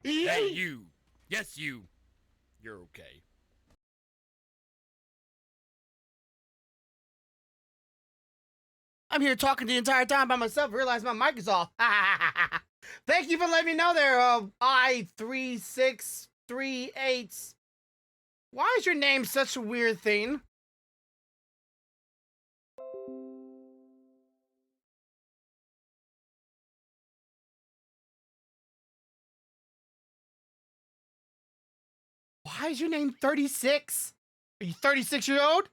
Hey, you. Yes, you. You're okay. I'm here talking the entire time by myself. Realize my mic is off. Thank you for letting me know there. I3638. Why is your name such a weird thing? Why is your name 36? Are you 36-year-old?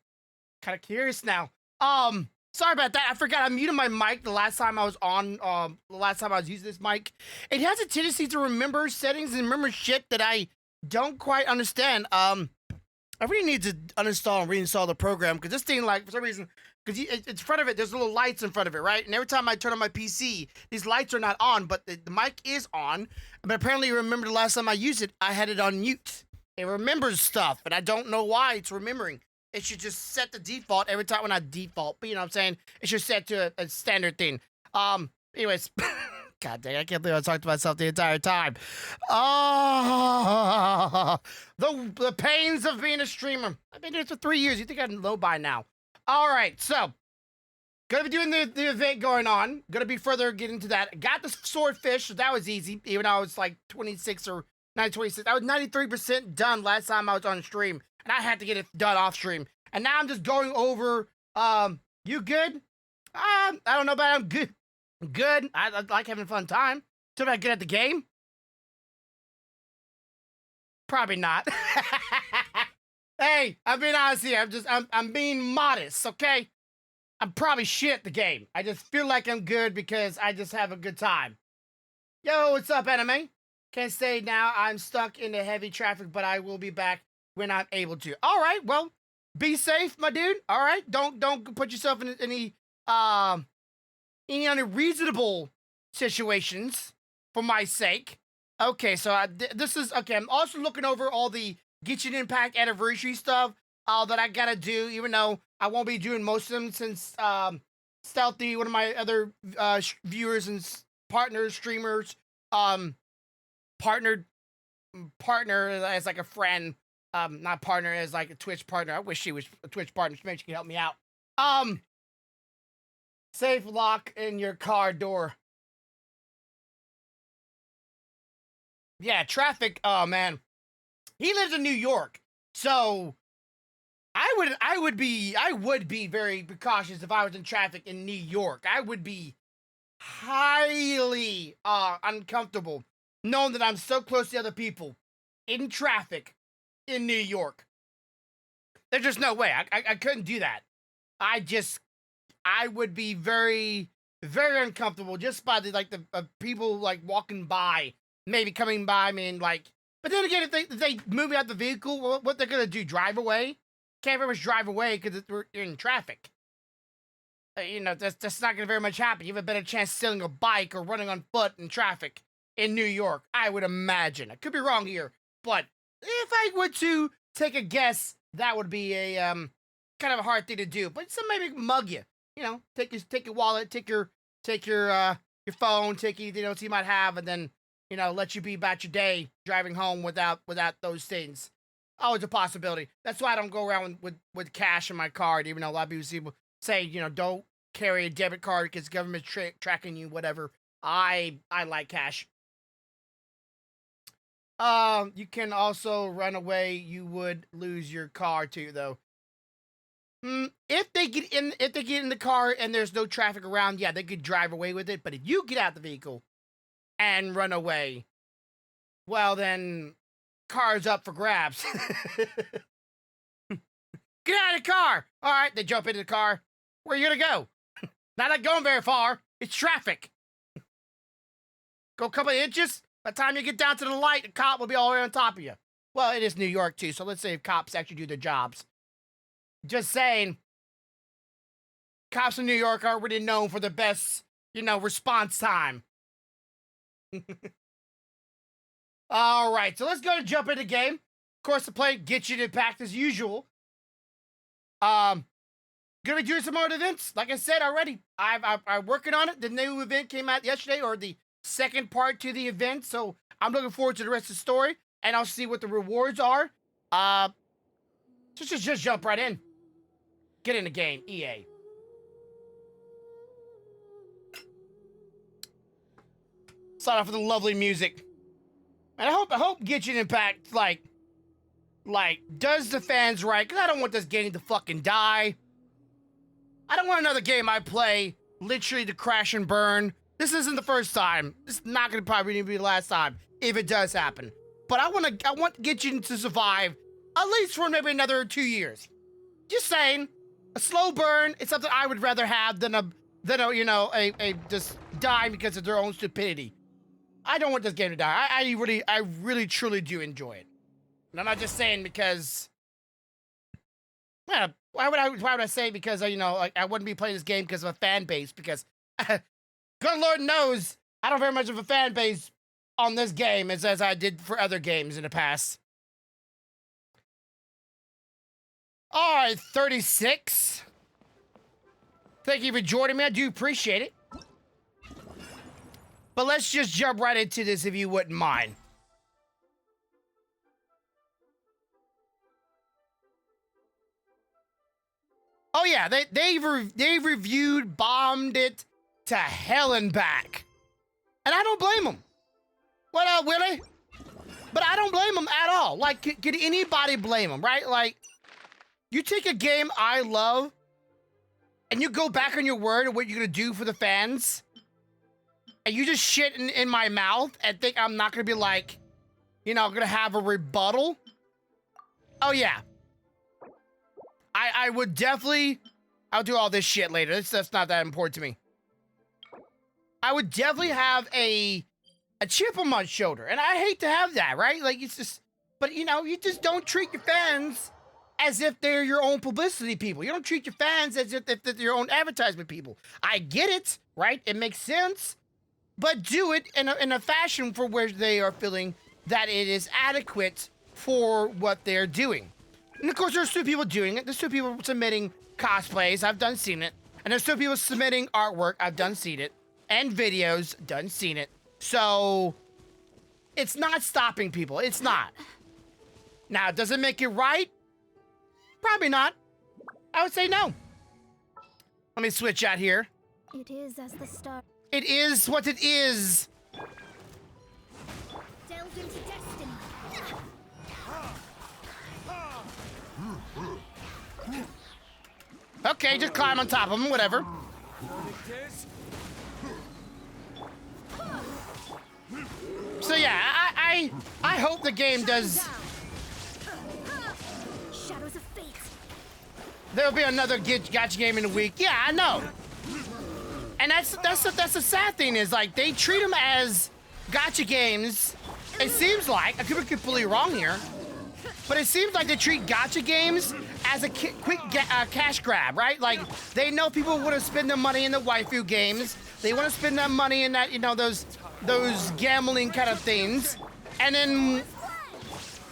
Kind of curious now. Sorry about that. I forgot I muted my mic the last time I was on. The last time I was using this mic. It has a tendency to remember settings and remember shit that I don't quite understand. I really need to uninstall and reinstall the program because this thing, like, for some reason, because it's in front of it, there's little lights in front of it, right? And every time I turn on my PC, these lights are not on, but the mic is on. But apparently, remember the last time I used it, I had it on mute. It remembers stuff, and I don't know why it's remembering. It should just set the default every time. Well, not default, but you know what I'm saying? It should set to a standard thing. Anyways, God dang, I can't believe I talked to myself the entire time. Oh, the pains of being a streamer. I've been doing it for 3 years. You think I'd know by now. All right, so gonna be doing the event going on. Gonna be further getting into that. Got the swordfish, so that was easy. Even though I was like 26 or 926. I was 93% done last time I was on stream, and I had to get it done off stream. And now I'm just going over. You good? I don't know, but I'm good. Good. I like having a fun time. So am I good at the game? Probably not. Hey, I'm being honest here. I'm being modest, okay? I'm probably shit at the game. I just feel like I'm good because I just have a good time. Yo, what's up, anime? Can't stay now. I'm stuck in the heavy traffic, but I will be back when I'm able to. All right, well, be safe, my dude. All right, don't put yourself in any unreasonable situations for my sake. Okay, so this is okay. I'm also looking over all the Genshin Impact anniversary stuff that I gotta do, even though I won't be doing most of them since Stealthy, one of my other viewers and partners, streamers, partner as like a friend, not partner as like a Twitch partner. I wish she was a Twitch partner. Maybe she can help me out. Safe lock in your car door. Yeah, traffic. Oh man, he lives in New York, so I would be very precautious if I was in traffic in New York. I would be highly uncomfortable knowing that I'm so close to other people in traffic in New York. There's just no way. I couldn't do that. I would be very, very uncomfortable just by the people like walking by, maybe coming by me and like. But then again, if they move me out the vehicle, what they're gonna do? Drive away? Can't very much drive away because we're in traffic. You know, that's not gonna very much happen. You have a better chance stealing a bike or running on foot in traffic in New York, I would imagine. I could be wrong here, but if I were to take a guess, that would be a kind of a hard thing to do. But somebody mug you. You know, take your wallet, take your phone, take anything else you might have, and then let you be about your day driving home without those things. Always a possibility. That's why I don't go around with cash in my card, even though a lot of people say don't carry a debit card because government's tracking you, whatever. I like cash. You can also run away. You would lose your car too, though. If they get in the car and there's no traffic around, yeah, they could drive away with it. But if you get out the vehicle and run away, well then, car's up for grabs. Get out of the car! All right, they jump into the car. Where are you gonna go? Not going very far. It's traffic. Go a couple of inches. By the time you get down to the light, the cop will be all the way on top of you. Well, it is New York too, so let's say if cops actually do their jobs. Just saying, cops in New York are already known for the best, response time. All right, so let's go and jump into the game. Of course, the play Genshin Impact as usual. Gonna be doing some more events. Like I said already, I'm working on it. The new event came out yesterday, or the second part to the event, so I'm looking forward to the rest of the story, and I'll see what the rewards are. Just jump right in. Get in the game, EA. Start off with the lovely music. And I hope Genshin Impact, like, does the fans right, because I don't want this game to fucking die. I don't want another game I play literally to crash and burn. This isn't the first time. This is not gonna probably even be the last time, if it does happen. But I want Genshin to survive at least for maybe another 2 years. Just saying, a slow burn is something I would rather have than a just die because of their own stupidity. I don't want this game to die. I really truly do enjoy it. And I'm not just saying because, why would I say because, like, I wouldn't be playing this game because of a fan base, because good Lord knows I don't have very much of a fan base on this game as I did for other games in the past. All right, 36. Thank you for joining me. I do appreciate it. But let's just jump right into this if you wouldn't mind. Oh yeah, they've reviewed, bombed it to hell and back. And I don't blame them. What up, Willie? But I don't blame them at all. Like, could anybody blame them, right? Like, you take a game I love, and you go back on your word of what you're gonna do for the fans, and you just shit in my mouth and think I'm not gonna be like, gonna have a rebuttal? Oh yeah. I would definitely, I'll do all this shit later. That's not that important to me. I would definitely have a chip on my shoulder, and I hate to have that, right? Like, it's just, but you just don't treat your fans as if they're your own publicity people. You don't treat your fans as if they're your own advertisement people. I get it, right? It makes sense, but do it in a fashion for where they are feeling that it is adequate for what they're doing. And of course, there's two people doing it. There's two people submitting cosplays. I've seen it. And there's two people submitting artwork. I've seen it. And videos. Seen it. So, it's not stopping people. It's not. Now, does it make it right? Probably not. I would say no. Let me switch out here. It is as the star. It is what it is. Delve into destiny. Okay, just climb on top of him, whatever. So yeah, I hope the game does. Shadows of fate. There'll be another gacha game in a week. Yeah, I know. And that's the sad thing is, like, they treat them as gacha games. It seems like, I could be completely wrong here, but it seems like they treat gacha games as a quick cash grab, right? Like, they know people want to spend their money in the waifu games. They want to spend that money in that, those gambling kind of things. And then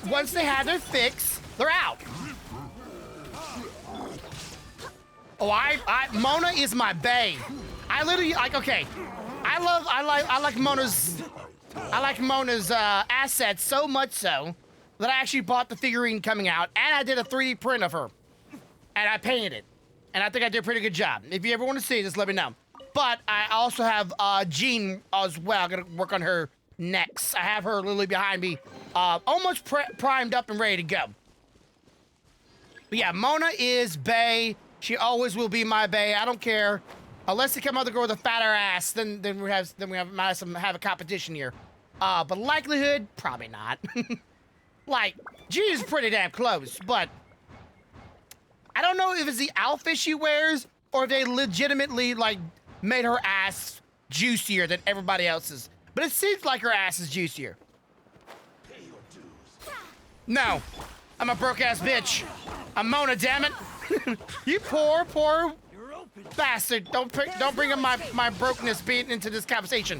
once they have their fix, they're out. Oh, Mona is my bae. I literally, like, okay. I like Mona's assets so much so that I actually bought the figurine coming out, and I did a 3D print of her. And I painted it. And I think I did a pretty good job. If you ever want to see it, just let me know. But I also have Jean as well. I'm gonna work on her next. I have her literally behind me, almost primed up and ready to go. But yeah, Mona is bae. She always will be my bae. I don't care. Unless they come out the girl with a fatter ass, then we might have a competition here. But likelihood, probably not. Like, Jean is pretty damn close, but I don't know if it's the outfit she wears or if they legitimately, like, made her ass juicier than everybody else's. But it seems like her ass is juicier. No, I'm a broke-ass bitch. I'm Mona, damn it. You poor bastard. Don't bring up my brokenness being into this conversation.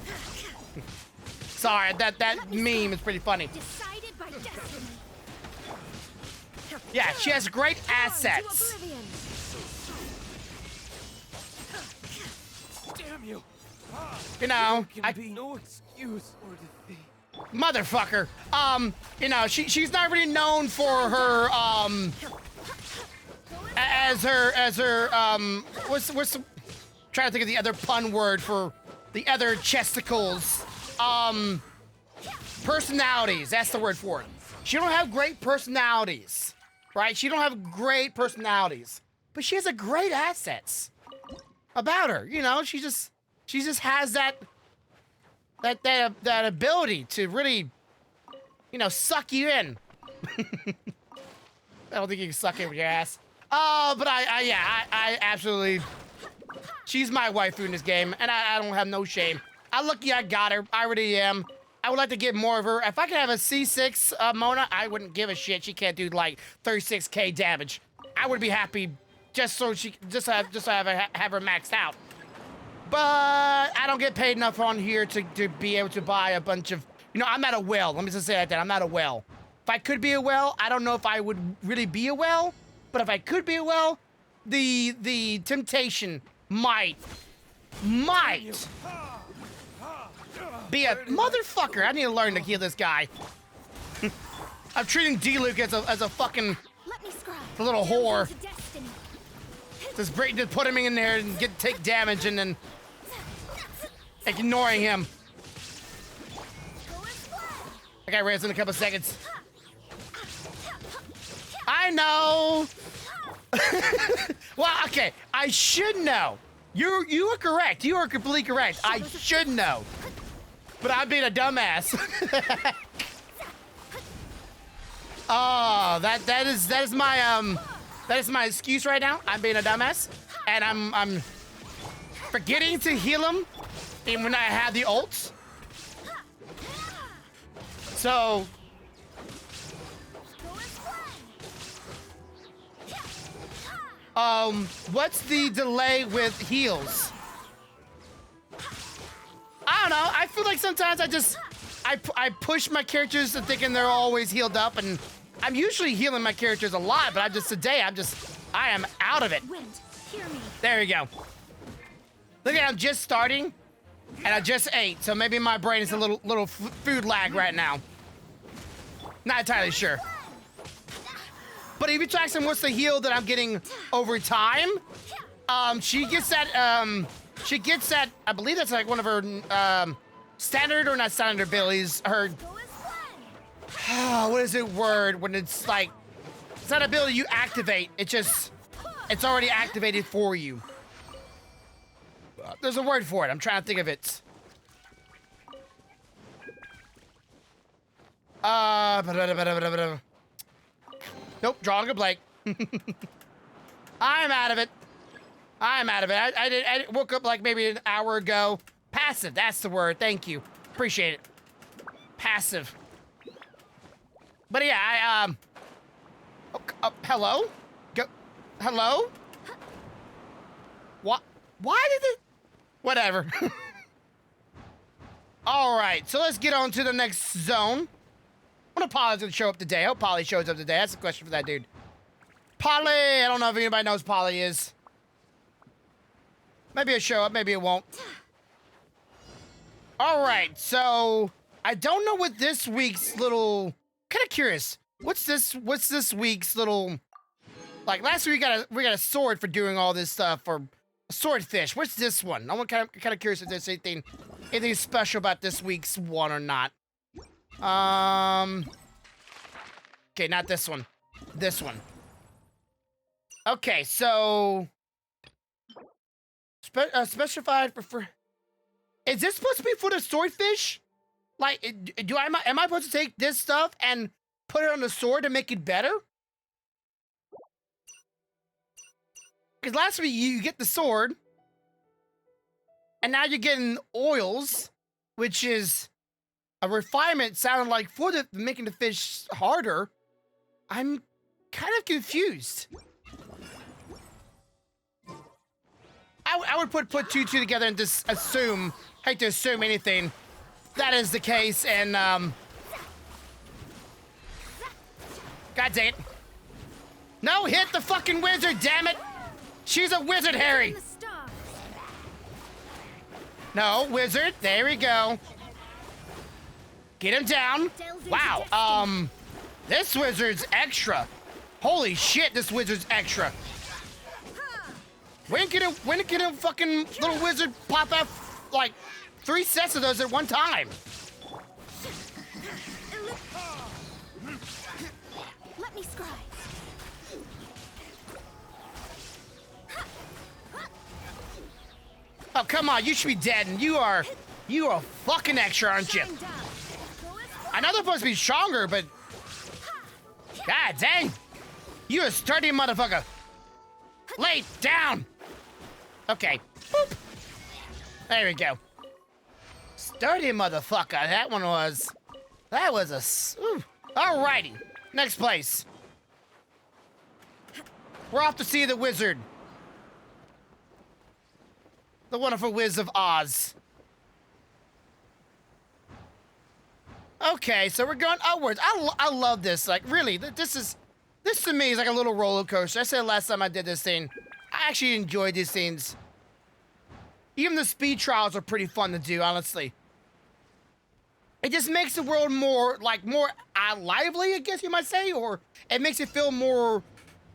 Sorry, that meme is pretty funny. Decided by destiny. Yeah, she has great assets. Damn you! You know, Can be no excuse or defeat. motherfucker. You know, she's not really known for her, as her, what's the, trying to think of the other pun word for the other chesticles. Personalities, that's the word for it. She don't have great personalities, right? She don't have great personalities, but she has a great assets about her. You know, she just has that ability to really, you know, suck you in. I don't think you can suck in with your ass. But I absolutely, she's my waifu in this game, and I don't have no shame. I'm lucky I got her. I really am. I would like to get more of her. If I could have a C6 Mona, I wouldn't give a shit. She can't do like 36k damage. I would be happy just so she just have her maxed out. But I don't get paid enough on here to be able to buy a bunch of, you know, I'm not a whale. Let me just say that I'm not a whale. If I could be a whale, I don't know if I would really be a whale, but if I could be a whale, the temptation might be a motherfucker. I need to learn to heal this guy. I'm treating D-Luke as a fucking Let me scribe. a little whore. To destiny. Just put him in there and take damage and then ignoring him. I got raised in a couple seconds. I know. Well, okay. I should know. You are correct. You are completely correct. I should know. But I'm being a dumbass. Oh, that is my excuse right now. I'm being a dumbass, and I'm forgetting to heal him even when I have the ults. So what's the delay with heals? I don't know. I feel like sometimes I push my characters to thinking they're always healed up, and I'm usually healing my characters a lot, but today I am out of it. Wind, hear me. There you go. Look at, I'm just starting, and I just ate, so maybe my brain is a little food lag right now. Not entirely sure. But if you track some, what's the heal that I'm getting over time? She gets that, I believe that's like one of her, standard or not standard abilities. Her, what is it word when it's like, it's not an ability you activate. It's already activated for you. There's a word for it. I'm trying to think of it. Nope, drawing a blank. I'm out of it. I woke up like maybe an hour ago. Passive, that's the word. Thank you. Appreciate it. Passive. But yeah, hello? Hello? What? Why did it? Whatever. All right, so let's get on to the next zone. I wonder if Polly's gonna show up today. I hope Polly shows up today. That's the question for that dude. Polly! I don't know if anybody knows who Polly is. Maybe it'll show up, maybe it won't. All right, so I don't know what this week's little. Kind of curious. What's this week's little? Like last week we got a sword for doing all this stuff, or a swordfish. What's this one? I'm kind of curious if there's anything special about this week's one or not. Okay, not this one. This one. Okay, so specified for. Is this supposed to be for the swordfish? Like, am I supposed to take this stuff and put it on the sword to make it better? Because last week you get the sword, and now you're getting oils, which is a refinement. Sounded like for making the fish harder. I'm kind of confused. I would put two together and just assume. Hate to assume anything. That is the case, and God dang it. No, hit the fucking wizard, damn it! She's a wizard, Harry! No, wizard. There we go. Get him down. Wow. This wizard's extra. Holy shit, this wizard's extra. When can a fucking little wizard pop out like 3 sets of those at one time? Let me scry. Oh, come on, you should be dead, and you are fucking extra, aren't you? I know they're supposed to be stronger, but God dang, you a sturdy motherfucker. Lay down. Okay. Boop. There we go. Sturdy motherfucker. That was a. Ooh. Alrighty. Next place. We're off to see the wizard. The wonderful Wiz of Oz. Okay, so we're going upwards. I love this. Like, really, this to me is like a little roller coaster. I said last time I did this thing, I actually enjoyed these things. Even the speed trials are pretty fun to do, honestly. It just makes the world more lively, I guess you might say, or it makes it feel more,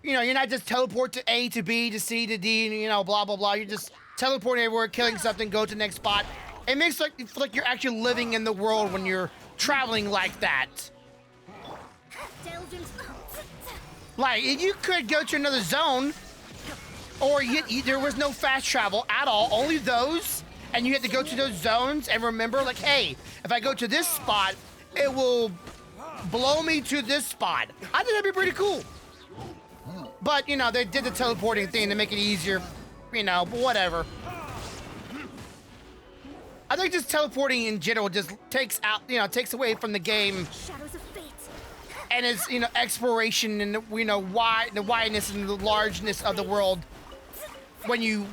you know, you're not just teleport to A to B to C to D, and, you know, blah, blah, blah. You're just teleporting everywhere, killing something, go to the next spot. It makes it feel like you're actually living in the world when you're traveling like that. Like, you could go to another zone, or there was no fast travel at all, only those, and you had to go to those zones and remember, like, hey, if I go to this spot, it will blow me to this spot. I think that'd be pretty cool. But, you know, they did the teleporting thing to make it easier, you know, but whatever. I think just teleporting in general just takes away from the game. Shadows of fate. And it's, you know, exploration and, you know, the wideness and the largeness of the world. When you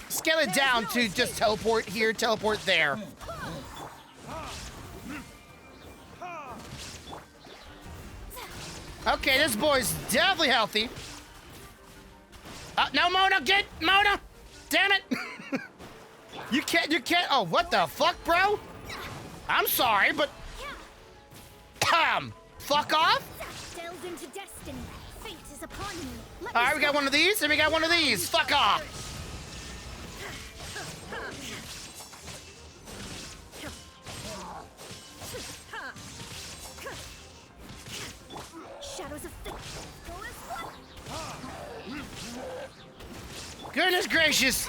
scale it down to just teleport here, teleport there. Okay, this boy's definitely healthy. No, Mona, get Mona! Damn it! You can't. Oh, what the fuck, bro? I'm sorry, but fuck off. Delve into destiny. Fate is upon you. All right, we got one of these, and we got one of these. Fuck off. Shadows of fate. Goodness gracious.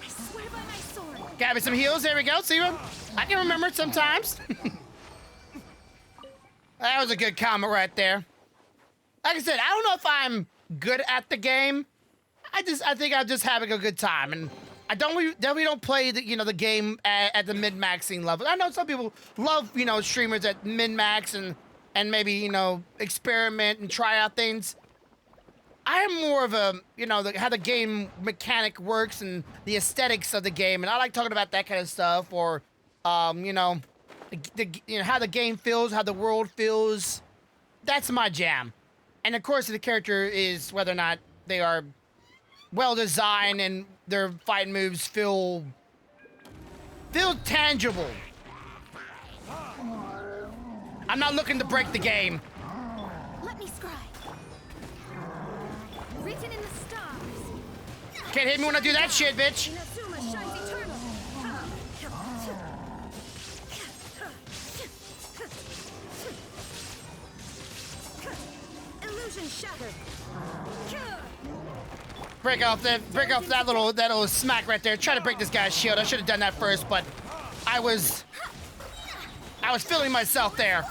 I swear by my sword. Got me some heals. There we go. See them? I can remember it sometimes. That was a good comment right there. Like I said, I don't know if I'm good at the game. I think I'm just having a good time, and I definitely don't play the game at the min-maxing level. I know some people love streamers at min-max and maybe experiment and try out things. I am more of a how the game mechanic works and the aesthetics of the game, and I like talking about that kind of stuff, or how the game feels, how the world feels. That's my jam. And of course, the character is whether or not they are well designed and their fight moves feel tangible. I'm not looking to break the game. Let me scribe. Written in the stars. Can't hit me when I do that shit, bitch. Inazuma shines eternal. Illusion shattered. Break off that little smack right there. Try to break this guy's shield. I should have done that first, but I was feeling myself there.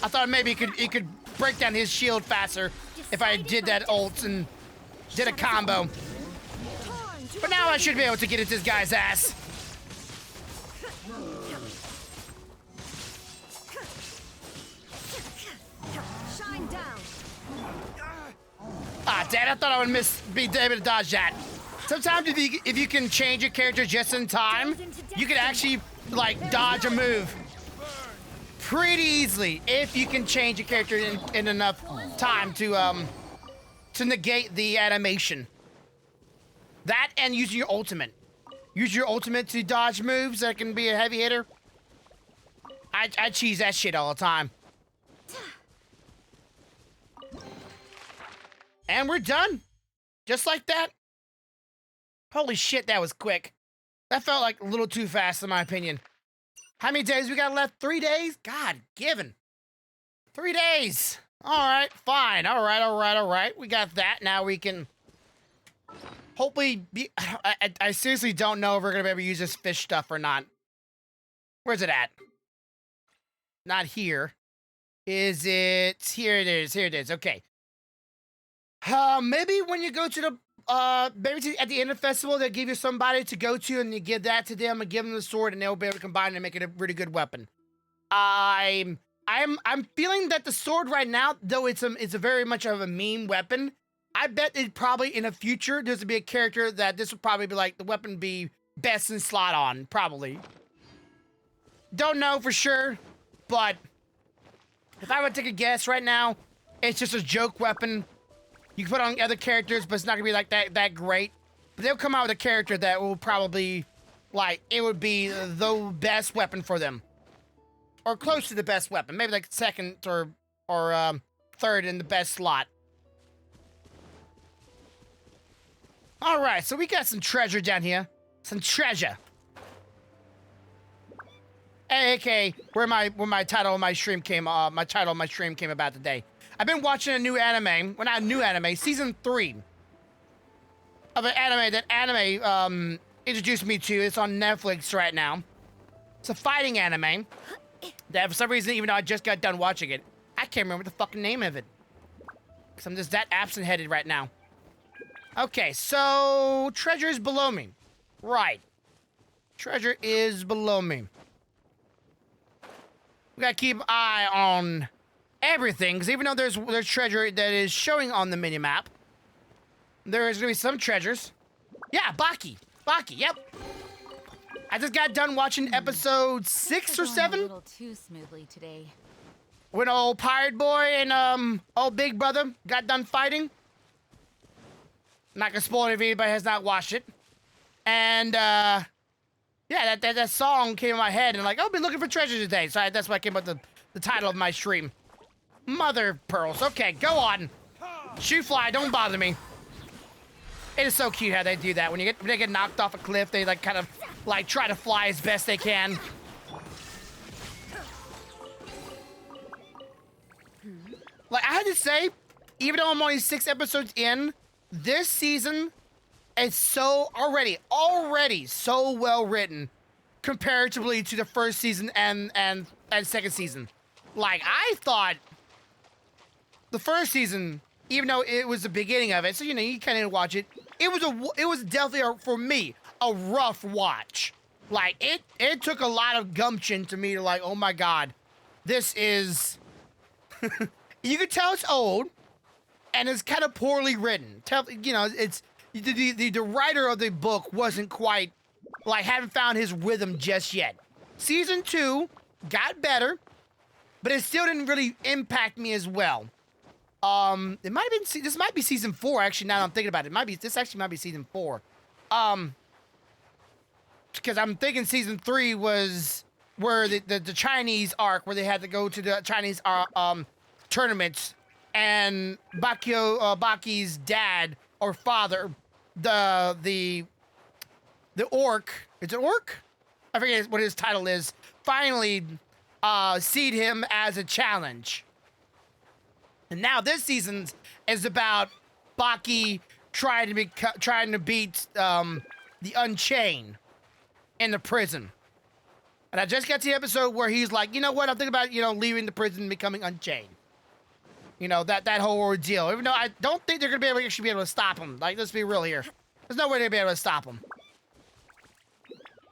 I thought maybe it could break down his shield faster if I did that ult and did a combo. But now I should be able to get into this guy's ass. Shine down. Ah, damn, I thought I would be able to dodge that. Sometimes if you can change your character just in time, you can actually dodge a move pretty easily if you can change your character in enough time to negate the animation. That and using your ultimate. Use your ultimate to dodge moves that can be a heavy hitter. I cheese that shit all the time. And we're done. Just like that. Holy shit, that was quick. That felt like a little too fast in my opinion. How many days we got left? 3 days? God given. 3 days. All right, fine. All right. We got that. Now we can hopefully be... I seriously don't know if we're going to be able to use this fish stuff or not. Where's it at? Not here. Is it? Here it is. Here it is. Okay. Maybe when you go to the, maybe at the end of the festival, they'll give you somebody to go to and you give that to them and give them the sword and they'll be able to combine it and make it a really good weapon. I'm feeling that the sword right now, though it's a very much of a meme weapon, I bet it probably in the future, there's to be a character that this would probably be like, the weapon be best in slot on, probably. Don't know for sure, but if I would take a guess right now, it's just a joke weapon. You can put on other characters, but it's not gonna be like that great. But they'll come out with a character that will probably, like, it would be the best weapon for them. Or close to the best weapon. Maybe like second or third in the best slot. Alright, so we got some treasure down here. Some treasure. AKA where my title of my stream came about today. I've been watching a new anime, well not a new anime, season 3 of an anime that anime introduced me to. It's on Netflix right now. It's a fighting anime that for some reason, even though I just got done watching it, I can't remember the fucking name of it. Because I'm just that absent-headed right now. Okay, so treasure is below me. Right. Treasure is below me. We gotta keep an eye on everything, because even though there's treasure that is showing on the minimap, there is gonna be some treasures. Yeah, Baki, yep. I just got done watching episode 6 or 7. A little too smoothly today. When old pirate boy and old big brother got done fighting. Not gonna spoil it if anybody has not watched it. And yeah, that song came in my head and like, I'll be looking for treasure today. So that's why I came up with the title of my stream. Mother of pearls. Okay, go on. Shoot fly, don't bother me. It is so cute how they do that. When they get knocked off a cliff, they like kind of like try to fly as best they can. Like I had to say, even though I'm only 6 episodes in, this season is so already so well written comparatively to the first season and second season. Like I thought the first season, even though it was the beginning of it, so you know you kind of watch it. It was definitely for me a rough watch. Like it took a lot of gumption to me to like, oh my god, this is. You could tell it's old, and it's kind of poorly written. You know, it's the writer of the book wasn't quite like haven't found his rhythm just yet. Season 2 got better, but it still didn't really impact me as well. It might have been this might be season 4 actually. Now that I'm thinking about it, this actually might be season 4. Because I'm thinking season 3 was where the Chinese arc where they had to go to the Chinese tournaments, and Baki's dad or father, the orc, is it orc? I forget what his title is. Finally, seed him as a challenge. And now this season is about Baki trying to beat the Unchained in the prison. And I just got to the episode where he's like, you know what? I'm thinking about leaving the prison and becoming Unchained. You know, that whole ordeal. Even though I don't think they're gonna actually be able to stop him. Like, let's be real here. There's no way they're gonna be able to stop him.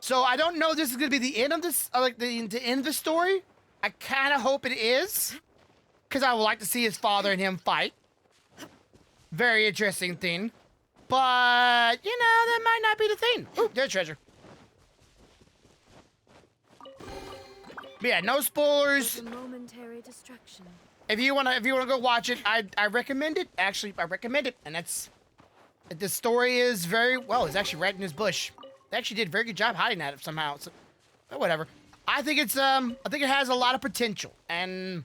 So I don't know if this is gonna be the end of this, like the end of the story. I kind of hope it is, because I would like to see his father and him fight. Very interesting thing, but you know that might not be the thing. Ooh, there's treasure. But yeah, no spoilers. A momentary distraction. If you wanna go watch it, I recommend it. Actually, I recommend it, and that's The story is very well. It's actually right in this bush. They actually did a very good job hiding that somehow. So, but whatever. I think it's I think it has a lot of potential, and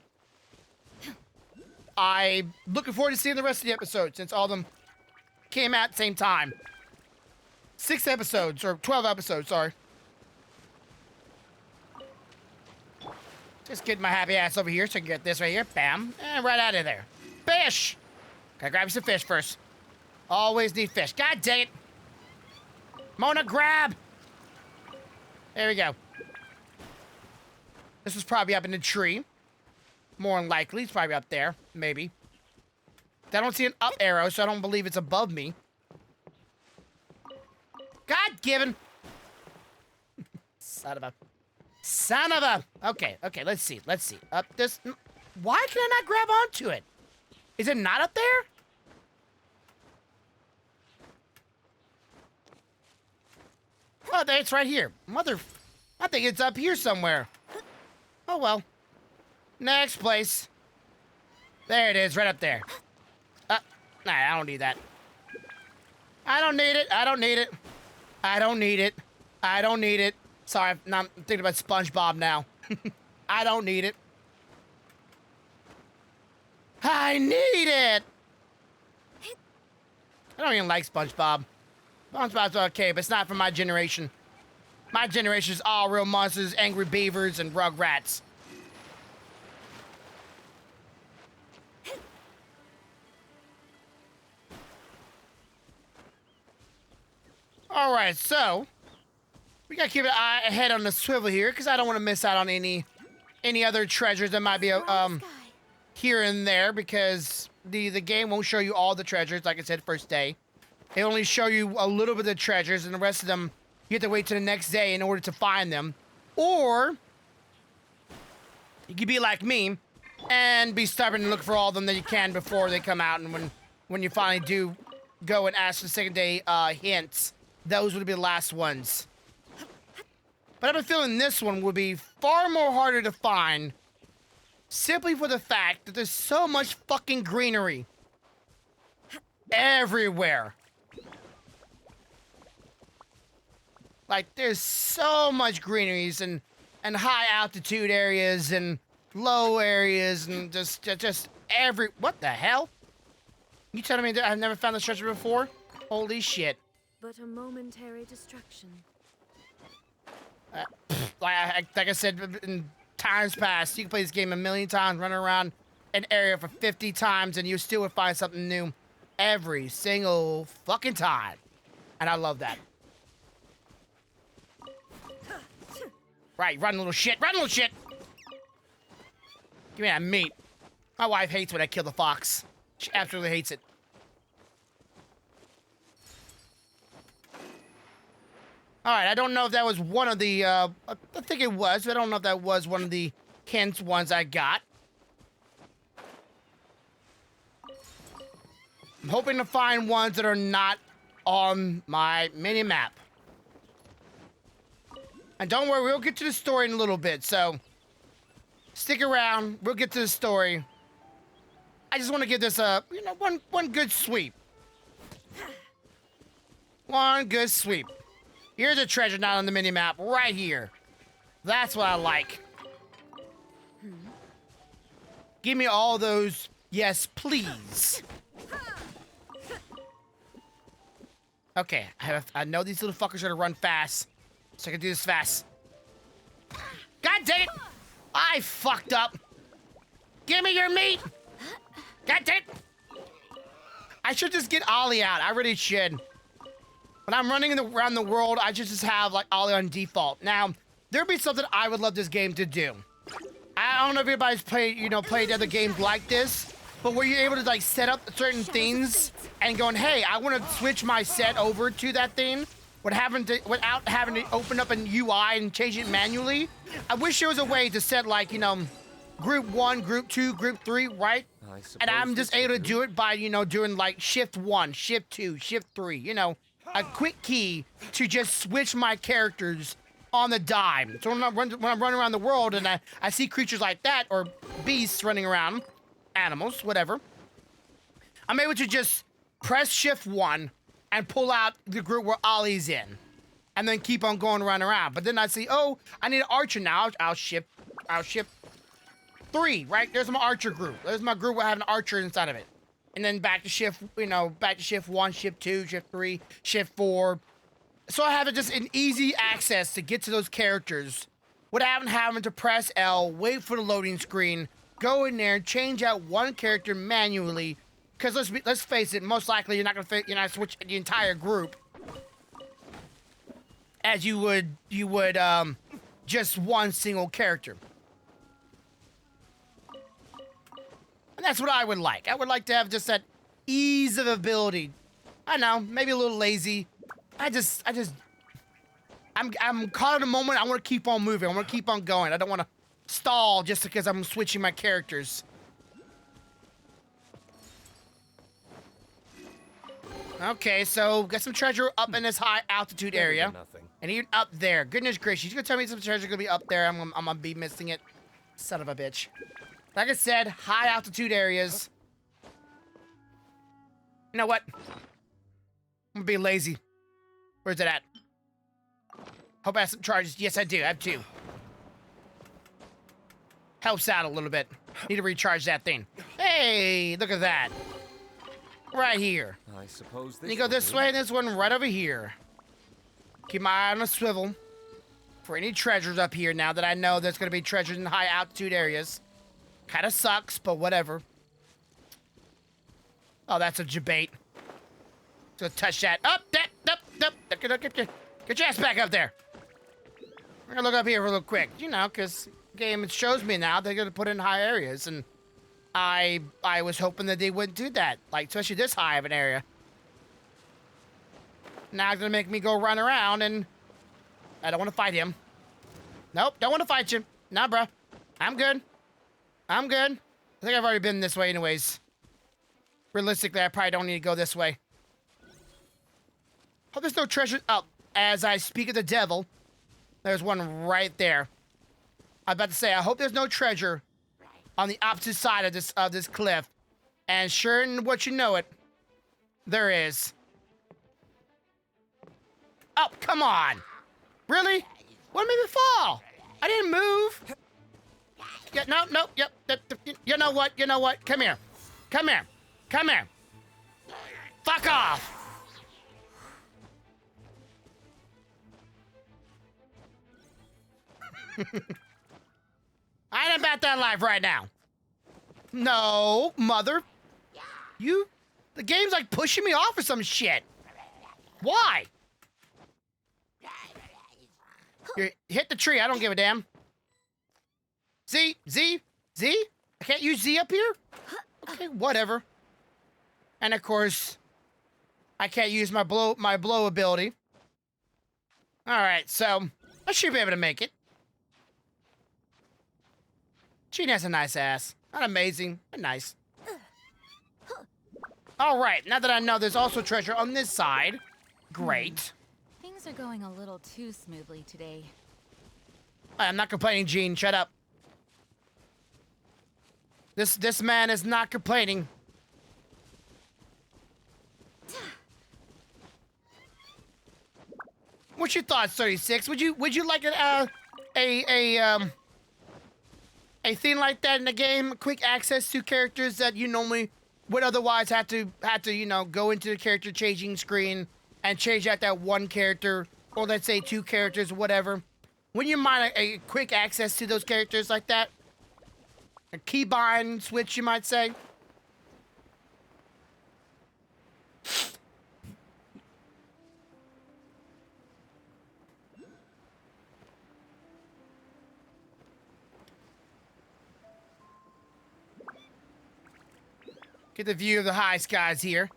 I'm looking forward to seeing the rest of the episodes since all of them came out at the same time. 6 episodes or 12 episodes, sorry. Just get my happy ass over here so I can get this right here. Bam. And right out of there. Fish! Gotta grab me some fish first. Always need fish. God dang it! Mona, grab! There we go. This was probably up in the tree. More than likely. It's probably up there. Maybe. I don't see an up arrow, so I don't believe it's above me. God given! Son of a... Okay, let's see. Up this... Why can I not grab onto it? Is it not up there? Oh, it's right here. I think it's up here somewhere. Oh, well. Next place. There it is, right up there. Nah, I don't need that. I don't need it. Sorry, I'm thinking about SpongeBob now. I don't need it. I need it! I don't even like SpongeBob. SpongeBob's okay, but it's not from my generation. My generation is all real monsters, angry beavers, and rugrats. Alright, so we gotta keep an eye ahead on the swivel here, because I don't want to miss out on any other treasures that might be here and there, because the game won't show you all the treasures, like I said, first day. They only show you a little bit of the treasures, and the rest of them you have to wait till the next day in order to find them. Or you could be like me and be stubborn and look for all of them that you can before they come out, and when you finally do go and ask for second day hints, those would be the last ones. But I've been feeling this one would be far more harder to find, simply for the fact that there's so much fucking greenery everywhere. Like, there's so much greeneries and high altitude areas and low areas and just every... What the hell? You telling me that I've never found this treasure before? Holy shit. But a momentary distraction. Like I said in times past, you can play this game a million times, run around an area for 50 times, and you still would find something new every single fucking time. And I love that. Right, run, little shit. Run, little shit! Give me that meat. My wife hates when I kill the fox. She absolutely hates it. Alright, I don't know if that was one of the, I think it was, but I don't know if that was one of the hints ones I got. I'm hoping to find ones that are not on my mini-map. And don't worry, we'll get to the story in a little bit, so stick around, we'll get to the story. I just want to give this a, one good sweep. One good sweep. Here's a treasure not on the mini-map, right here. That's what I like. Give me all those, yes, please. Okay, I know these little fuckers are gonna run fast, so I can do this fast. God dang it! I fucked up. Give me your meat! God dang it! I should just get Ollie out, I really should. When I'm running around the world, I just have, like, Ollie on default. Now, there'd be something I would love this game to do. I don't know if anybody's played other games like this, but where you're able to, like, set up certain things and going, hey, I want to switch my set over to that thing without having to open up an UI and change it manually. I wish there was a way to set, like, group 1, group 2, group 3, right? And I'm just able to do it by, doing, like, shift 1, shift 2, shift 3, a quick key to just switch my characters on the dime. So when I'm running around the world and I see creatures like that, or beasts running around, animals, whatever, I'm able to just press shift 1, and pull out the group where Ollie's in, and then keep on going around. But then I see, oh, I need an archer now. I'll ship 3, right? There's my archer group. There's my group where I have an archer inside of it. And then back to shift, back to shift 1, shift 2, shift 3, shift 4. So I have just an easy access to get to those characters without having to press L, wait for the loading screen, go in there, change out one character manually. Because let's face it, most likely you're not gonna switch the entire group as you would just one single character. And that's what I would like. I would like to have just that ease of ability. I know, maybe a little lazy. I'm caught in a moment. I want to keep on moving. I want to keep on going. I don't want to stall just because I'm switching my characters. Okay, so got some treasure up in this high altitude area. And even up there. Goodness gracious, you gonna tell me some treasure gonna be up there? I'm gonna be missing it. Son of a bitch. Like I said, high altitude areas. You know what? I'm gonna be lazy. Where's it at? Hope I have some charges. Yes, I do. I have 2. Helps out a little bit. Need to recharge that thing. Hey, look at that. Right here. I suppose Then you go this way, and this one right over here. Keep my eye on a swivel for any treasures up here now that I know there's going to be treasures in high altitude areas. Kind of sucks, but whatever. Oh, that's a debate. So touch that. Up. Get your ass back up there. We're going to look up here real quick. Because the game shows me now they're going to put in high areas, and I was hoping that they wouldn't do that, like especially this high of an area. Now it's gonna make me go run around, and I don't want to fight him. Nope, don't want to fight you. Nah, bro. I'm good. I think I've already been this way anyways. Realistically, I probably don't need to go this way. Hope there's no treasure. Oh, as I speak of the devil, there's one right there. I'm about to say, I hope there's no treasure on the opposite side of this cliff. And sure and what you know it, there is. Oh, come on. Really? What made me fall? I didn't move. Yeah, no, yep. You know what? Come here. Fuck off. I ain't about that life right now. No, mother. The game's like pushing me off or some shit. Why? Hit the tree, I don't give a damn. Z? I can't use Z up here? Okay, whatever. And of course, I can't use my blow ability. Alright, so I should be able to make it. Jean has a nice ass. Not amazing, but nice. Alright, now that I know there's also treasure on this side. Great. Things are going a little too smoothly today. I'm not complaining, Jean. Shut up. This man is not complaining. What's your thoughts, 36? Would you like a thing like that in the game? Quick access to characters that you normally would otherwise have to go into the character changing screen and change out that one character, or let's say 2 characters, whatever. Wouldn't you mind a quick access to those characters like that? A keybind switch, you might say. Get the view of the high skies here.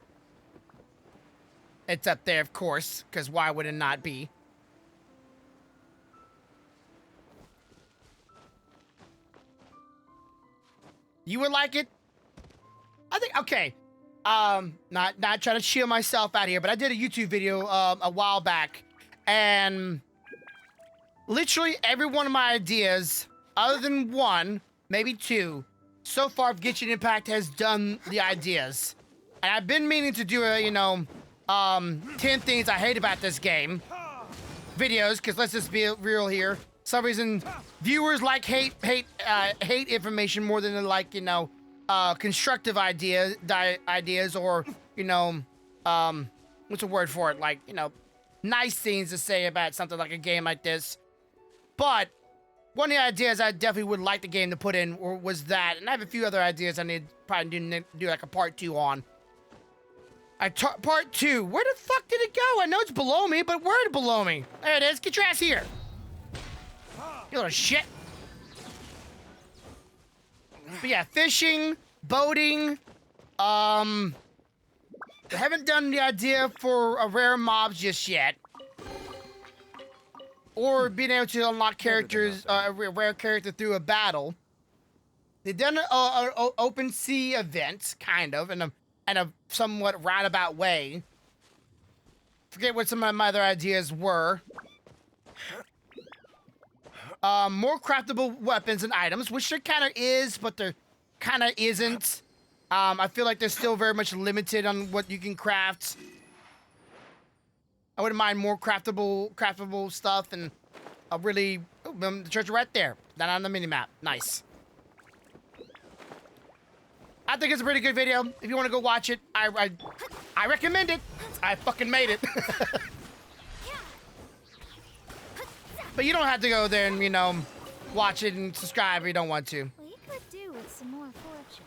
It's up there, of course, because why would it not be? You would like it? I think, okay. Not trying to shield myself out here, but I did a YouTube video a while back, and literally every one of my ideas, other than 1, maybe 2, so far Genshin Impact has done the ideas. And I've been meaning to do a 10 things I hate about this game videos, because let's just be real here. For some reason, viewers like hate information more than they like, you know, constructive ideas or, you know, what's the word for it? Like, you know, nice things to say about something like a game like this. But one of the ideas I definitely would like the game to put in was that, and I have a few other ideas I need probably do like a part 2 on. Part 2. Where the fuck did it go? I know it's below me, but where is it below me? There it is. Get your ass here. You little shit. But yeah, fishing, boating. I haven't done the idea for rare mobs just yet. Or being able to unlock characters, a rare character through a battle. They've done an open sea event, kind of, in a somewhat roundabout way. Forget what some of my other ideas were. More craftable weapons and items, which there kind of is, but there kind of isn't. I feel like they're still very much limited on what you can craft. I wouldn't mind more craftable stuff, and a really the treasure right there, down on the minimap. Nice. I think it's a pretty good video. If you want to go watch it, I recommend it. I fucking made it. But you don't have to go there and, you know, watch it and subscribe if you don't want to. Well, you could do with some more fortune.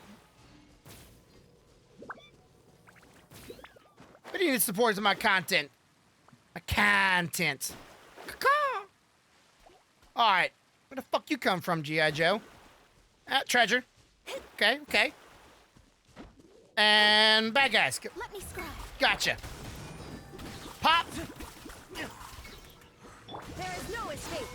But you need support my content. My content. Caw-caw. All right. Where the fuck you come from, G.I. Joe? Treasure. Okay, okay. And bad guys. Let me scry. Gotcha. Pop. There is no escape.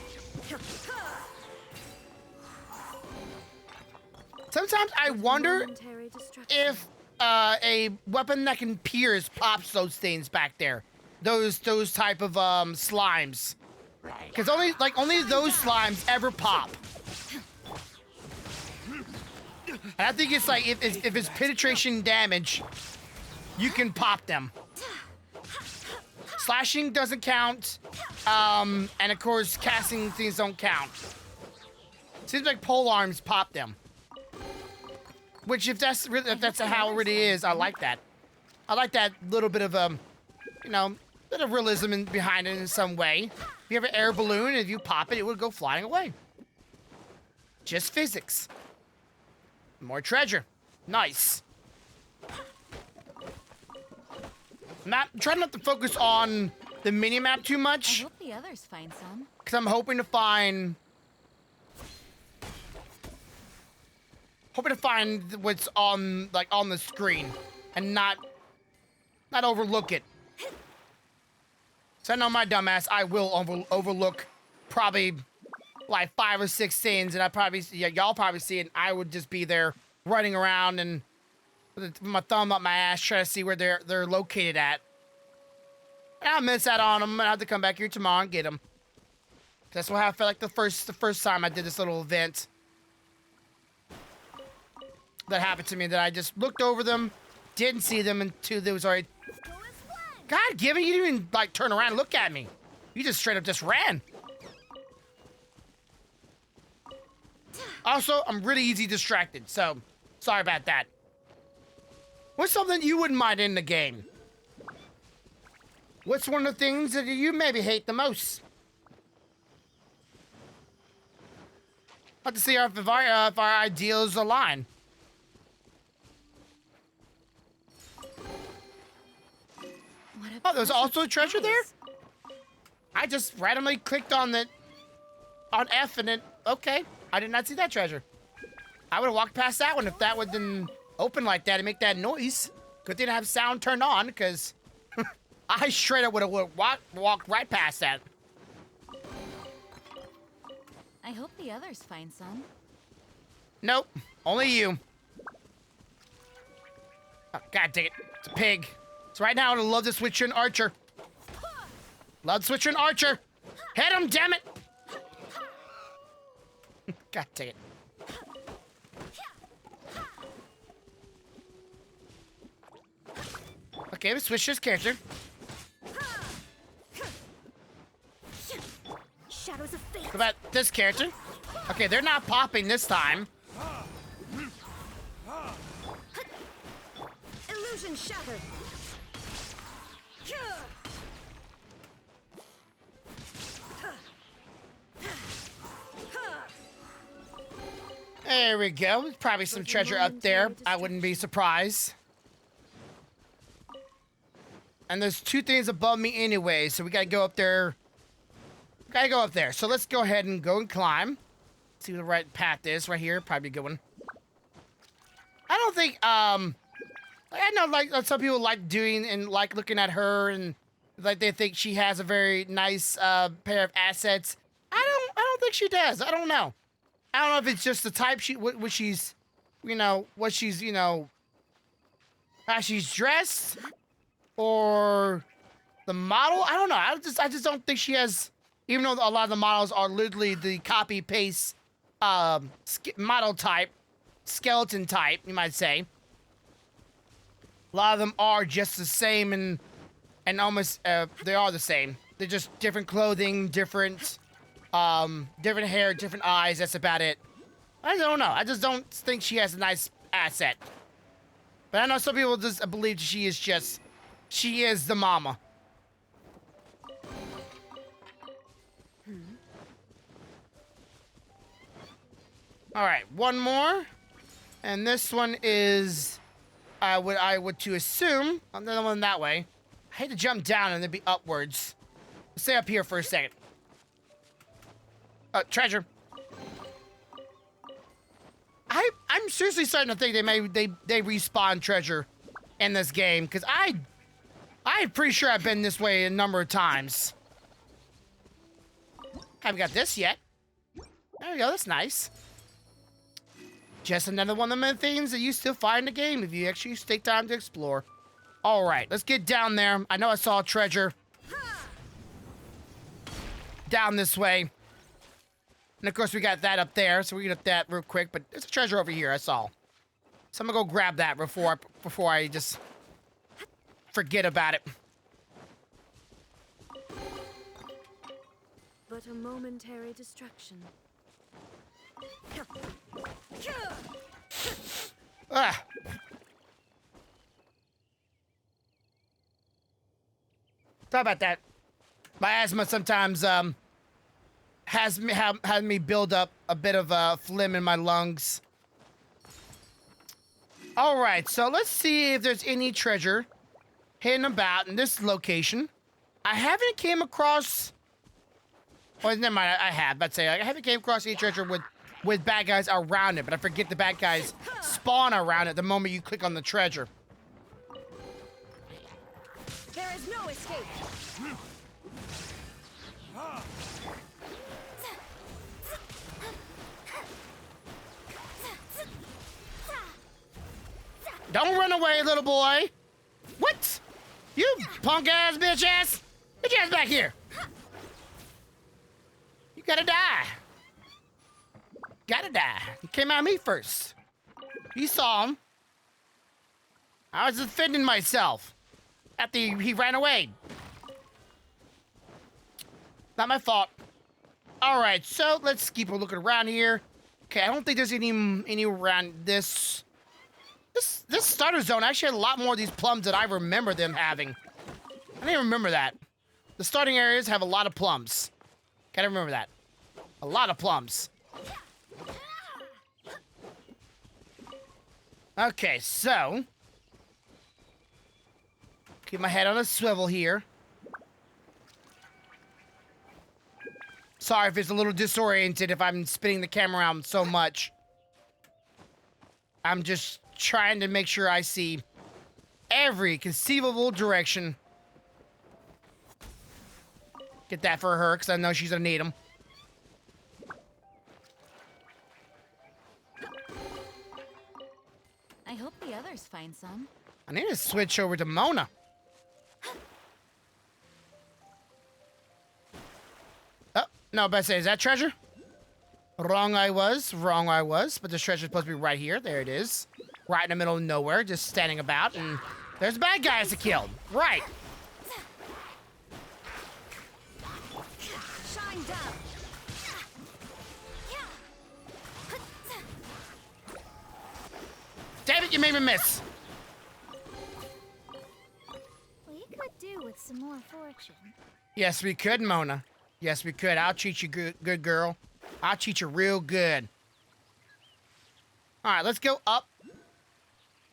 Sometimes I wonder Momentary destruction. if a weapon that can pierce pops those things back there. Those type of slimes. Because only those slimes ever pop. And I think it's like if it's penetration damage, you can pop them. Slashing doesn't count, and of course casting things don't count. Seems like pole arms pop them. Which if that's how it really is, I like that. I like that little bit of you know, bit of realism behind it in some way. If you have an air balloon, if you pop it, it would go flying away. Just physics. More treasure. Nice. Trying not to focus on the minimap too I much, hope the others find some. because I'm hoping to find what's on the screen and not overlook it. So I know my dumbass, I will overlook probably like 5 or 6 scenes, and y'all probably see it, and I would just be there running around and with my thumb up my ass trying to see where they're located at. And I'll miss out on them, and I have to come back here tomorrow and get them. That's what I felt like the first time I did this little event. That happened to me, that I just looked over them, didn't see them until there was already... God, given you didn't even like turn around and look at me. You just straight up just ran. Also, I'm really easy distracted, so sorry about that. What's something you wouldn't mind in the game? What's one of the things that you maybe hate the most? I'd like to see if our ideals align. Oh, there's also a treasure there? I just randomly clicked on F and then, okay. I did not see that treasure. I would have walked past that one if that would then open like that and make that noise. Good thing I have sound turned on, because I straight up would have walked right past that. I hope the others find some. Nope, only you. Oh, God dang it, it's a pig. So right now I would love to switch you an archer. Love to switch you an archer. Hit him, damn it. God dang it. Okay, let's switch this character. Shadows of fate. What about this character? Okay, they're not popping this time. Illusion shattered. There we go. There's probably some treasure up there. I wouldn't be surprised. And there's two things above me anyway, so we gotta go up there. Gotta go up there. So let's go ahead and go and climb. See what the right path is right here. Probably a good one. I don't think, I know like some people like doing and like looking at her and like they think she has a very nice pair of assets. I don't think she does. I don't know. I don't know if it's just the type what she's, what she's, how she's dressed, or the model. I don't know. I just don't think she has. Even though a lot of the models are literally the copy paste, model type, skeleton type, you might say. A lot of them are just the same and almost they are the same. They're just different clothing, different hair, different eyes. That's about it. I don't know. I just don't think she has a nice asset. But I know some people just believe she is the mama. All right, one more, and this one is, I would to assume another one that way. I hate to jump down and then be upwards. Stay up here for a second. Treasure. I'm seriously starting to think they respawn treasure in this game, because I'm pretty sure I've been this way a number of times. Haven't got this yet. There we go. That's nice. Just another one of the things that you still find in the game if you actually take time to explore. All right, let's get down there. I know I saw a treasure down this way. And of course, we got that up there, so we get up that real quick. But there's a treasure over here I saw. So I'm gonna go grab that before I just forget about it. But a momentary distraction. Ah. Sorry about that. My asthma sometimes has me build up a bit of phlegm in my lungs. All right, so let's see if there's any treasure hidden about in this location. I haven't came across. Well, never mind. I have. I'd say I haven't came across any treasure with bad guys around it, but I forget the bad guys spawn around it the moment you click on the treasure. There is no escape. Don't run away, little boy. What? You punk ass bitch ass. Get your ass back here. You gotta die. Gotta die. He came at me first. You saw him. I was defending myself after he ran away. Not my fault. All right, so let's keep a looking around here. Okay, I don't think there's any around this starter zone. Actually had a lot more of these plums than I remember them having. I didn't remember that. The starting areas have a lot of plums. Gotta remember that. A lot of plums. Okay, so keep my head on a swivel here. Sorry if it's a little disoriented if I'm spinning the camera around so much. I'm just trying to make sure I see every conceivable direction. Get that for her, because I know she's gonna need them. I hope the others find some. I need to switch over to Mona. Oh, no, but I say, is that treasure? Wrong I was, but this treasure's supposed to be right here. There it is. Right in the middle of nowhere, just standing about and There's bad guys to kill. Right. Shine down. Damn it, you made me miss. We could do with some more fortune. Yes, we could, Mona. Yes, we could. I'll treat you good girl. I'll treat you real good. All right, let's go up.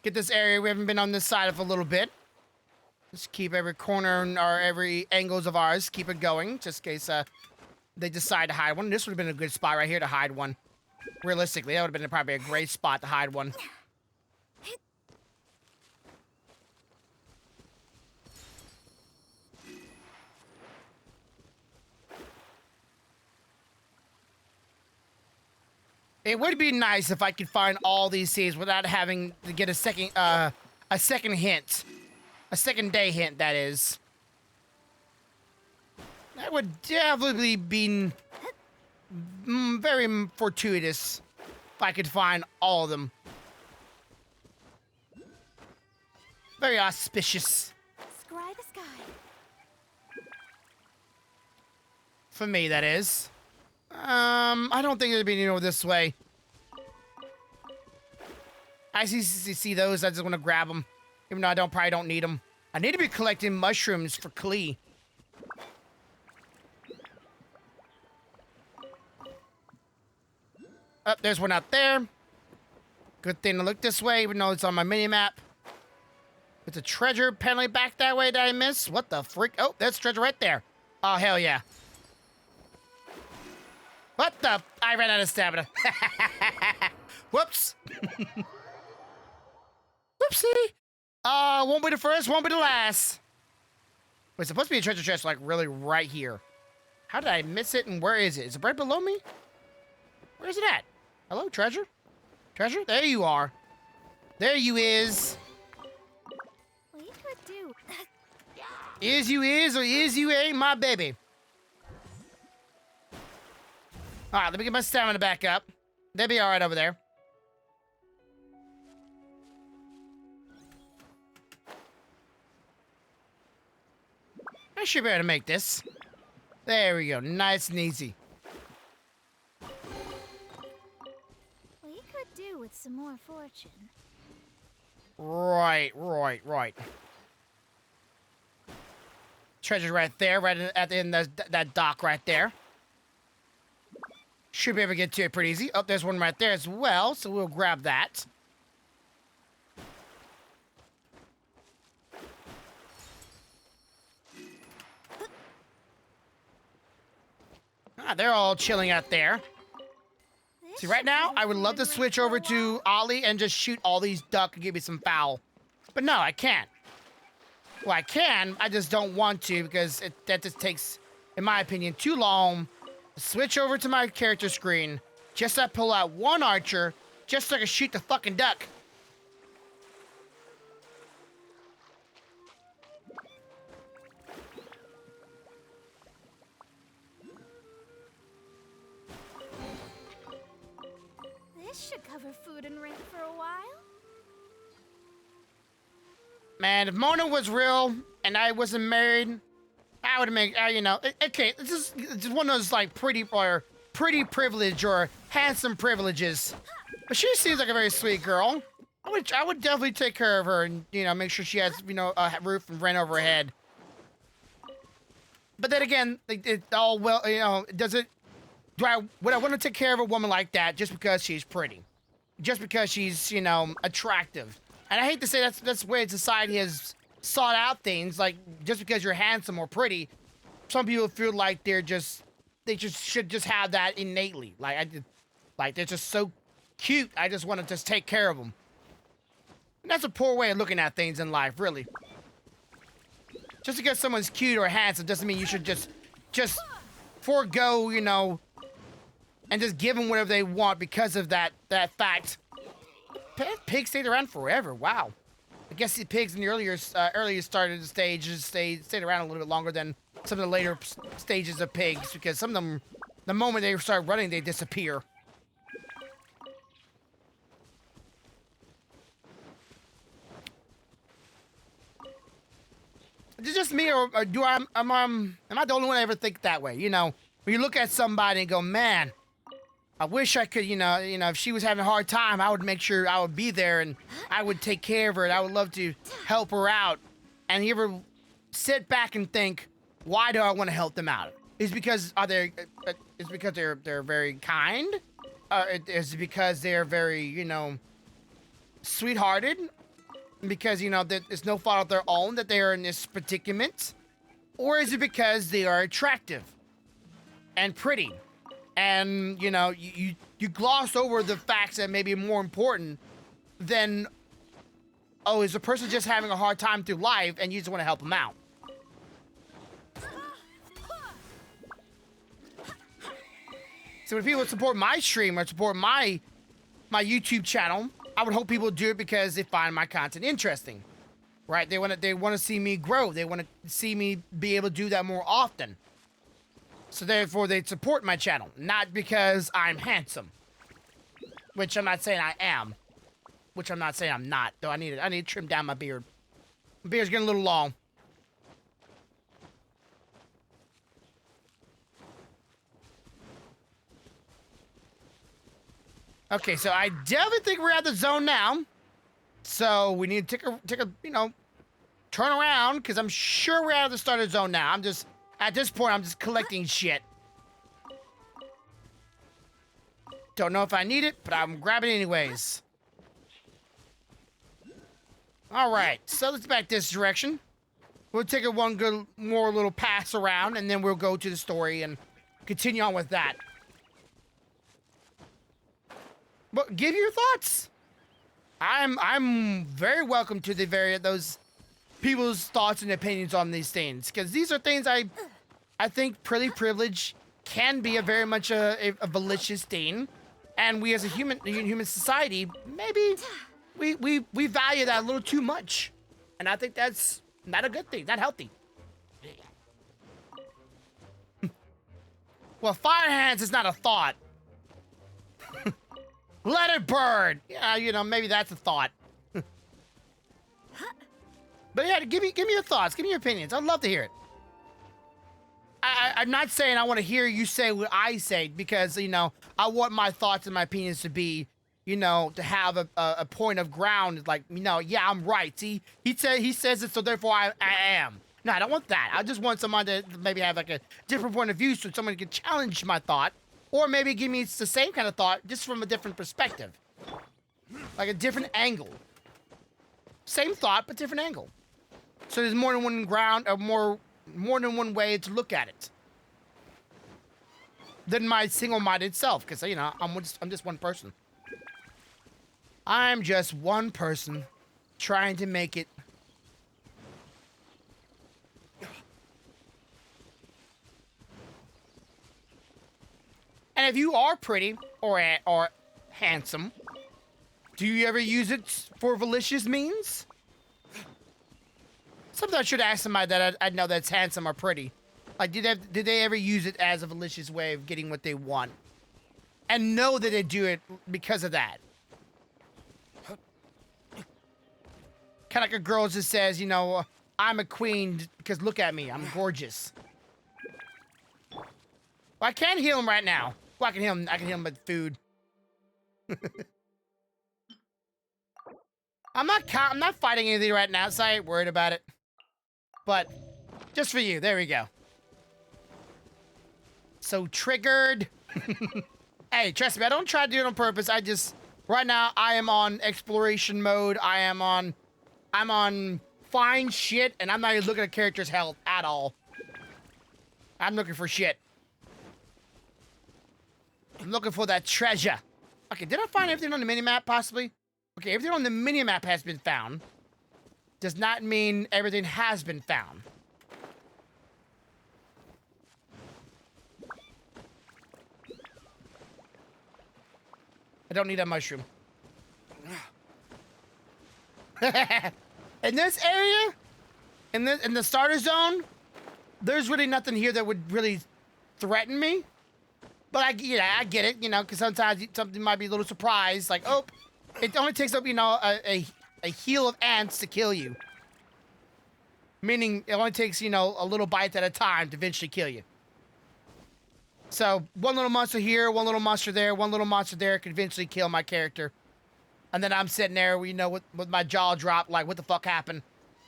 Get this area. We haven't been on this side of a little bit. Let's keep every corner or every angles of ours. Keep it going, just in case they decide to hide one. This would have been a good spot right here to hide one. Realistically, that would have been probably a great spot to hide one. It would be nice if I could find all these seeds without having to get a second hint. A second day hint, that is. That would definitely be very fortuitous if I could find all of them. Very auspicious. Scry the sky. For me, that is. I don't think it'd be this way. I see those. I just want to grab them, even though I probably don't need them. I need to be collecting mushrooms for Klee. Oh, there's one out there. Good thing to look this way, even though it's on my mini map. It's a treasure apparently back that way that I missed. What the frick? Oh, there's treasure right there. Oh, hell yeah. What the? I ran out of stamina. Whoops. Whoopsie. Won't be the first, won't be the last. Wait, it's supposed to be a treasure chest, like, really right here. How did I miss it, and where is it? Is it right below me? Where is it at? Hello, treasure? Treasure? There you are. There you is. We could do. Is you is, or is you ain't my baby. All right, let me get my stamina back up. They'll be all right over there. I should be able to make this. There we go, nice and easy. We could do with some more fortune. Right. Treasure right there, right at the end of that dock right there. Should be able to get to it pretty easy. Oh, there's one right there as well, so we'll grab that. They're all chilling out there. See, right now, I would love to switch over to Ollie and just shoot all these duck and give me some foul. But no, I can't. Well, I can, I just don't want to because that just takes, in my opinion, too long to switch over to my character screen just to pull out one archer just so I can shoot the fucking duck. This should cover food and rent for a while. Man, if Mona was real and I wasn't married, I would make, okay, this is just one of those, like, pretty privilege or handsome privileges. But she seems like a very sweet girl. I would definitely take care of her and, make sure she has, a roof and rent over her head. But then again, it all, well, would I want to take care of a woman like that just because she's pretty? Just because she's, attractive? And I hate to say that's the way society has sought out things, like, just because you're handsome or pretty, some people feel like they should just have that innately. Like they're just so cute, I just want to just take care of them. And that's a poor way of looking at things in life, really. Just because someone's cute or handsome doesn't mean you should just forego, and just give them whatever they want because of that fact. Pigs stayed around forever. Wow. I guess the pigs in the earlier started stages stayed around a little bit longer than some of the later stages of pigs, because some of them, the moment they start running, they disappear. Is it just me, or do am I the only one that ever think that way? You know, when you look at somebody and go, man, I wish I could, if she was having a hard time, I would make sure I would be there and I would take care of her and I would love to help her out. And you ever sit back and think, why do I want to help them out? Is because they're very kind? Is it because they're very, sweethearted? Because, that it's no fault of their own that they are in this predicament? Or is it because they are attractive and pretty? And, you gloss over the facts that may be more important than, oh, is a person just having a hard time through life and you just want to help them out? So when people support my stream or support my YouTube channel, I would hope people do it because they find my content interesting, right? They want to see me grow. They want to see me be able to do that more often. So therefore, they support my channel, not because I'm handsome, which I'm not saying I am, which I'm not saying I'm not. Though I need to trim down my beard. My beard's getting a little long. Okay, so I definitely think we're at the zone now. So we need to take a turn around because I'm sure we're out of the starter zone now. At this point, I'm just collecting shit. Don't know if I need it, but I'm grabbing it anyways. All right, so let's back this direction. We'll take one more little pass around, and then we'll go to the story and continue on with that. But give your thoughts. I'm very welcome to those people's thoughts and opinions on these things, because these are things I think pretty privilege can be very much a malicious thing, and we as a human society maybe we value that a little too much, and I think that's not a good thing, not healthy. Well, fire hands is not a thought. Let it burn. Yeah, maybe that's a thought. But yeah, give me your thoughts. Give me your opinions. I'd love to hear it. I'm not saying I want to hear you say what I say because, I want my thoughts and my opinions to be, to have a point of ground. Like, yeah, I'm right. See, he says it, so therefore I am. No, I don't want that. I just want someone to maybe have like a different point of view so someone can challenge my thought. Or maybe give me the same kind of thought, just from a different perspective. Like a different angle. Same thought, but different angle. So there's more than one ground, or more than one way to look at it. Than my single-minded self, because, I'm just one person. I'm just one person trying to make it. And if you are pretty or handsome, do you ever use it for malicious means? Something I should ask somebody that I know that's handsome or pretty. Like, did they ever use it as a malicious way of getting what they want? And know that they do it because of that. Kind of like a girl just says, I'm a queen because look at me, I'm gorgeous. Well, I can't heal him right now. Well, I can heal him with food. I'm not fighting anything right now, so I ain't worried about it. But just for you, there we go. So triggered. Hey, trust me, I don't try to do it on purpose. Right now I am on exploration mode. I'm on find shit, and I'm not even looking at character's health at all. I'm looking for shit. I'm looking for that treasure. Okay, did I find everything on the minimap, possibly? Okay, everything on the minimap has been found. Does not mean everything has been found. I don't need a mushroom. In this area, in the starter zone, there's really nothing here that would really threaten me. But I get it, because sometimes something might be a little surprised, like, oh, it only takes up, a heal of ants to kill you. meaning it only takes, you know, a little bite at a time to eventually kill you. So one little monster here, one little monster there, one little monster there could eventually kill my character. And then I'm sitting there, you know, with my jaw dropped, like, what the fuck happened?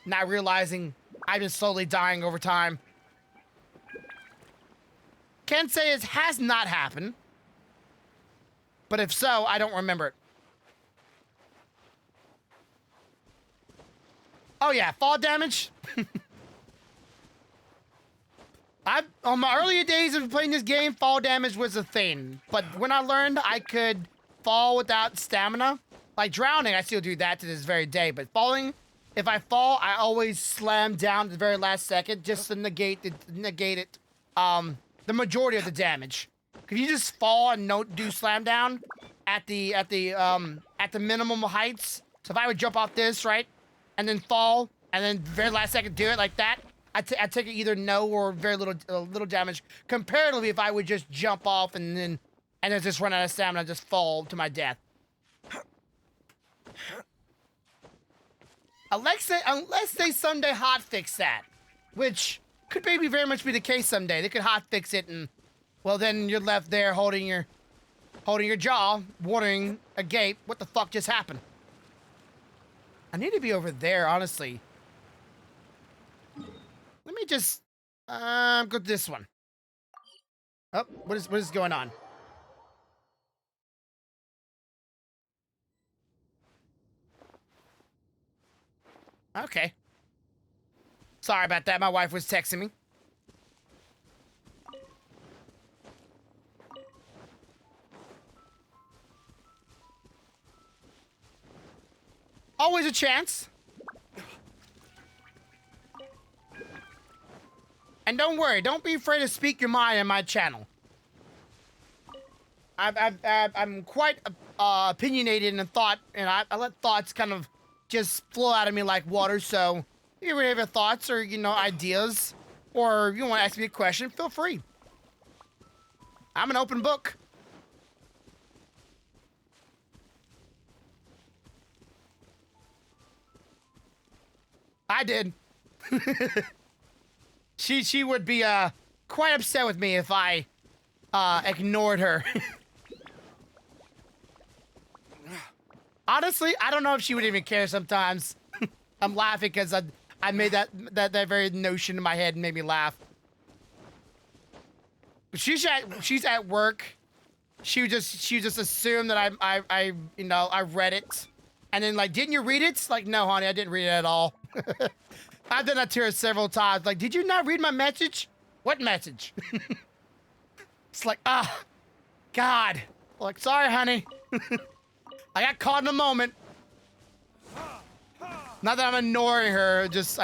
Not realizing I've been slowly dying over time. Can't say it has not happened. But if so, I don't remember it. Oh yeah, fall damage. On my earlier days of playing this game, fall damage was a thing. But when I learned I could fall without stamina, like drowning, I still do that to this very day. But falling, if I fall, I always slam down at the very last second just to negate it, the majority of the damage. If you just fall and don't do slam down at the minimum heights, so if I would jump off this, right, and then fall, and then very last second do it like that, I take it either no or very little damage. Comparatively, if I would just jump off and then just run out of stamina and just fall to my death. Unless they someday hotfix that, which could maybe very much be the case someday. They could hotfix it, and well, then you're left there holding your jaw, wondering agape, what the fuck just happened? I need to be over there, honestly. Let me just go this one. Oh, what is going on? Okay. Sorry about that. My wife was texting me. Always a chance. And don't worry, don't be afraid to speak your mind on my channel. I'm quite opinionated in thought, and I let thoughts kind of just flow out of me like water. So if you have your thoughts or, you know, ideas, or you want to ask me a question, feel free. I'm an open book. I did. She would be quite upset with me if I ignored her. Honestly, I don't know if she would even care sometimes. I'm laughing because I made that very notion in my head and made me laugh. But she's at work. She just assumed that I you know, I read it. And then like, didn't you read it? It's like, no, honey, I didn't read it at all. I've done that to her several times. Like, did you not read my message? What message? It's like, God. Like, sorry, honey. I got caught in a moment. Not that I'm ignoring her. I just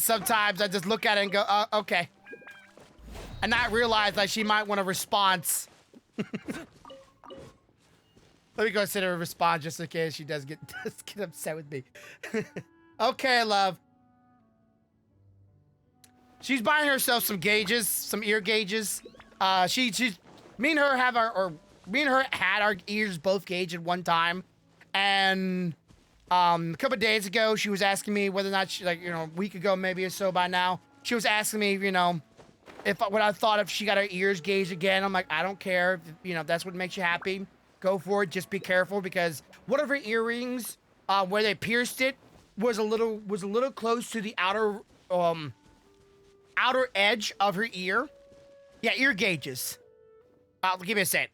sometimes I just look at it and go, okay. And not realize that she might want a response. Let me go send her a response just in case she does get upset with me. Okay, love. She's buying herself some gauges, some ear gauges. Me and her had our ears both gauged at one time, and a couple of days ago she was asking me whether or not she, like, you know, a week ago maybe or so by now, she was asking me, you know, what I thought if she got her ears gauged again. I'm like, I don't care, you know, if that's what makes you happy. Go for it. Just be careful, because one of her earrings, where they pierced it, was a little close to the outer edge of her ear. Yeah, ear gauges. Give me a sec.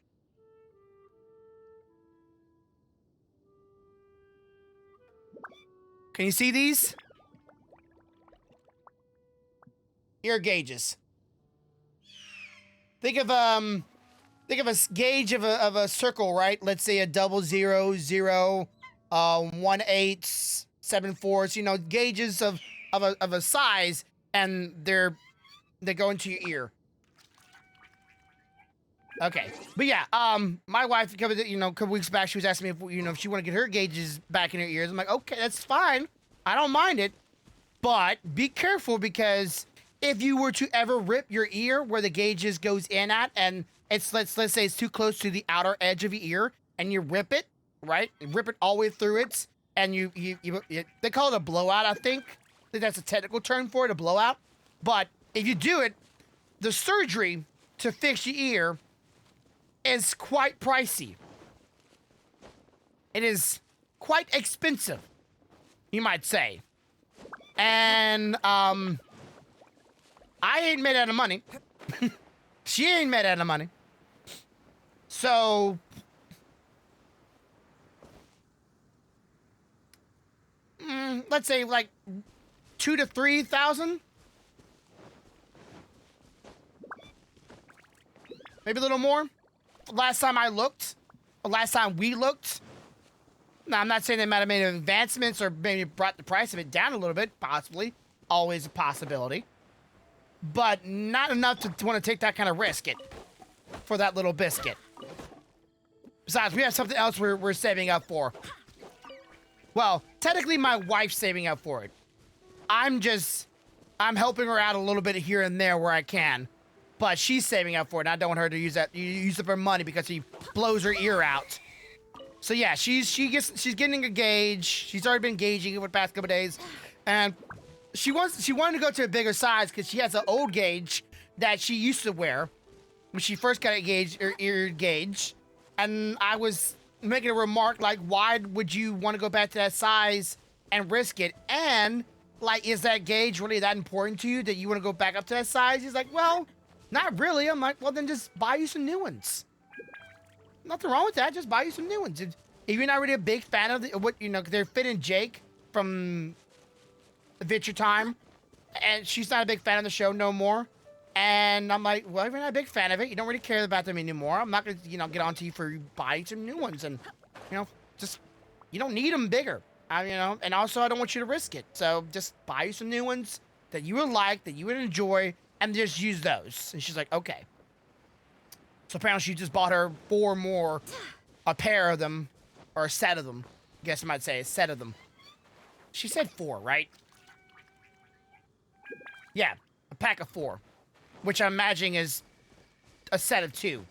Can you see these? Ear gauges. Think of a gauge of a circle, right? Let's say a 000, 1874. You know, gauges of a size, and they go into your ear. Okay, but yeah, my wife, a couple weeks back, she was asking me if, you know, if she want to get her gauges back in her ears. I'm like, okay, that's fine. I don't mind it, but be careful, because if you were to ever rip your ear where the gauges goes in at, and it's let's say it's too close to the outer edge of your ear, and you rip it, right? Rip it all the way through it. and they call it a blowout, I think. I think that's a technical term for it, a blowout. But if you do it, the surgery to fix your ear is quite pricey. It is quite expensive, you might say. And I ain't made out of money. She ain't made out of money. So let's say like 2,000 to 3,000, maybe a little more. Last time we looked. Now, I'm not saying they might have made advancements or maybe brought the price of it down a little bit, possibly. Always a possibility. But not enough to want to take that kind of risk for that little biscuit. Besides, we have something else we're saving up for. Well, technically my wife's saving up for it. I'm helping her out a little bit here and there where I can. But she's saving up for it, and I don't want her to use up her money because she blows her ear out. So yeah, she's getting a gauge. She's already been gauging it for the past couple days, and she wanted to go to a bigger size because she has an old gauge that she used to wear when she first got her ear gauge, and I was making a remark like, why would you want to go back to that size and risk it? And like, is that gauge really that important to you that you want to go back up to that size? He's like, well, not really. I'm like, well, then just buy you some new ones. Nothing wrong with that. Just buy you some new ones. If you're not really a big fan of they're Finn and Jake from Adventure Time, and she's not a big fan of the show no more. And I'm like, well, if you're not a big fan of it, you don't really care about them anymore. I'm not gonna, get on to you for buying some new ones, and just you don't need them bigger. And also I don't want you to risk it. So just buy you some new ones that you would like, that you would enjoy, and just use those. And she's like, okay. So apparently she just bought her 4 more, a pair of them, or a set of them. I guess I might say a set of them. She said 4, right? Yeah, a pack of 4, which I'm imagining is a set of 2.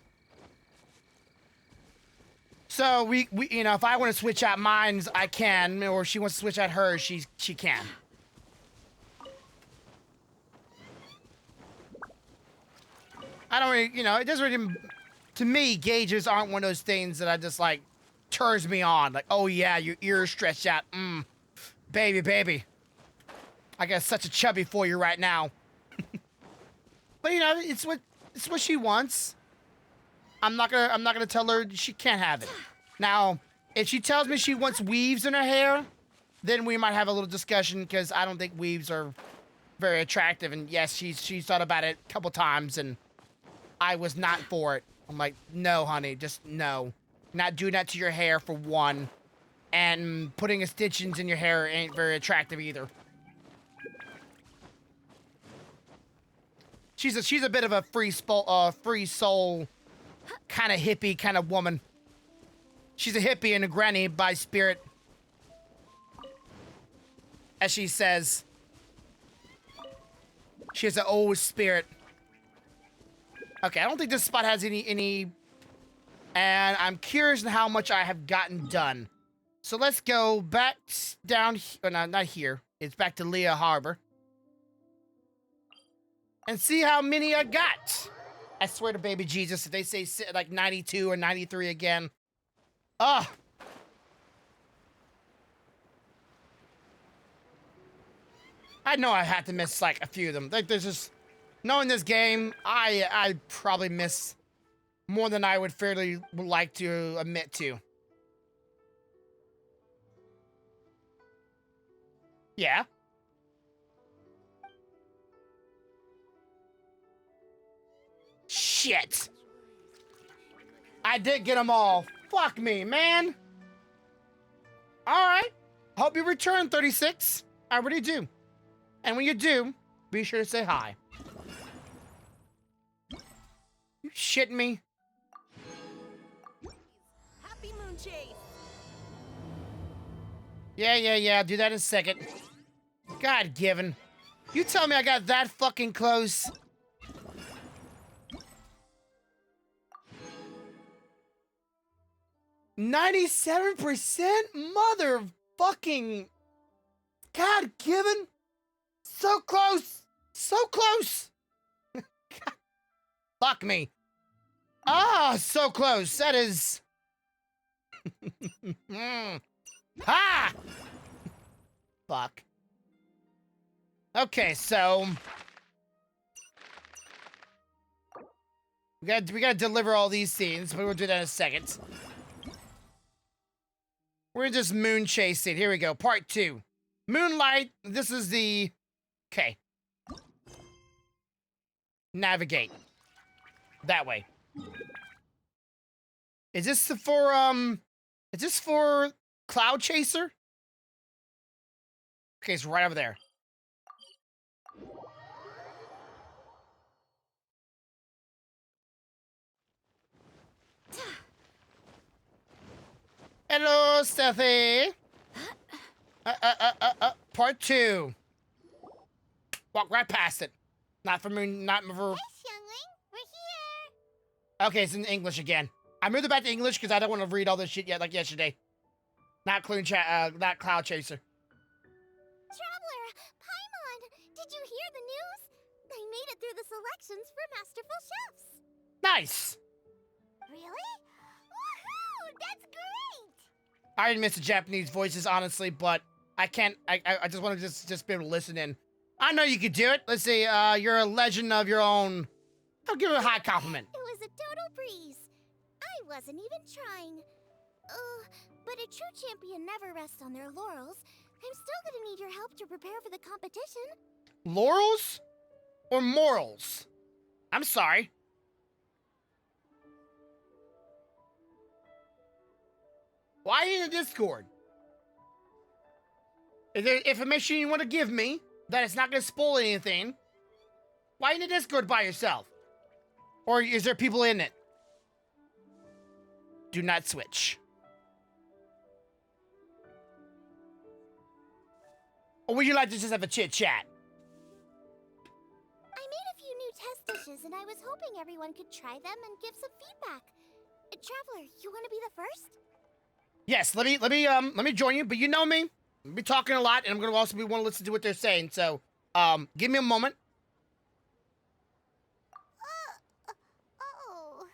So we if I want to switch out mine, I can, or if she wants to switch out hers, she can. I don't really, it doesn't really, to me, gauges aren't one of those things that I just, like, turns me on. Like, oh, yeah, your ears stretched out. Baby. I got such a chubby for you right now. But, it's what she wants. I'm not gonna tell her she can't have it. Now, if she tells me she wants weaves in her hair, then we might have a little discussion, because I don't think weaves are very attractive. And yes, she's thought about it a couple times, and I was not for it. I'm like, no, honey, just no. Not doing that to your hair, for one. And putting extensions in your hair ain't very attractive either. She's a bit of a free soul kind of hippie kind of woman. She's a hippie and a granny by spirit, as she says. She has an old spirit. Okay, I don't think this spot has any, and I'm curious on how much I have gotten done. So let's go back down, no, not here. It's back to Leah Harbor. And see how many I got. I swear to baby Jesus, if they say like 92 or 93 again. Ugh. I know I had to miss like a few of them. Like, there's just, knowing this game, I probably miss more than I would fairly like to admit to. Yeah. Shit. I did get them all. Fuck me, man. Alright. Hope you return, 36. I really do. And when you do, be sure to say hi. You shitting me? Happy moon chase. Yeah. I'll do that in a second. God given. You tell me I got that fucking close. $97%? Mother of fucking... God given! So close! So close! God. Fuck me. Ah, so close. That is... Ha! Fuck. Okay, so... We gotta deliver all these scenes, but we'll do that in a second. We're just moon chasing. Here we go, part 2. MoonLihgt, this is the... Okay. Navigate. That way. Is this for, is this for Cloud Chaser? Okay, it's right over there. Hello, STovE. Part 2. Walk right past it. Not for moon, not for... Yes, youngling. We're here. Okay, it's in English again. I moved it back to English because I don't want to read all this shit yet like yesterday. Not Cloud Chaser. Traveler, Paimon, did you hear the news? I made it through the selections for Masterful Chefs. Nice. Really? Woohoo! That's great! I didn't miss the Japanese voices, honestly, but I can't. I just want to just be able to listen in. I know you could do it. Let's see. You're a legend of your own. I'll give it a high compliment. It was a total breeze. I wasn't even trying. But a true champion never rests on their laurels. I'm still gonna need your help to prepare for the competition. Laurels or morals? I'm sorry. Why in the Discord? Is there information you want to give me that it's not going to spoil anything? Why in the Discord by yourself? Or is there people in it? Do not switch. Or would you like to just have a chit chat? I made a few new test dishes and I was hoping everyone could try them and give some feedback. Traveler, you want to be the first? Yes, let me join you, but you know me. I'll be talking a lot, and I'm gonna also want to listen to what they're saying. So, give me a moment. Oh,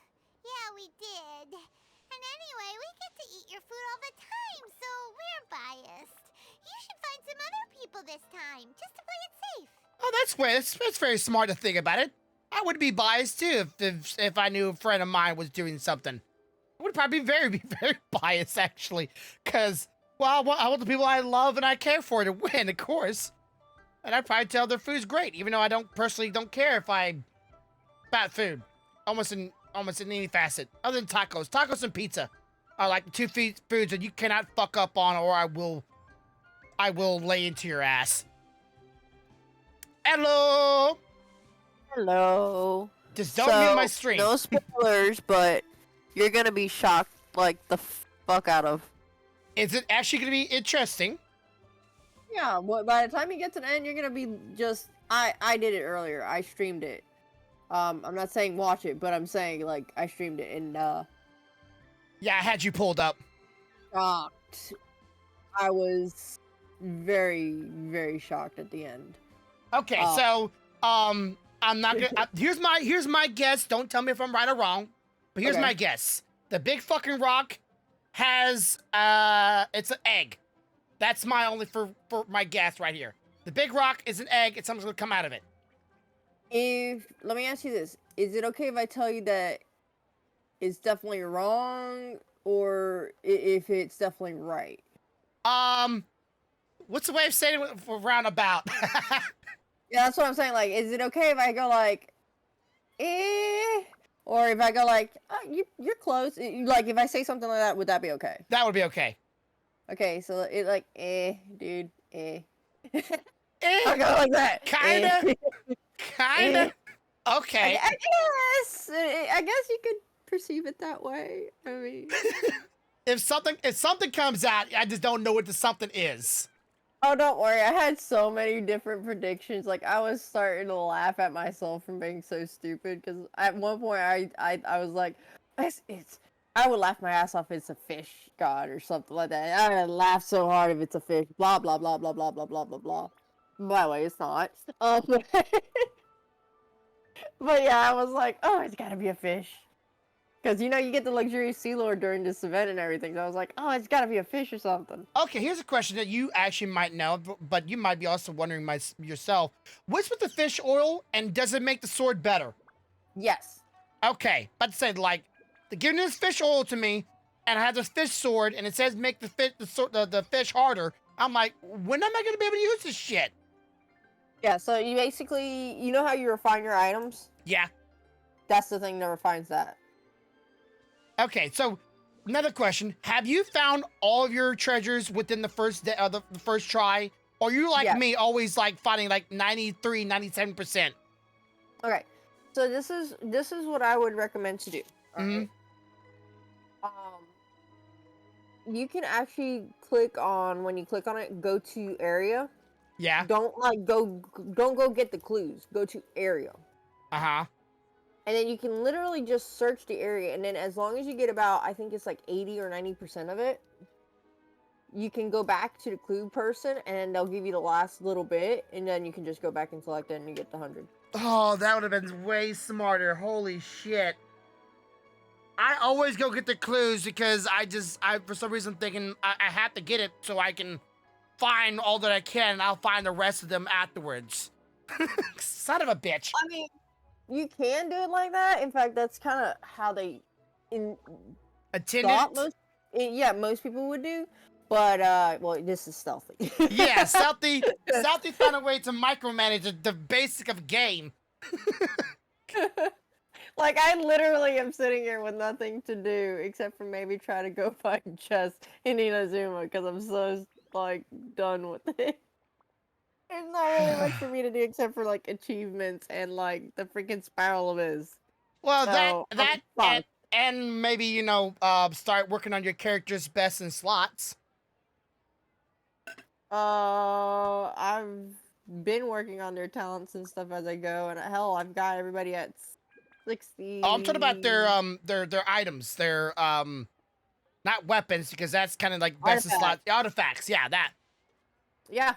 yeah, we did. And anyway, we get to eat your food all the time, so we're biased. You should find some other people this time, just to play it safe. Oh, that's weird. That's very smart to think about it. I would be biased too if I knew a friend of mine was doing something. I would probably be very biased actually, because well, I want the people I love and I care for to win, of course. And I'd probably tell their food's great, even though I don't care if about food, almost in any facet, other than tacos. Tacos and pizza are like the two foods that you cannot fuck up on, or I will lay into your ass. Hello. Hello. Just don't mute my stream. No spoilers, but you're gonna be shocked like the fuck out of. Is it actually gonna be interesting? Yeah, well, by the time you get to the end, you're gonna be just. I did it earlier. I streamed it. I'm not saying watch it, but I'm saying like I streamed it and Yeah, I had you pulled up. shocked. I was very shocked at the end. Okay, so I'm not gonna. Here's my guess. Don't tell me if I'm right or wrong, but here's Okay. my guess. The big fucking rock has it's an egg. That's my only for my guess right here. The big rock is an egg, and something's gonna come out of it. Let me ask you this: is it okay if I tell you that it's definitely wrong, or if it's definitely right? What's the way of saying it for roundabout? Yeah, that's what I'm saying. Like, is it okay if I go like, or if I go like, oh, you're close? Like, if I say something like that, would that be okay? That would be okay. Okay, so it like, dude, Eh, I go like that. kinda. Kinda. Okay. I guess you could perceive it that way. I mean, If something comes out, I just don't know what the something is. oh, don't worry. I had so many different predictions. Like, I was starting to laugh at myself from being so stupid. Because at one point, I was like, I would laugh my ass off if it's a fish god or something like that. I would laugh so hard if it's a fish. Blah blah blah blah blah blah blah blah blah. By the way, it's not. But yeah, I was like, oh, it's gotta be a fish. Because, you get the luxurious sea lord during this event and everything. So I was like, oh, it's gotta be a fish or something. Okay, here's a question that you actually might know, but you might be also wondering yourself. What's with the fish oil, and does it make the sword better? Yes. Okay, but say like, they're giving this fish oil to me, and I have this fish sword, and it says make the fish harder. I'm like, when am I gonna be able to use this shit? Yeah, so you basically, you know how you refine your items? Yeah. That's the thing that refines that. Okay, so another question: have you found all of your treasures within the first day, the first try, or you like me, always like finding like 93, 97%? Okay, so this is what I would recommend to do. Mhm. You can actually click on, when you click on it, go to area. Yeah. Don't go get the clues. Go to area. Uh-huh. And then you can literally just search the area, and then as long as you get about, I think it's like 80 or 90% of it, you can go back to the clue person, and then they'll give you the last little bit, and then you can just go back and select it, and you get the 100. Oh, that would have been way smarter. Holy shit. I always go get the clues because I for some reason thinking I have to get it so I can find all that I can, and I'll find the rest of them afterwards. Son of a bitch. I mean, you can do it like that. In fact, that's kind of how they Attendant? most people would do. But well, this is stealthy. Yeah, stealthy found a way to micromanage the basic of game. Like, I literally am sitting here with nothing to do except for maybe try to go find Chess in Inazuma because I'm so like done with it. There's not really much for me to do except for like achievements and like the freaking Spiral Abyss. Well, So, and maybe start working on your character's best in slots. I've been working on their talents and stuff as I go, and hell, I've got everybody at 60. Oh, I'm talking about their items, their not weapons, because that's kind of like best in slots. Artifacts, yeah, that. Yeah,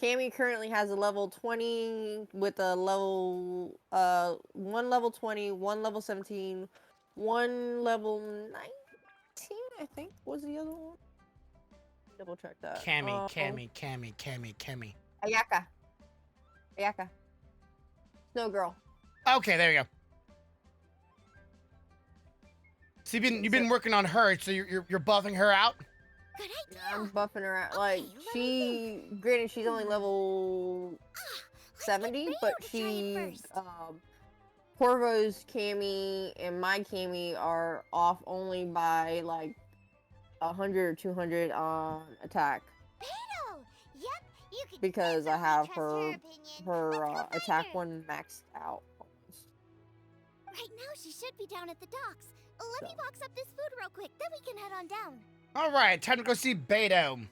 Cammy currently has a level 20 with a level one level 20, one level 17, one level 19, I think was the other one. Double check that. Cammy. Ayaka. Snow girl. Okay, there you go. So you've been working on her, so you're buffing her out. Good idea. Yeah, I'm buffing her out. Okay, Like, granted, she's only level 70, but she's Corvo's Cammy and my Cammy are off only by like 100 or 200 on attack. Beto! Yep, you can Because I have her opinion. attack one maxed out. Right now, she should be down at the docks. Let me box up this food real quick, then we can head on down. All right, time to go see Beto.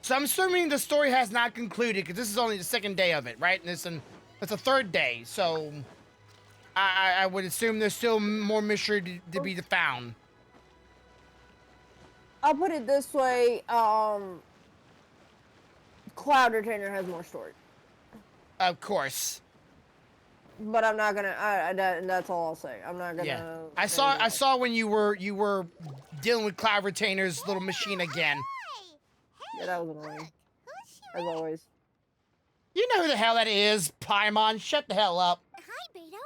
So I'm assuming the story has not concluded because this is only the second day of it, right? And it's the third day, so I would assume there's still more mystery to be found. I'll put it this way, Cloud Retainer has more story. Of course. But I'm not gonna. That's all I'll say. I'm not gonna. Yeah. I saw when you were dealing with Cloud Retainer's little machine again. Yeah, that was annoying. As always. You know who the hell that is, Paimon. Shut the hell up. Hi, Beto.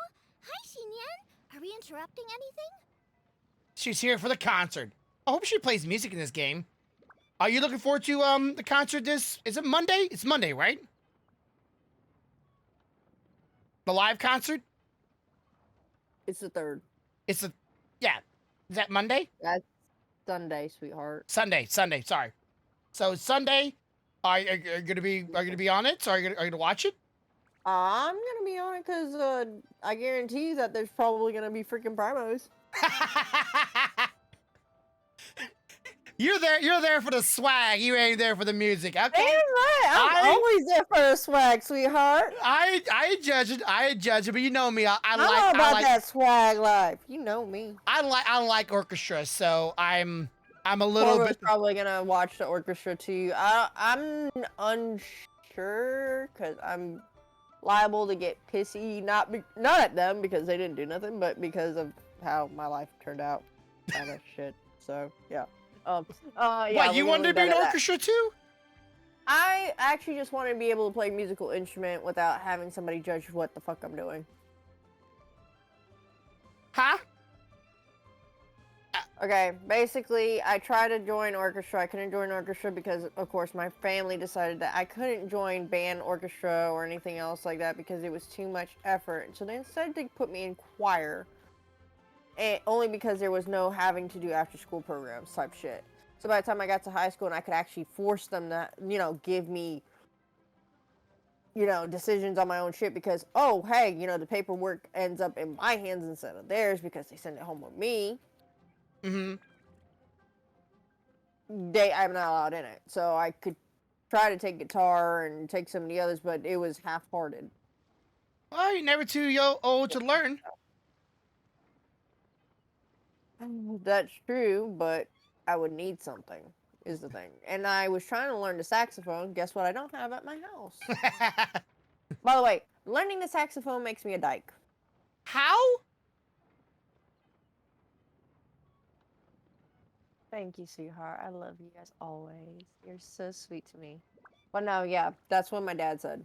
Hi, Xinyan. Are we interrupting anything? She's here for the concert. I hope she plays music in this game. Are you looking forward to the concert is it Monday? It's Monday, right? The live concert? It's the 3rd. Yeah. Is that Monday? That's Sunday, sweetheart. Sunday, sorry. So Sunday, are you gonna be on it? So are you gonna watch it? I'm gonna be on it because I guarantee you that there's probably gonna be freaking primos. You're there for the swag. You ain't there for the music. Okay. Damn right. I'm always there for the swag, sweetheart. I judge it. I judge it, but you know me. I I'm all about that swag life. You know me. I like orchestra, so I'm a little Corvo's bit. probably gonna watch the orchestra too. I'm unsure because I'm liable to get pissy, not at them because they didn't do nothing, but because of how my life turned out, kind of shit. So yeah. Yeah. What, you wanted to be an orchestra too? I actually just wanted to be able to play a musical instrument without having somebody judge what the fuck I'm doing. Huh? Okay, basically, I tried to join orchestra. I couldn't join orchestra because, of course, my family decided that I couldn't join band, orchestra, or anything else like that because it was too much effort. So they decided to put me in choir, and only because there was no having to do after-school programs type shit. So by the time I got to high school and I could actually force them to, give me, decisions on my own shit because, oh, hey, the paperwork ends up in my hands instead of theirs because they send it home with me. Mm-hmm. I'm not allowed in it. So I could try to take guitar and take some of the others, but it was half-hearted. Well, you're never too old to learn. That's true, but I would need something, is the thing. And I was trying to learn the saxophone. Guess what I don't have at my house? By the way, learning the saxophone makes me a dyke. How? Thank you, sweetheart. I love you as always. You're so sweet to me. But no, yeah, that's what my dad said.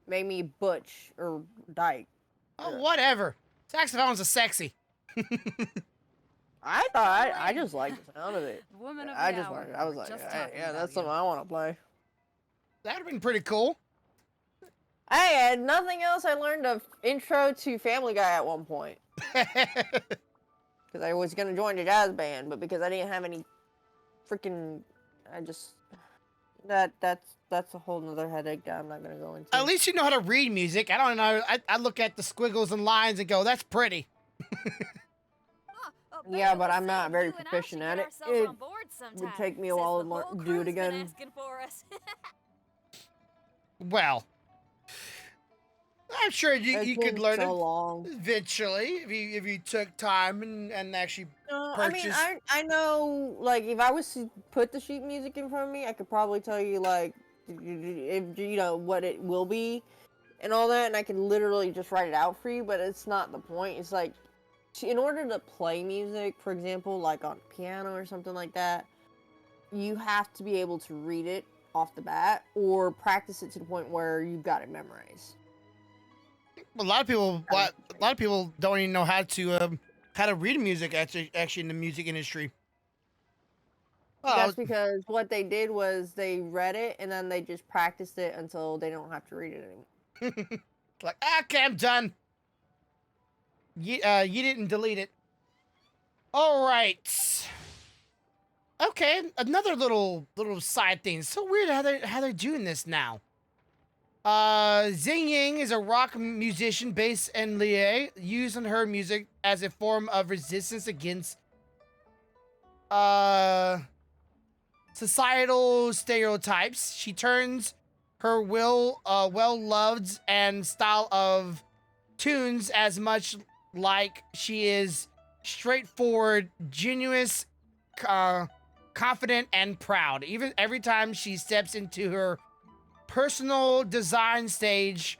Made me butch or dyke. Oh, whatever. Saxophones are sexy. I thought I just liked the sound of it. Woman of I the just hour. wanted. I was like, Just hey, talking yeah, about that's you. something I want to play. That'd have been pretty cool. Hey, and nothing else. I learned a intro to Family Guy at one point because I was gonna join the jazz band, but because I didn't have any freaking, that's a whole nother headache that I'm not gonna go into. At least you know how to read music. I don't know. I look at the squiggles and lines and go, that's pretty. Yeah, but I'm not very proficient at it. It would take me a while to do it again. Well, I'm sure you could learn so it long. eventually if you took time and actually I mean, purchased. I know, like, if I was to put the sheet music in front of me, I could probably tell you, like, if what it will be and all that, and I could literally just write it out for you, but it's not the point. It's like, in order to play music, for example, like on piano or something like that, you have to be able to read it off the bat or practice it to the point where you've got it memorized. A lot of people don't even know how to read music actually in the music industry. That's because what they did was they read it and then they just practiced it until they don't have to read it anymore. Like, okay, I'm done. You didn't delete it. All right. Okay, another little side thing. It's so weird how they're doing this now. Xing Ying is a rock musician based in Lié, using her music as a form of resistance against societal stereotypes. She turns her well-loved and style of tunes as much like she is straightforward, genuine, confident, and proud. Even every time she steps into her personal design stage,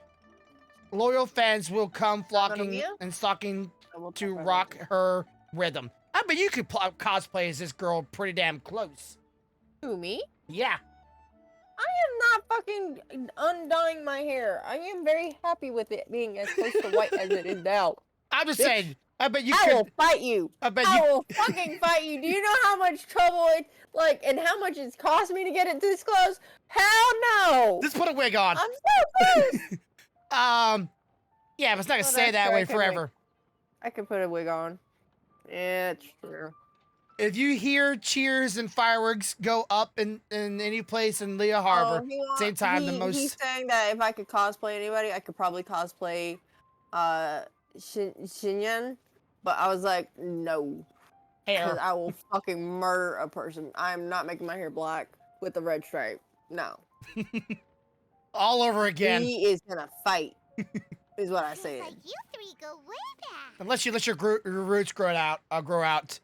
loyal fans will come flocking and stalking to rock her rhythm. I bet you could cosplay as this girl pretty damn close. Who, me? Yeah. I am not fucking undying my hair. I am very happy with it being as close to white as it is now. I'm just saying, I bet you I could. will fight you. I bet I you. will fucking fight you. Do you know how much trouble and how much it's cost me to get it this close? Hell no! Just put a wig on. I'm so close! Yeah, but it's not gonna Oh, stay that's that true, way I can forever. I could put a wig on. Yeah, it's true. If you hear cheers and fireworks go up in any place in Lea Harbor, same time, He's saying that if I could cosplay anybody, I could probably cosplay Xinyan, but I was like, no. Because Hair. I will fucking murder a person. I am not making my hair black with a red stripe. No. All over again. He is gonna fight. Is what I Feels said. like you three go way back. Unless you let your roots grow out. Grow out.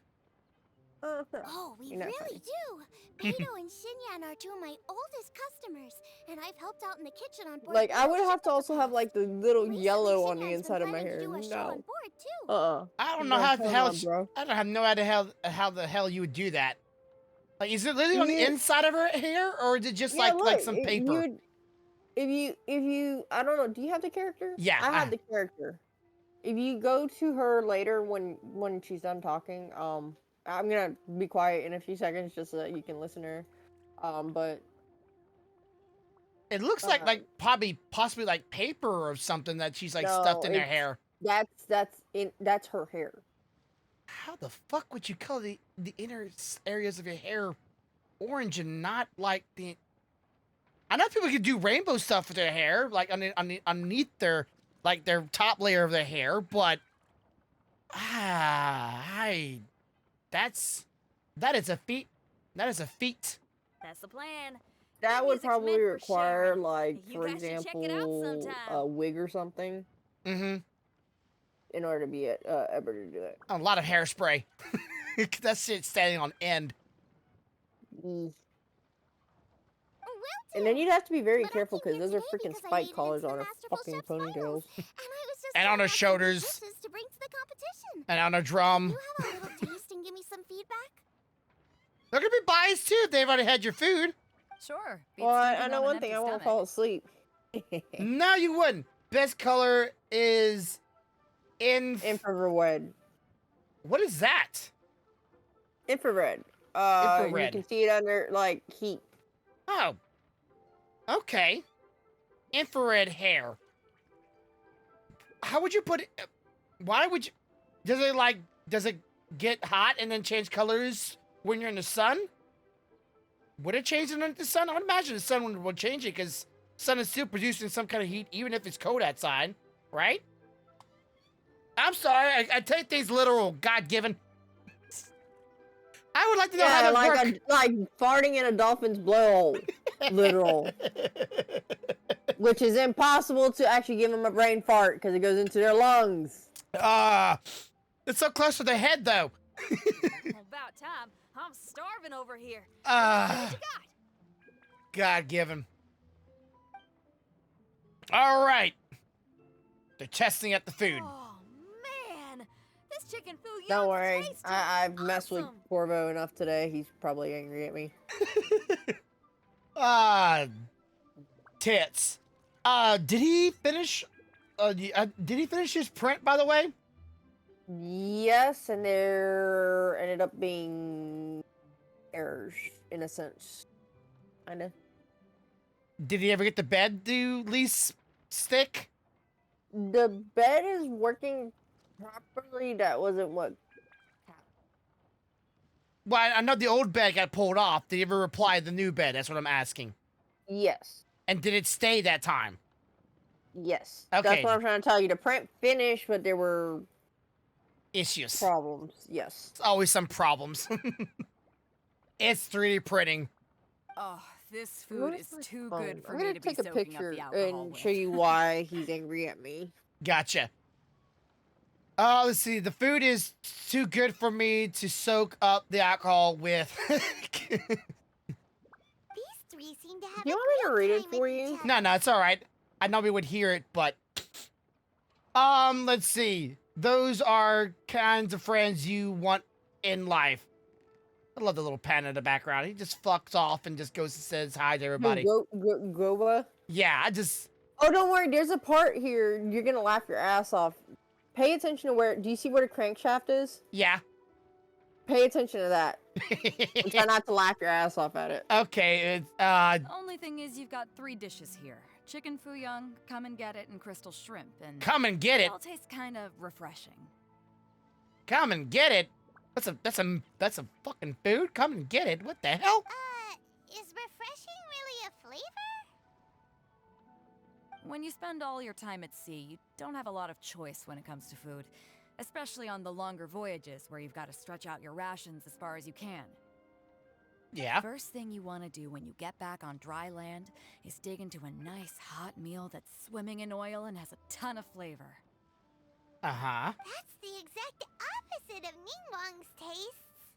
Oh, we You're not really funny. do. Beto and Shinyan are two of my oldest customers, and I've helped out in the kitchen on board. Like, I would both have to ships in also the have, past. like, the little Recently, yellow on the Shinyan's been inside of my planning to hair. do a show on No. board too. I don't No, know how the hell hell. no, bro. I don't have no idea how the hell you would do that. Like, is it literally on the You- inside of her hair, or is it just Yeah, like look, some if paper? if you, I don't know. Do you have the character? Yeah, I have the character. If you go to her later when she's done talking, I'm gonna be quiet in a few seconds just so that you can listen to her. But It looks like possibly like paper or something that she's like stuffed no, in her hair. that's her hair. How the fuck would you color the inner areas of your hair orange and not like the? I know people can do rainbow stuff with their hair, like underneath their top layer of their hair, but that is a feat. That is a feat. That's the plan. That would music's probably meant for require, sharing. like, You for guys should check it out example, sometime. a wig or something Mm-hmm. in order to be able to do it. A lot of hairspray. That shit's standing on end. Mm. Well, And then you'd have to be very But I careful came because here those are today freaking because I spike made it collars into on the her Masterful fucking Chef's ponytails. finals, and I was just And trying on her out some new shoulders. dishes to bring to the competition. And on a drum. You have a little taste and give me some feedback? They're gonna be biased too if they've already had your food. Sure. Well, I know one thing. I won't fall asleep. No, you wouldn't. Best color is Infrared. What is that? Infrared. Infrared. You can see it under, like, heat. Oh. Okay. Infrared hair. How would you put it? Why would you? Does it get hot and then change colors when you're in the sun? Would it change it under the sun? I would imagine the sun would change it because sun is still producing some kind of heat even if it's cold outside, right? I'm sorry, I take things literal, God-given. I would like to know how that works. like farting in a dolphin's blowhole. Literal. Which is impossible to actually give them a brain fart because it goes into their lungs. It's so close to the head, though. About time. I'm starving over here. What you got? God-given. All right. They're testing out the food. Oh man, this chicken food. Don't worry. I've messed with Corvo enough today. He's probably angry at me. Tits. Did he finish? Did he finish his print, by the way? Yes, and there ended up being errors, in a sense. Kinda. Did he ever get the bed to at least stick? The bed is working properly. That wasn't what. Well, I know the old bed got pulled off. Did he ever reply to the new bed? That's what I'm asking. Yes. And did it stay that time? Yes. Okay. That's what I'm trying to tell you. The print finished, but there were Issues. problems. Yes. It's always some problems. It's 3D printing. Oh, this food Where's is my too phone? good for I'm me gonna to be take a soaking picture up the alcohol and with. show you why he's angry at me. Gotcha. Let's see. The food is too good for me to soak up the alcohol with. These three seem to have You a want me to great read it time for at you? each other. No, it's all right. I know we would hear it, but let's see. Those are kinds of friends you want in life. I love the little panda in the background. He just fucks off and just goes and says hi to everybody. Gova? Yeah, I just Oh, don't worry. There's a part here. You're gonna laugh your ass off. Pay attention to where. Do you see where the crankshaft is? yeah. Pay attention to that. And try not to laugh your ass off at it. Okay, Only thing is, you've got 3 dishes here: chicken fuyang, come and get it, and crystal shrimp. And come and get it it. all tastes kind of refreshing. Come and get it. That's a fucking food. Come and get it. What the hell? Is refreshing really a flavor? When you spend all your time at sea, you don't have a lot of choice when it comes to food. especially on the longer voyages where you've got to stretch out your rations as far as you can. Yeah. First thing you want to do when you get back on dry land is dig into a nice hot meal that's swimming in oil and has a ton of flavor. Uh-huh. That's the exact opposite of Ningguang's tastes.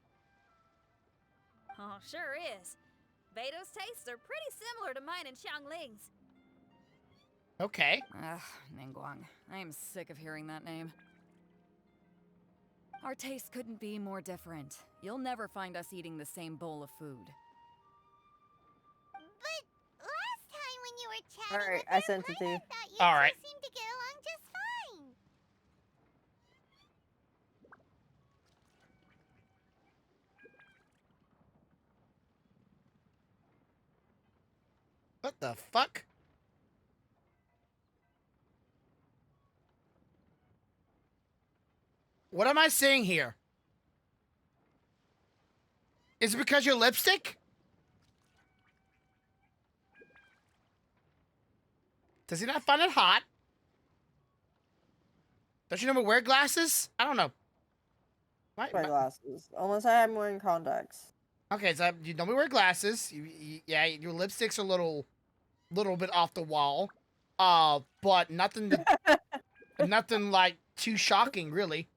Oh, sure is. Beto's tastes are pretty similar to mine and Xiangling's. Okay. Ugh, Ningguang. I am sick of hearing that name. Our tastes couldn't be more different. You'll never find us eating the same bowl of food. But last time when you were chatting Alright, with I her, sent it to you. I thought you All two right. seemed to get along just fine. What the fuck? What am I seeing here? Is it because your lipstick? Does he not find it hot? Don't you know me wear glasses? I don't know. My glasses. Unless I'm wearing contacts. Okay, so you know me wear glasses. Yeah, your lipstick's a little bit off the wall. But nothing nothing like too shocking, really.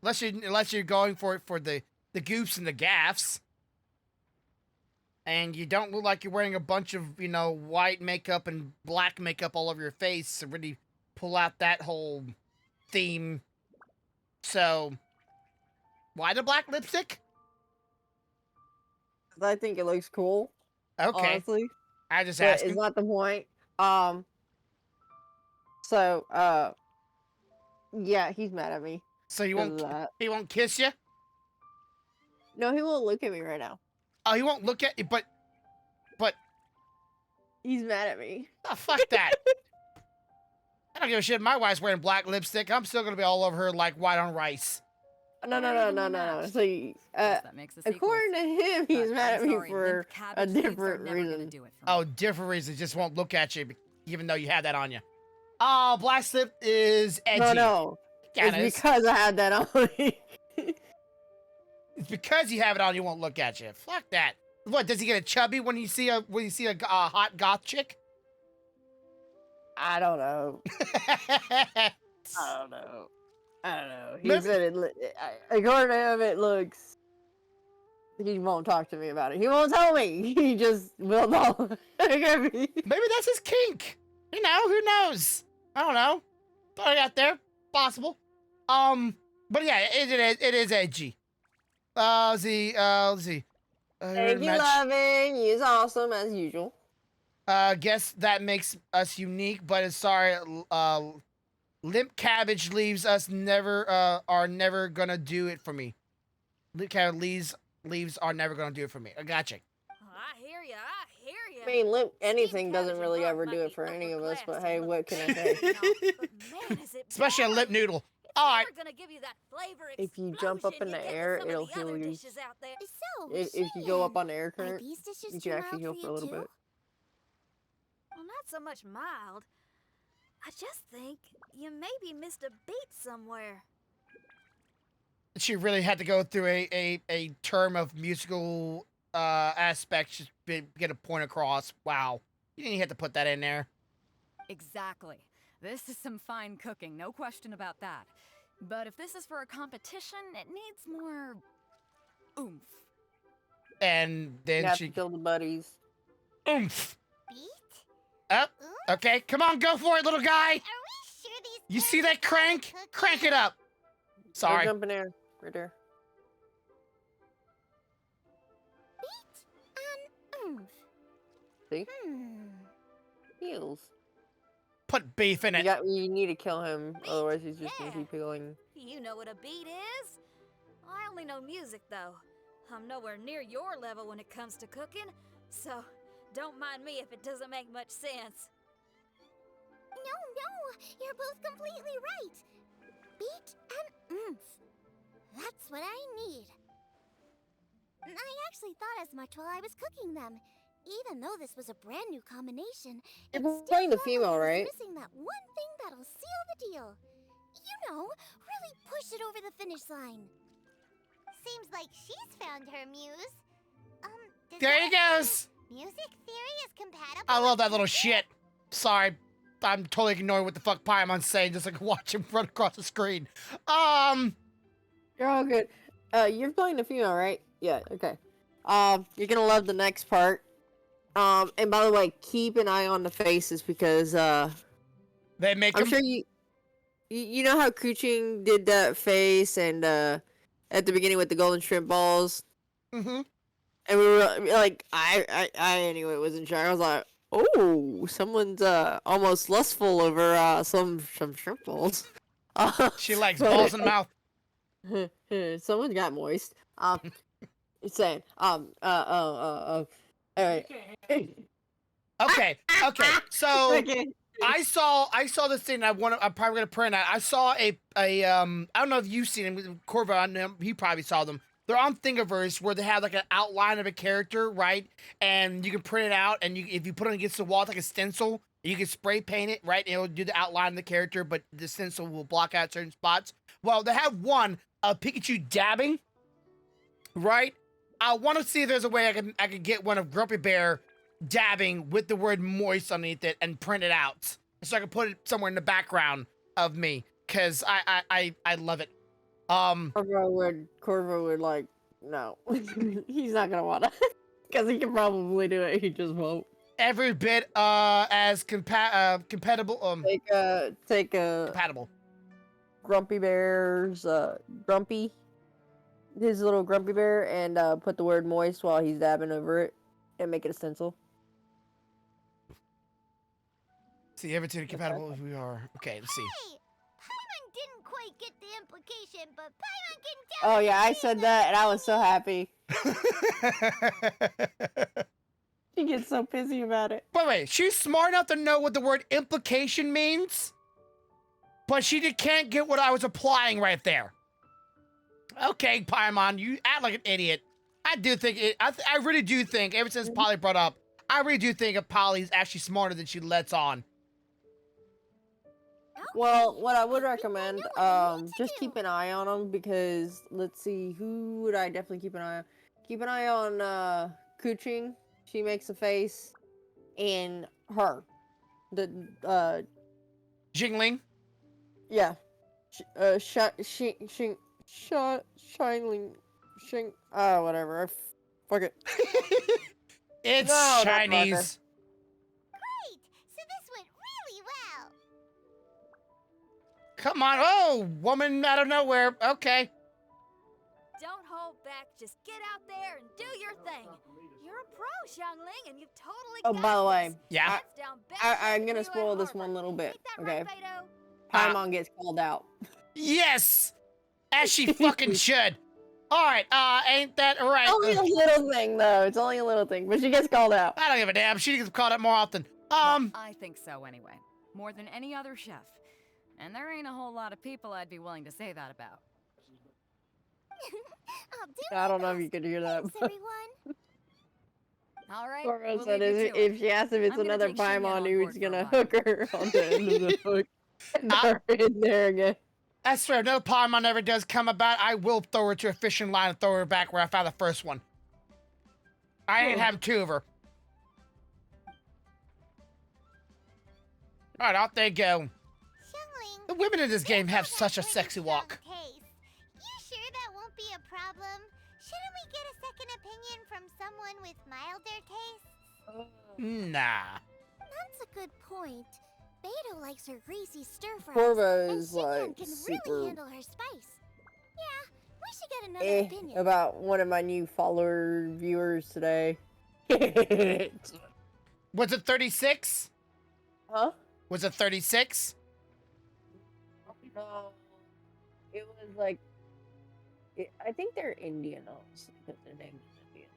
Unless you're going for it for the goofs and the gaffs. And you don't look like you're wearing a bunch of, you know, white makeup and black makeup all over your face to really pull out that whole theme. So, why the black lipstick? I think it looks cool. Okay, Honestly. I just But asked. it's not the point. Yeah, he's mad at me. So He he won't kiss you? No, he won't look at me right now. Oh, he won't look at you, but He's mad at me. oh, fuck that. I don't give a shit. My wife's wearing black lipstick. I'm still gonna be all over her like white on rice. No. So, Guess that makes a sequel. according to him, he's But mad I'm at me sorry, for limp a cabbage leaves are different never gonna reason. do it for me. Oh, different reasons. Just won't look at you, even though you have that on you. Oh, black slip is edgy. No. Yeah, It's it is. because I had that on me. It's because you have it on. You won't look at you. Fuck that. What does he get a chubby when you see a hot goth chick? I don't know. I don't know. He Maybe- said according to him, it looks. He won't talk to me about it. He won't tell me. He just will not. Maybe that's his kink. You know, who knows? I don't know. Throw it out there. Possible. But yeah, it is edgy. Let's see. Thank you, loving. He's awesome as usual. Guess that makes us unique, but it's sorry. Limp cabbage leaves us are never gonna do it for me. Limp cabbage leaves are never gonna do it for me. I gotcha. Oh, I hear ya. I mean, limp anything Steve doesn't Cabbage really and ever Bob do might it be for any of upper us, but class hey, and what look can I good, say? you know, but man, is it Especially a lip boring. noodle. It's All right. never gonna give you that flavor If you jump up in explosion you the get with air, some of it'll the heal other you. dishes out there. So, If you go up on air are current, these dishes you too can actually mild heal for for a you little too? bit. Well, not so much mild. I just think you maybe missed a beat somewhere. She really had to go through a term of musical aspects just to get a point across. Wow. You didn't have to put that in there. Exactly. This is some fine cooking, no question about that. But if this is for a competition, it needs more oomph. And You then have she to kill the buddies. oomph. Beat? Up. Ooh, Okay, come on, go for it, little guy. are we sure these You see terms that apply to crank? cooking? Crank it up. Go Sorry. jump in air. Right there. Oomph. See? Hmm. Heals. Put beef in it. You need to kill him, otherwise he's just gonna Yeah. keep healing. You know what a beat is? I only know music, though. I'm nowhere near your level when it comes to cooking, so don't mind me if it doesn't make much sense. No, you're both completely right. Beat and oomph. That's what I need. I actually thought as much while I was cooking them. Even though this was a brand new combination, You're it still playing the felt female, like I was right? missing that one thing that'll seal the deal. You You know, really push it over the finish line. Seems like she's found her muse. Does There that he mean goes. Music theory is compatible I love with that little cooking? shit. Sorry. I'm totally ignoring what the fuck Paimon's saying, just like watch him run across the screen. You're all good. You're playing the female, right? Yeah, okay. You're gonna love the next part. And by the way, keep an eye on the faces because, they make I'm him. sure you know how Kuching did that face and, at the beginning with the golden shrimp balls? Mm-hmm. And we were like, I anyway was in shock. I was like, oh, someone's, almost lustful over, some shrimp balls. She likes but- balls in the mouth. Someone got moist. It's saying, all right. Okay. So Okay. I saw this thing. I'm probably gonna print out. I saw a I don't know if you've seen him. Corvo, I know he probably saw them. They're on Thingiverse where they have like an outline of a character, right? And you can print it out, and if you put it against the wall, it's like a stencil. You can spray paint it, right? And it'll do the outline of the character, but the stencil will block out certain spots. Well, they have one Pikachu dabbing, right? I want to see if there's a way I can get one of Grumpy Bear dabbing with the word moist underneath it and print it out, so I can put it somewhere in the background of me, cause I love it. Corvo would like, no. He's not gonna wanna. Because he can probably do it, he just won't. Every bit as compatible Take compatible. Grumpy Bear's, Grumpy, his little Grumpy Bear, and put the word moist while he's dabbing over it, and make it a stencil. See, everything compatible as we are. Okay, let's see. Hey, Paimon didn't quite get the implication, but Paimon can tell Oh us yeah, I the said meaning that, of and I was so happy. Wait, She gets so pissy about it. she's smart enough to know what the word implication means, but she can't get what I was applying right there. Okay, Paimon, you act like an idiot. I do think it. I really do think. Ever since Polly brought up, I really do think that Polly's actually smarter than she lets on. Well, what I would I think I recommend, know what I need to just do. keep an eye on them because let's see, who would I definitely keep an eye on? Keep an eye on Kuching. She makes a face, and her, the Jingling. yeah, shining, whatever. Fuck it. It's No, not Chinese. Great! So this went really well. Come on. Oh, woman out of nowhere. Okay. Don't hold back. Just get out there and do your thing. You're a pro, Xiangling, and you've totally Oh, got by the way, this. Yeah. Hands down best I'm shot gonna for you spoil at this Harvard. one little bit. Ain't that Okay, right, Beto? Paimon gets called out. Yes, as she fucking should. All right. Ain't that right? Only a little thing though. It's only a little thing, but she gets called out. I don't give a damn. She gets called out more often. Well, I think so anyway. More than any other chef. And there ain't a whole lot of people I'd be willing to say that about. I'll do I my don't know if best. you could hear that. Thanks, everyone. All right. Corvo we'll said leave you to it. if she asks if it's I'm gonna another take Xing Paimon, on he board was for a gonna while. hook her on the end of the hook. And throw her in there again. I swear, if another Paimon ever does come about, I will throw her to a fishing line and throw her back where I found the first one. I ain't having two of her. All right, off they go. Xiangling, The women in this game have Beto such a has sexy really strong walk. taste. You sure that won't be a problem? Shouldn't we get a second opinion from someone with milder tastes? Nah. That's a good point. Beto likes her greasy stir fries. Corvo and is, Xinyan like, can super really handle her spice. Yeah, we should get another opinion. About one of my new follower viewers today. Was it 36? Huh? Was it 36? No. It was like I think they're Indian, honestly, because their name is Indian.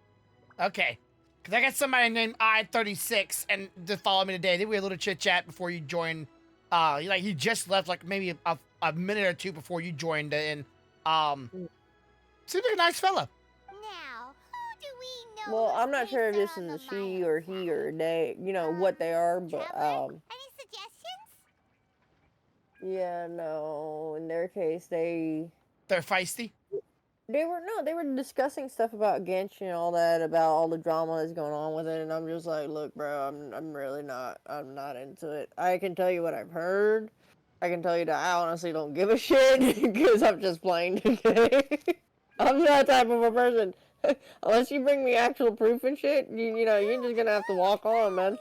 Okay. Because I got somebody named I-36 and to follow me today. Then we had a little chit chat before you joined. He just left like maybe a minute or two before you joined in. Seems like a nice fella. Now, who do we know? Well, whose I'm not sure if tastes this are on is the a she mild or he side? or they, you know, what they are, but Traveler, any suggestions? Yeah, no. In their case, They're feisty. they were discussing stuff about Genshin and all that, about all the drama that's going on with it, and I'm just like, look, bro, I'm really not, I'm not into it. I can tell you what I've heard. I can tell you that I honestly don't give a shit because I'm just playing the game. I'm that type of a person. Unless you bring me actual proof and shit, you know, you're just gonna have to walk on, man.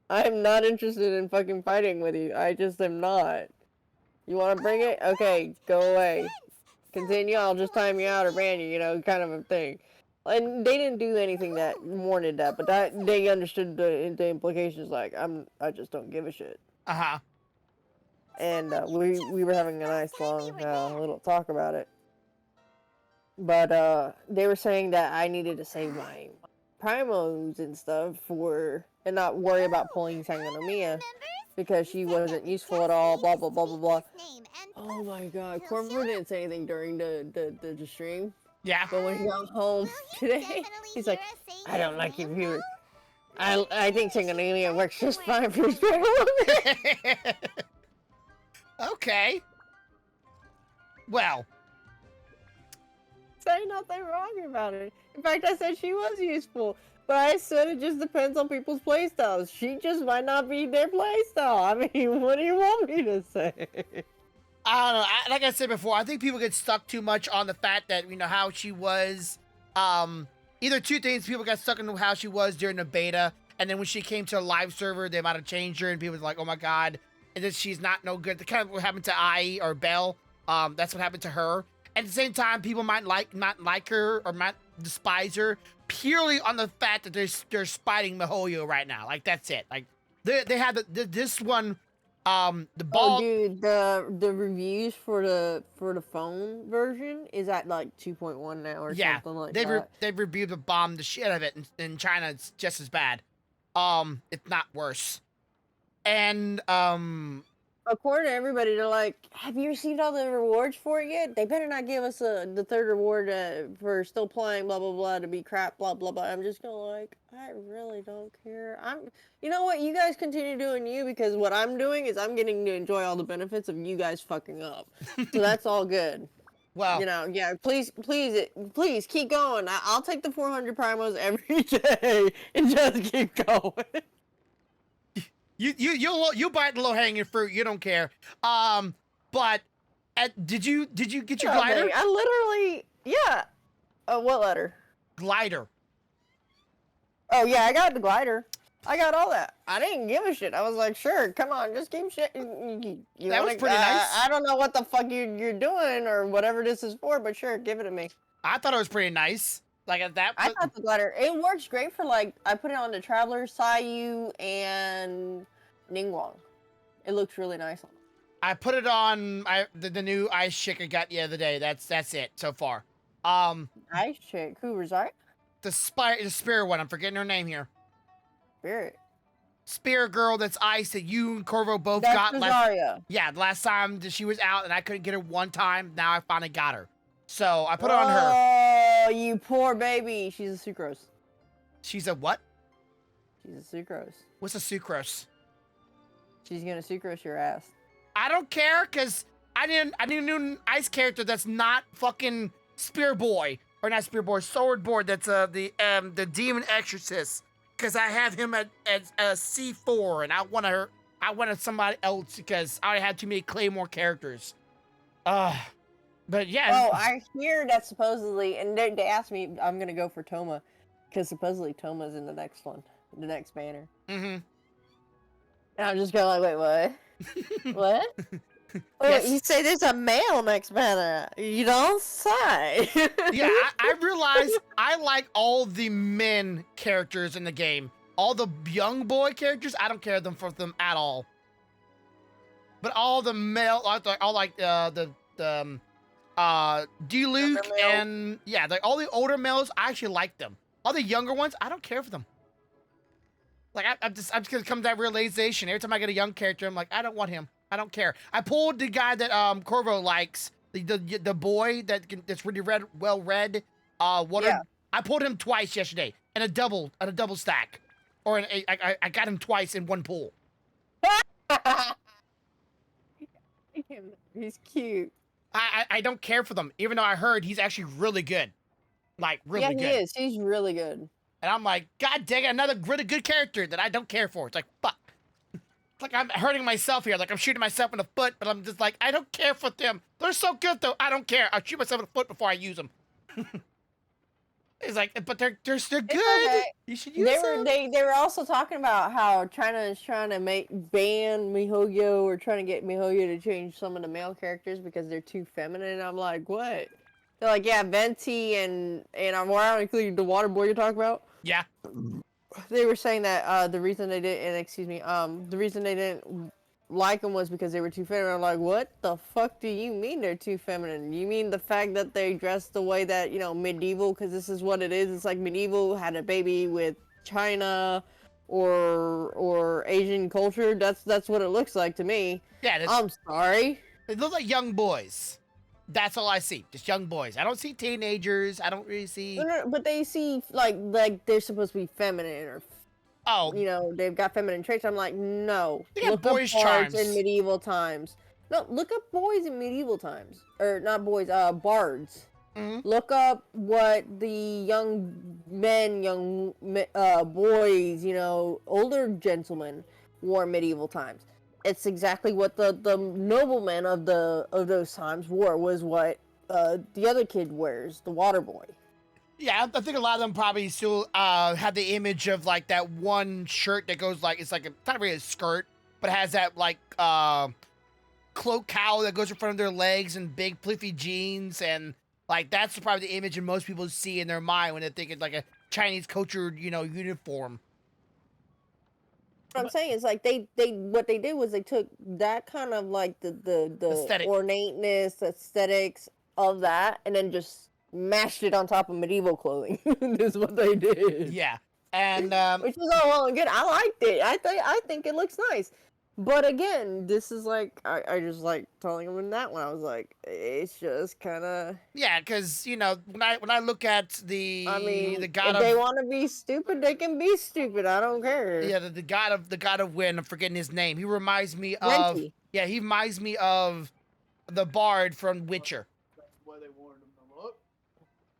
I am not interested in fucking fighting with you. I just am not. You want to bring it? Okay, go away. Continue, I'll just time you out or ban you, you know, kind of a thing. And they didn't do anything that warranted that, but that they understood the implications. Like, I just don't give a shit. Uh-huh. And we were having a nice long little talk about it. But they were saying that I needed to save my primos and stuff and not worry about pulling Sangonomiya because she wasn't useful at all. Blah blah blah blah blah. Oh my god, Corvo didn't say anything during the stream. Yeah. But when he got home today, he's like, I don't like your viewer. I think Sangonomiya works just fine for his family. Okay. Well. Say nothing wrong about it. In fact, I said she was useful. But I said it just depends on people's playstyles. She just might not be their playstyle. I mean, what do you want me to say? I don't know. Like I said before, I think people get stuck too much on the fact that, you know, how she was. Either two things. People got stuck on how she was during the beta. And then when she came to a live server, they might have changed her. And people were like, oh my god. And then she's not no good. The kind of what happened to Ai or Belle. That's what happened to her. At the same time, people might not like her or might despise her purely on the fact that they're spiting Mihoyo right now. Like, that's it. Like, they had this one, the ball. Oh, dude, the reviews for the phone version is at like 2.1 now or something like that. They've reviewed the bomb the shit out of it. In China, it's just as bad, if not worse. And according to everybody, they're like, have you received all the rewards for it yet? They better not give us the third reward for still playing, blah, blah, blah, to be crap, blah, blah, blah. I'm just going like, I really don't care. You know what? You guys continue doing you, because what I'm doing is I'm getting to enjoy all the benefits of you guys fucking up. So that's all good. Well, you know, yeah, please keep going. I'll take the 400 primos every day and just keep going. You bite the low hanging fruit. You don't care. But did you get your glider? I literally, yeah. What letter? Glider. Oh yeah, I got the glider. I got all that. I didn't give a shit. I was like, sure, come on, just keep shit. That was pretty nice. I don't know what the fuck you're doing or whatever this is for, but sure, give it to me. I thought it was pretty nice. Like at that. I thought the glider. It works great for like. I put it on the Traveler, Sayu, and Ningguang. It looks really nice on. I put it on the new ice chick I got the other day. That's it so far. Ice chick. Who was that? The spear one. I'm forgetting her name here. Spirit. Spear girl that's ice that you and Corvo both that's got. Yeah, the last time that she was out and I couldn't get her one time. Now I finally got her. So I put it on her. Oh, you poor baby. She's a sucrose. She's a what? She's a sucrose. What's a sucrose? She's gonna sucrose your ass. I don't care, cause I need a new ice character that's not fucking Spear Boy or not Spear Boy, Sword Boy. That's the Demon Exorcist, cause I have him at C4 and I wanted somebody else because I already had too many Claymore characters. But yeah. Oh, I hear that supposedly, and they asked me, I'm gonna go for Toma, because supposedly Toma's in the next one, the next banner. Mm-hmm. And I'm just going like, wait, what? What? Oh, Yes. you say there's a male next banner. You don't say. Yeah, I realize I like all the men characters in the game. All the young boy characters, I don't care for them at all. But all the male, all like D-Luke and yeah, like all the older males, I actually like them. All the younger ones, I don't care for them. Like I'm just gonna come to that realization. Every time I get a young character, I'm like, I don't want him. I don't care. I pulled the guy that Corvo likes, the boy that's really well read. Yeah. I pulled him twice yesterday in a double stack, or I got him twice in one pull. him. He's cute. I don't care for them, even though I heard he's actually really good. Like, really Yeah, good. he is. He's really good. And I'm like, God dang it, another really good character that I don't care for. It's like, fuck. It's like I'm hurting myself here. Like I'm shooting myself in the foot, but I'm just like, I don't care for them. They're so good though. I don't care. I'll shoot myself in the foot before I use them. It's like, but they're good. Okay. You should use them. They were also talking about how China is trying to ban MiHoYo or trying to get MiHoYo to change some of the male characters because they're too feminine. And I'm like, what? They're like, yeah, Venti and ironically the water boy you're talking about. Yeah. They were saying that the reason they didn't, the reason they didn't like them was because they were too feminine. I'm like, what the fuck do you mean they're too feminine? You mean the fact that they dress the way that, medieval, because this is what it is. It's like medieval had a baby with China or Asian culture. That's what it looks like to me. Yeah. I'm sorry. They look like young boys. That's all I see. Just young boys. I don't see teenagers. I don't really see. No, but they see like they're supposed to be feminine or. Oh. They've got feminine traits. I'm like, no. They got Look boys' up bards charms. in medieval times. No, look up boys in medieval times. Or not boys, bards. Mm-hmm. Look up what the young boys, older gentlemen wore in medieval times. It's exactly what the noblemen of those times wore, was what the other kid wears, the water boy. Yeah, I think a lot of them probably still have the image of like that one shirt that goes like, it's like it's not really a skirt, but it has that like cloak cowl that goes in front of their legs and big fluffy jeans, and like that's probably the image that most people see in their mind when they think it's like a Chinese culture, uniform. What I'm saying is like they what they did was they took that kind of like the Aesthetic. ornateness, aesthetics of that, and then just mashed it on top of medieval clothing. Is what they did. Yeah, and Which is all well and good. I liked it. I think it looks nice. But again, this is like I just like telling him in that one. I was like, it's just kind of. Yeah, because when I look at the god if they of want to be stupid, they can be stupid. I don't care. yeah the god of wind. I'm forgetting his name. He reminds me of Venti. yeah. He reminds me of the bard from Witcher.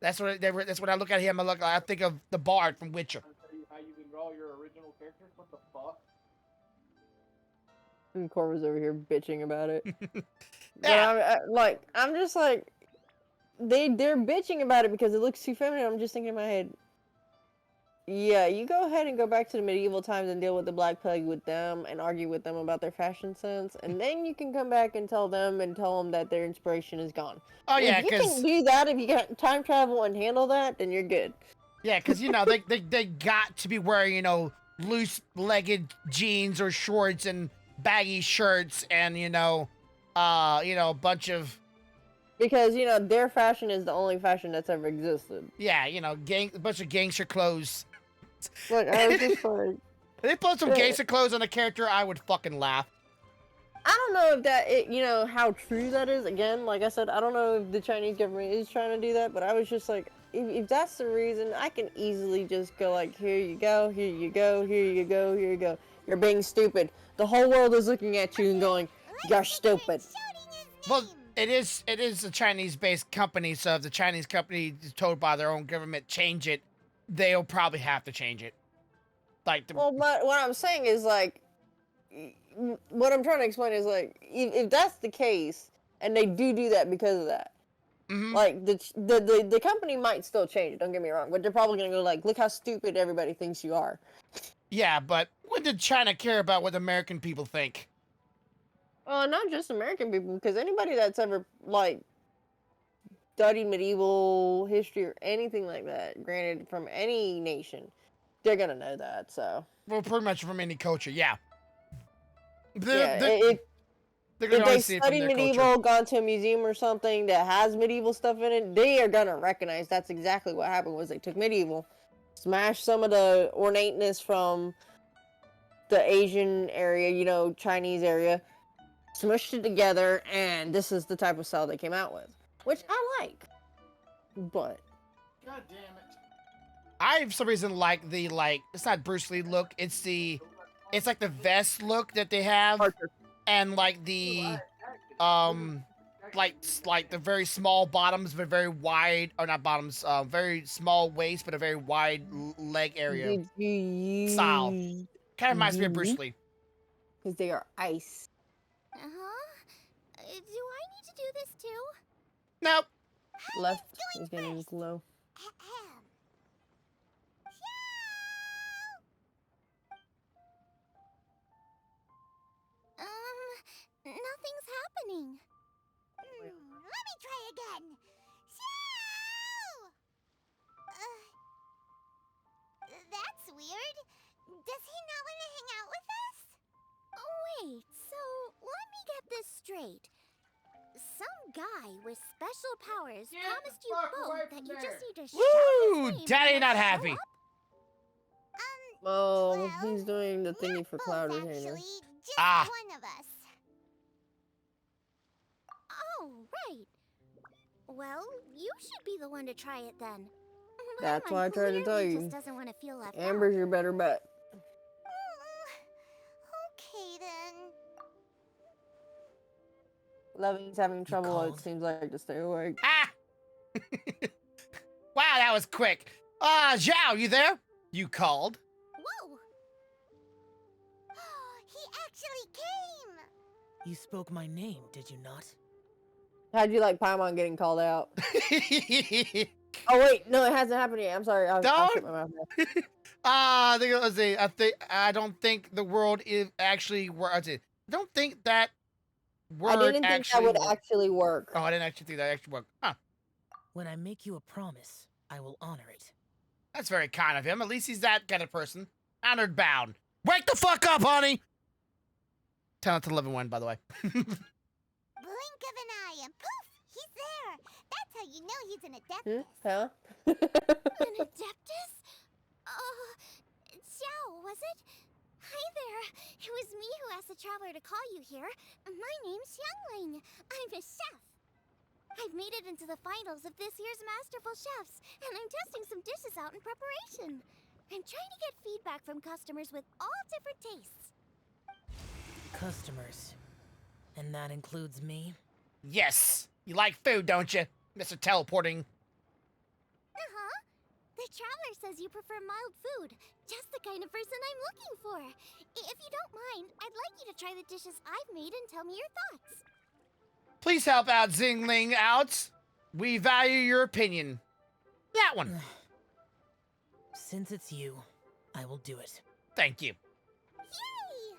That's what they were. That's when I look at him. I think of the bard from Witcher. How you can draw your original characters? What the fuck? And Corva's over here bitching about it. Yeah. But I'm just like, they're bitching about it because it looks too feminine. I'm just thinking in my head, yeah, you go ahead and go back to the medieval times and deal with the Black Plague with them and argue with them about their fashion sense, and then you can come back and tell them that their inspiration is gone. Oh yeah, if you because can do that, if you can time travel and handle that, then you're good. yeah, because they got to be wearing loose-legged jeans or shorts and baggy shirts and a bunch of Because their fashion is the only fashion that's ever existed. yeah a bunch of gangster clothes. Like I was just like. If they put some gangster clothes on a character, I would fucking laugh. I don't know if that how true that is. Again, like I said, I don't know if the Chinese government is trying to do that, but I was just like, if that's the reason, I can easily just go like, here you go, here you go, here you go, here you go. You're being stupid. The whole world is looking at you and going, you're stupid. Well, it is a Chinese-based company, so if the Chinese company is told by their own government change it, they'll probably have to change it. Well, but what I'm saying is like, what I'm trying to explain is like, if that's the case, and they do that because of that, mm-hmm. like the company might still change it. Don't get me wrong, but they're probably gonna go like, look how stupid everybody thinks you are. Yeah, but when did China care about what American people think? Not just American people, because anybody that's ever like studied medieval history or anything like that, granted from any nation, they're gonna know that. So Well, pretty much from any culture, yeah. if They're gonna they always see it from studied their medieval, culture. gone to a museum or something that has medieval stuff in it, they are gonna recognize that's exactly what happened. Was they took medieval, smashed some of the ornateness from the Asian area, Chinese area, smushed it together, and this is the type of style they came out with, which I like. But God damn it. I, for some reason, like it's not Bruce Lee look, it's like the vest look that they have, Archer. and like the like the very small bottoms but very wide, or not bottoms, very small waist but a very wide leg area. Did you use... Style. Kind of reminds me of Bruce Because Lee. they are ice. Uh-huh. Do I need to do this too? Nope. Left is getting glow. Ahem. Nothing's happening. Let me try again. Shoo! That's weird. Does he not want to hang out with us? Oh, wait, so let me get this straight. Some guy with special powers Get promised the you fuck both away that from you just there. need to shout his Woo! name Daddy and not he'll show happy. up? Oh, Well, he's doing the thingy for both, Cloud Retainer. actually, just Ah. one of us. Oh, right. Well, you should be the one to try it then. But That's Emma why I tried to tell clearly you. just doesn't want to feel left Amber's your better bet. Okay then. Loving's having trouble, called? it seems like, to stay awake. Ah! Wow, that was quick. Zhao, you there? You called? Whoa! He actually came! You spoke my name, did you not? How'd you like Paimon getting called out? Oh, wait, no, it hasn't happened yet. I'm sorry. I Don't- shut my mouth now. I don't think the world is actually I don't think that word I didn't think that actually would worked. actually work. Oh, I didn't actually think that actually worked. Huh. When I make you a promise, I will honor it. That's very kind of him. At least he's that kind of person. Honored bound. Wake the fuck up, honey! 10 out of 11 win, by the way. Blink of an eye and poof! He's there! That's how you know he's an adeptus. Huh? An adeptus? Xiao, was it? Hi there. It was me who asked the traveler to call you here. My name's Xiangling. I'm a chef. I've made it into the finals of this year's Masterful Chefs, and I'm testing some dishes out in preparation. I'm trying to get feedback from customers with all different tastes. Customers. And that includes me? Yes! You like food, don't you, Mr. Teleporting? Uh-huh. The traveler says you prefer mild food. Just the kind of person I'm looking for. If you don't mind, I'd like you to try the dishes I've made and tell me your thoughts. Please help out Zingling out. We value your opinion. That one. Since it's you, I will do it. Thank you. Yay!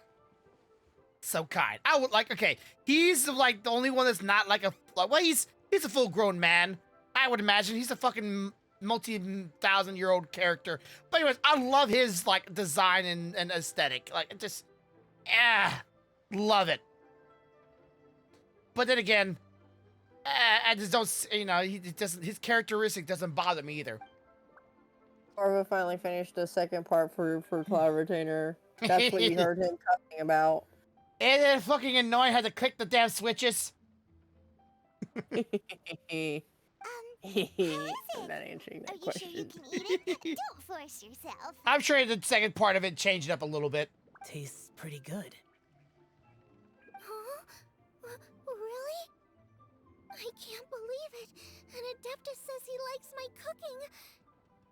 So kind. I would like, okay, he's like the only one that's not like a, well, he's a full-grown man. I would imagine he's a fucking multi-thousand-year-old character. But anyways, I love his like design and aesthetic. Like, it just, love it. But then again, I just don't, you know, he doesn't, his characteristic doesn't bother me either. Orva finally finished the second part for Cloud Retainer. That's what you heard him talking about. And then fucking annoying, had to click the damn switches. I'm How is it? not answering Are that you sure you question. can eat it? Don't force yourself. I'm sure the second part of it changed it up a little bit. Tastes pretty good. Huh? Really? I can't believe it. An Adeptus says he likes my cooking.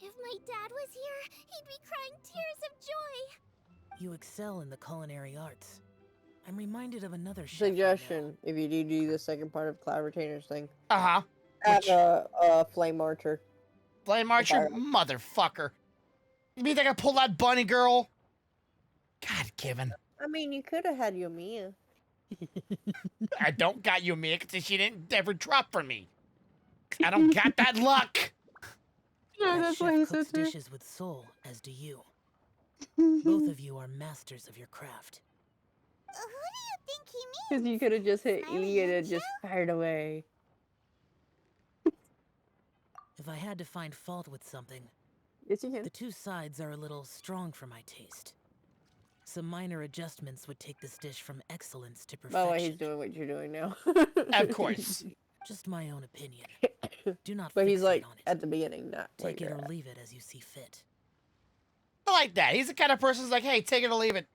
If my dad was here, he'd be crying tears of joy. You excel in the culinary arts. I'm reminded of another chef I know. Suggestion: if you do the second part of Cloud Retainer's thing, Uh-huh. have Which- a flame archer. Flame Archer, Okay. motherfucker. You mean they can pull that bunny girl? God, Kevin. I mean, you could have had Yomiya. I don't got you, Mia, because she didn't ever drop for me. I don't got that luck. Yeah, That chef cooks dishes with soul, as do you. Both of you are masters of your craft. Who do you think he means? Because you could have just hit Smiling E and it Ninja? just fired away. If I had to find fault with something, Yes, you can. the two sides are a little strong for my taste. Some minor adjustments would take this dish from excellence to By the way, perfection. he's doing what you're doing now. Of course. Just my own opinion. Do not But he's fixate like on it. at the beginning, not where Take it you're or at. leave it as you see fit. I like that. He's the kind of person who's like, hey, take it or leave it.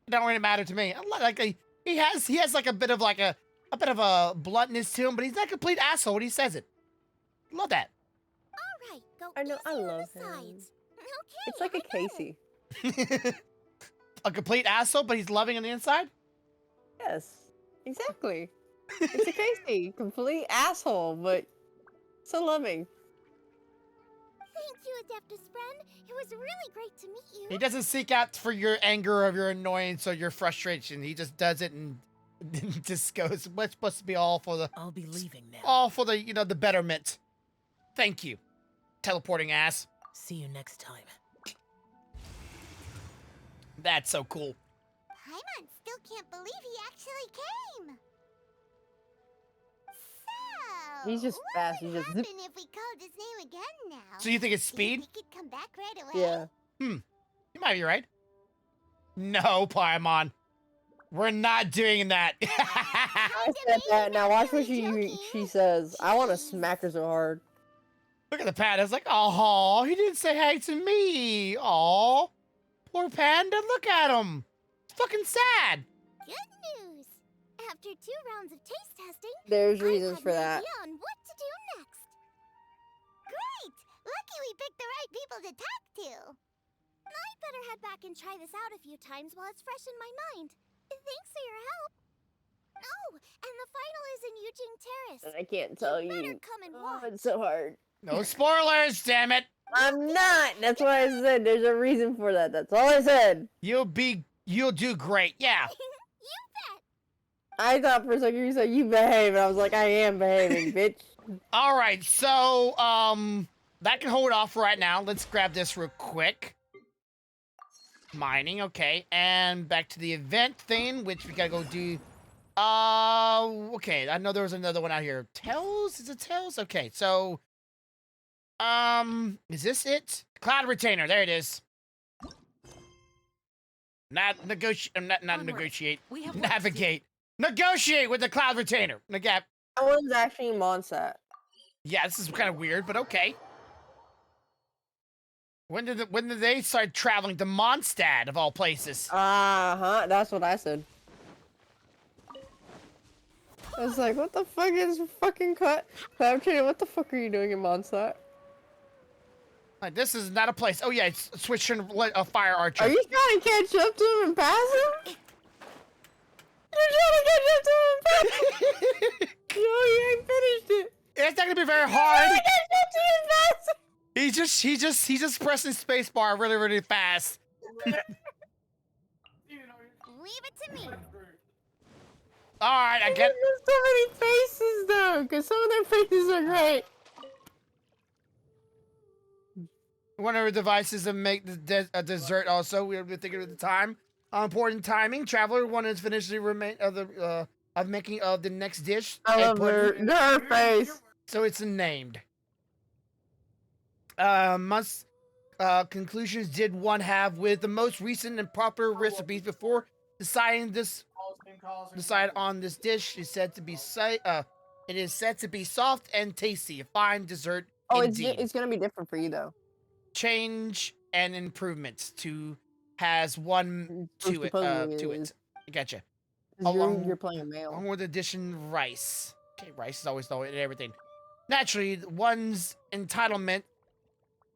It don't really matter to me. I like he has like a bit of like a a bit of a bluntness to him, but he's not a complete asshole when he says it. Love that. All right, go I know, I easy on love the him. sides. Okay, It's like a I know. Casey. A complete asshole, but he's loving on the inside? Yes, exactly. It's a Casey. Complete asshole, but so loving. Thank you, Adeptus friend. It was really great to meet you. He doesn't seek out for your anger or your annoyance or your frustration. He just does it and just goes, what's supposed to be all for the I'll be leaving now. all for the, you know, the betterment. Thank you. Teleporting ass. See you next time. That's so cool. Paimon still can't believe he actually came. So, He's just what fast, would he just happen zip. if we called his name again now? So you think it's Do you speed? think he'd come back right away? Yeah. You might be right. No, Paimon. We're not doing that. I said that. Now watch what she says. I want to smack her so hard. Look at the panda. It's like, oh, he didn't say hey to me. Oh, poor panda. Look at him. It's fucking sad. Good news. After 2 rounds of taste testing, There's I reasons had for an that. idea on what to do next. Great! Lucky we picked the right people to talk to. I better head back and try this out a few times while it's fresh in my mind. Thanks for your help. Oh, and the final is in Eugene Terrace. And I can't tell You better you. come and Oh, watch. it's so hard. No spoilers, damn it. I'm not. That's why I said there's a reason for that. That's all I said. You'll do great. Yeah. You bet. I thought for a second you said you behave, and I was like, I am behaving, bitch. All right. So, that can hold off right now. Let's grab this real quick. Mining, okay. And back to the event thing, which we gotta go do. Okay. I know there was another one out here. Tails? Is it Tails? Okay. So, is this it? Cloud Retainer. There it is. Not negotiate. Not Onward. negotiate. We have work to do. Navigate. Negotiate with the Cloud Retainer. That one's actually Monsat. Yeah, this is kind of weird, but okay. When did they start traveling to Mondstadt of all places? Uh-huh, that's what I said. I was like, what the fuck is fucking Cloud Trainer? What the fuck are you doing in Monsat? Like, this is not a place. Oh yeah, it's switching a fire archer. Are you trying to catch up to him and pass him? You're trying to catch up to him and pass him? Yo, you ain't finished it. It's not gonna be very You're hard. trying to catch up to him and pass him. He's just pressing spacebar really, really fast. Leave it to me. All right, I get. There's so many faces though, because some of their faces are great. One of our devices to make the dessert. Also, we were thinking at the time. Important timing. Traveler wanted to finish the remain of the of making of the next dish. I egg love pudding. her face. So it's named. Conclusions did one have with the most recent and proper recipes before deciding decide on this dish is said to be it is said to be soft and tasty, a fine dessert Oh, indeed. it's gonna be different for you though. Change and improvements to has one to it Supposedly to it it. is. I gotcha. 'Cause Along- you're playing a male. Along with addition rice. Okay, rice is always low in everything. Naturally, one's entitlement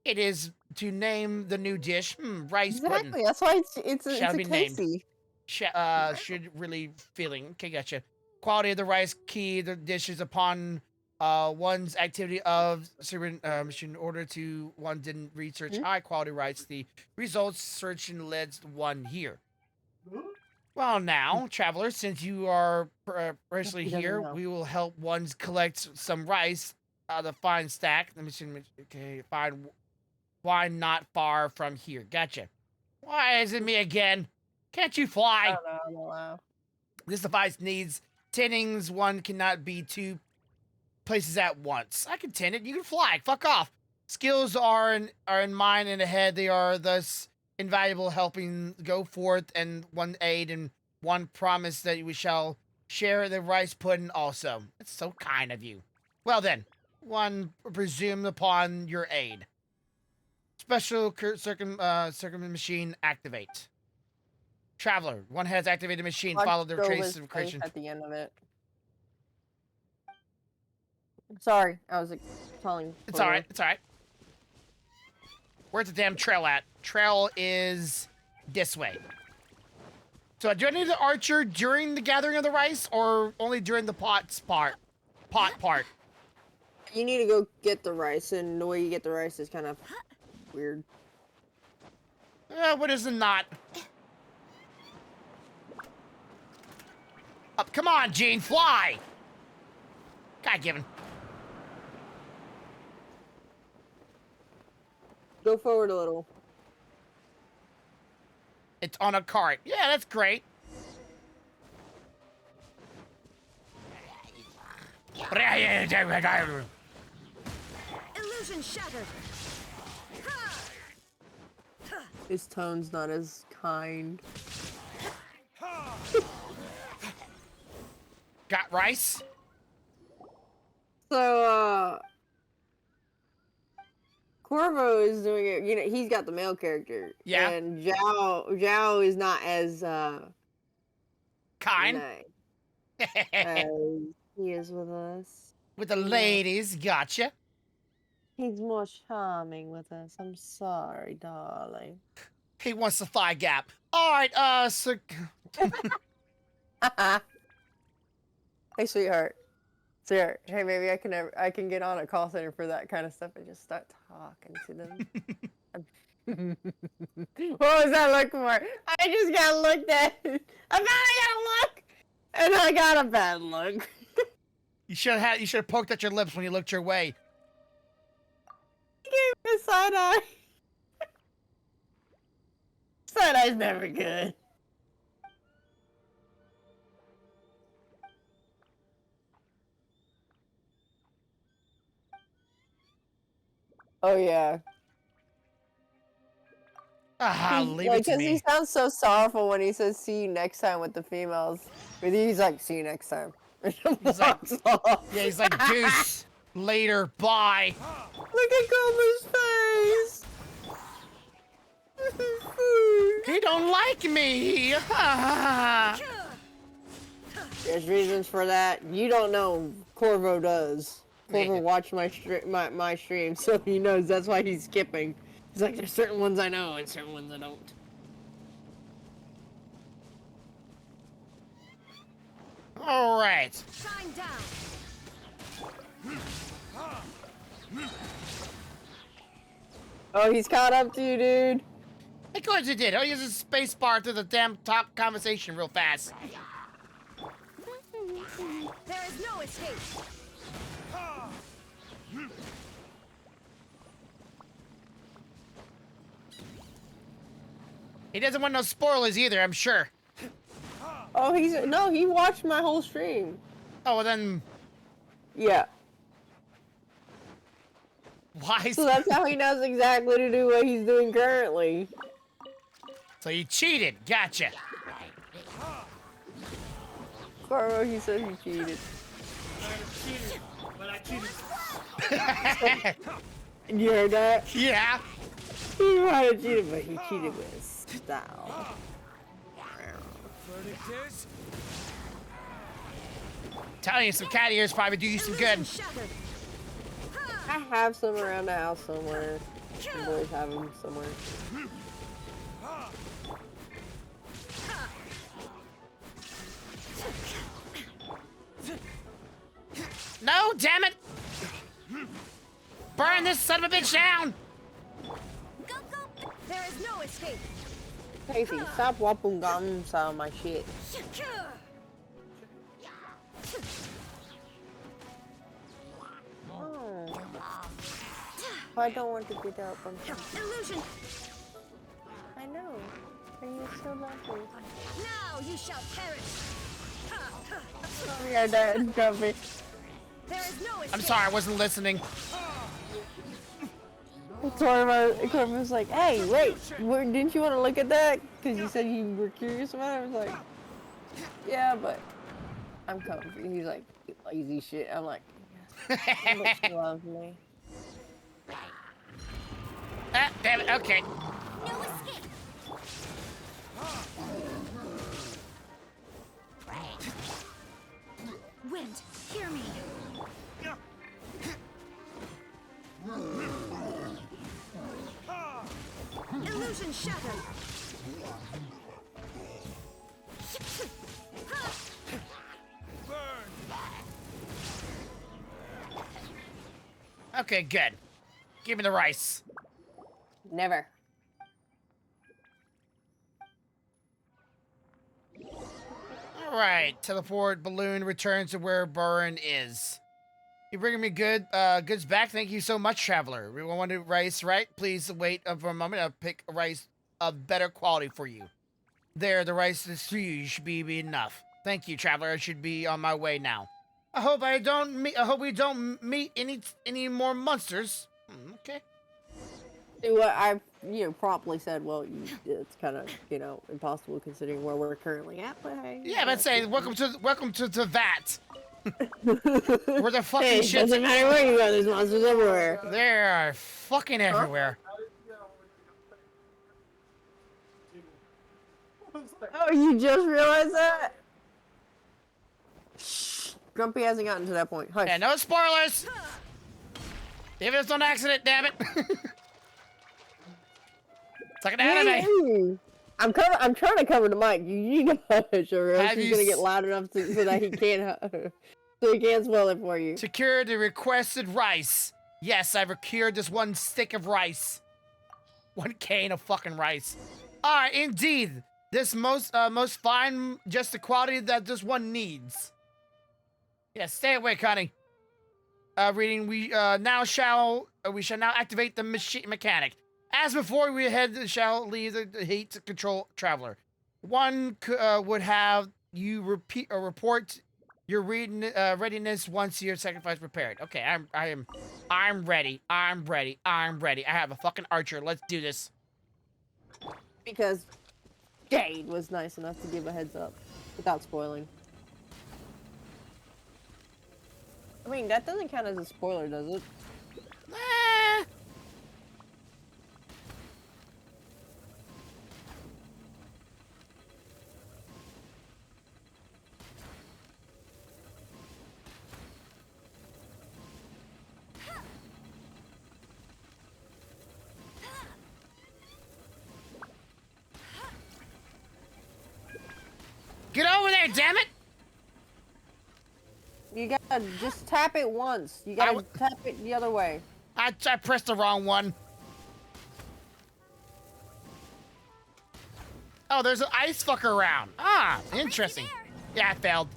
it is to name the new dish. Rice pudding. Exactly. That's why it's Shall a be named. Casey. Should really feeling. Okay, gotcha. Quality of the rice key the dishes upon one's activity of certain machine in order to one didn't research high quality rice. The results searching led one here. Well, now, traveler, since you are personally He doesn't here, know. we will help ones collect some rice. The fine stack. The machine. Okay, fine. Why not far from here? Gotcha. Why is it me again? Can't you I fly? don't know. I don't know. This device needs tennings. One cannot be two places at once. I can tend it. You can fly. Fuck off. Skills are in mind and ahead. They are thus invaluable, helping go forth and one aid and one promise that we shall share the rice pudding also. It's so kind of you. Well then, one presumed upon your aid. Special circum machine activate. Traveler, one has activated machine. Watch Follow their Jova's traces of face creation. at the end of it. Sorry, I was telling. It's alright, it's alright. Where's the damn trail at? Trail is this way. So do I need the archer during the gathering of the rice, or only during the pot part? You need to go get the rice, and the way you get the rice is kind of weird. What is it not? Up, come on, Gene, fly! God given. Go forward a little. It's on a cart. Yeah, that's great. Illusion shattered. His tone's not as kind. Got rice? So, Corvo is doing it. You know, he's got the male character. Yeah. And Zhao is not as Kind? nice as he is with us. With the ladies, gotcha. He's more charming with us. I'm sorry, darling. He wants the thigh gap. Alright, so... Hey, sweetheart. Sweetheart. Hey, maybe I can get on a call center for that kind of stuff and just start talking to them. What was that look for? I just got looked at. I finally got a look, and I got a bad look. You should have poked at your lips when you looked your way. He gave me a side eye. Side eye's never good. Oh yeah. Leave it to Because me. he sounds so sorrowful when he says "see you next time" with the females. But he's like, "See you next time." He's like, yeah, he's like, deuce, later, bye. Look at Gomer's face. He don't like me. There's reasons for that. You don't know. Corvo does. Corvo watched my stream, so he knows. That's why he's skipping. He's like, there's certain ones I know and certain ones I don't. All right. Shine down. Oh, he's caught up to you, dude. Of course you did. I'll use a space bar through the damn top conversation real fast. There is no escape. He doesn't want no spoilers either, I'm sure. Oh, he watched my whole stream. Oh, well then, Yeah. why? So that's how he knows exactly to do what he's doing currently. So you cheated. Gotcha. Corvo, he said he cheated. But I cheated. You heard that? Yeah. He might have cheated, but he cheated with style. Telling you, some cat ears probably do you some good. Shattered. I have some around the house somewhere. The boys have them somewhere. No, damn it! Burn this son of a bitch down! Go, go. There is no escape. Casey, stop whopping gums on my shit. Oh. I don't want to get up. I'm sorry. Illusion. I know. And you're so lovely. Now you shall perish. We are dead, Grumpy. There is no escape. I'm sorry, I wasn't listening. Corvo was like, hey, wait, didn't you want to look at that? Because you said you were curious about it. I was like, yeah, but I'm comfy. He's like, lazy shit. I'm like, you look lovely. Ah, damn it, okay. No escape. Wind, hear me. shattered. Okay, good. Give me the rice. Never. All right, teleport balloon returns to where Burn is. You bringing me goods back? Thank you so much, traveler. We wanted rice, right? Please wait for a moment. I'll pick a rice of better quality for you. There, the rice is huge. Should be enough. Thank you, traveler. I should be on my way now. I hope we don't meet any more monsters. Okay. See what I promptly said. Well, it's kind of impossible considering where we're currently at. But hey, Yeah, but say welcome to that. Where the fucking hey, shit? Doesn't matter where you go. There's monsters everywhere. There are fucking everywhere. Oh, you just realized that? Shh. Grumpy hasn't gotten to that point. Hush. Yeah, no spoilers. If it's an accident, damn it. It's like an anime. Hey, I'm trying to cover the mic. You know, hush, or else he's gonna get loud enough so that he can't. So he can't spell it for you. Secure the requested rice. Yes, I've procured this one stick of rice. 1 cane of fucking rice. Alright, indeed. This most fine, just the quality that this one needs. Yeah, stay awake, honey. Reading, we shall now activate the machine mechanic. As before, we shall leave the heat to control traveler. One would have you report your readiness once your sacrifice prepared. Okay, I'm ready. I'm ready. I have a fucking archer. Let's do this. Because Jade was nice enough to give a heads up without spoiling. I mean, that doesn't count as a spoiler, does it? Get over there, damn it! You gotta just tap it once. You gotta tap it the other way. I pressed the wrong one. Oh, there's an ice fucker around. Ah, interesting. Yeah, I failed.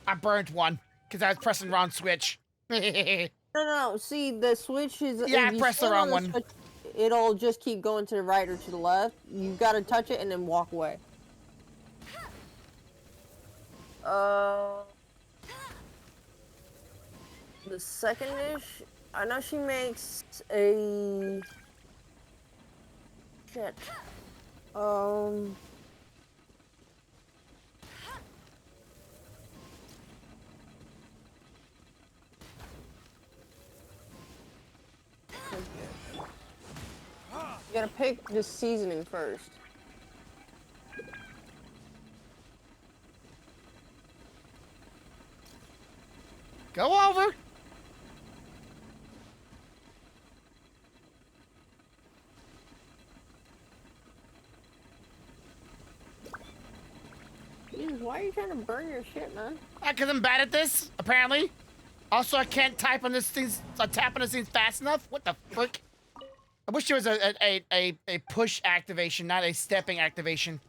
I burned one because I was pressing the wrong switch. No. See, the switch is. Yeah, I pressed the wrong one. Switch, it'll just keep going to the right or to the left. You gotta touch it and then walk away. The second dish, I know she makes a shit. You gotta pick the seasoning first. Go over. Jeez, why are you trying to burn your shit, man? Because I'm bad at this, apparently. Also, I can't type on this thing, tap on this thing fast enough. What the frick? I wish there was a push activation, not a stepping activation.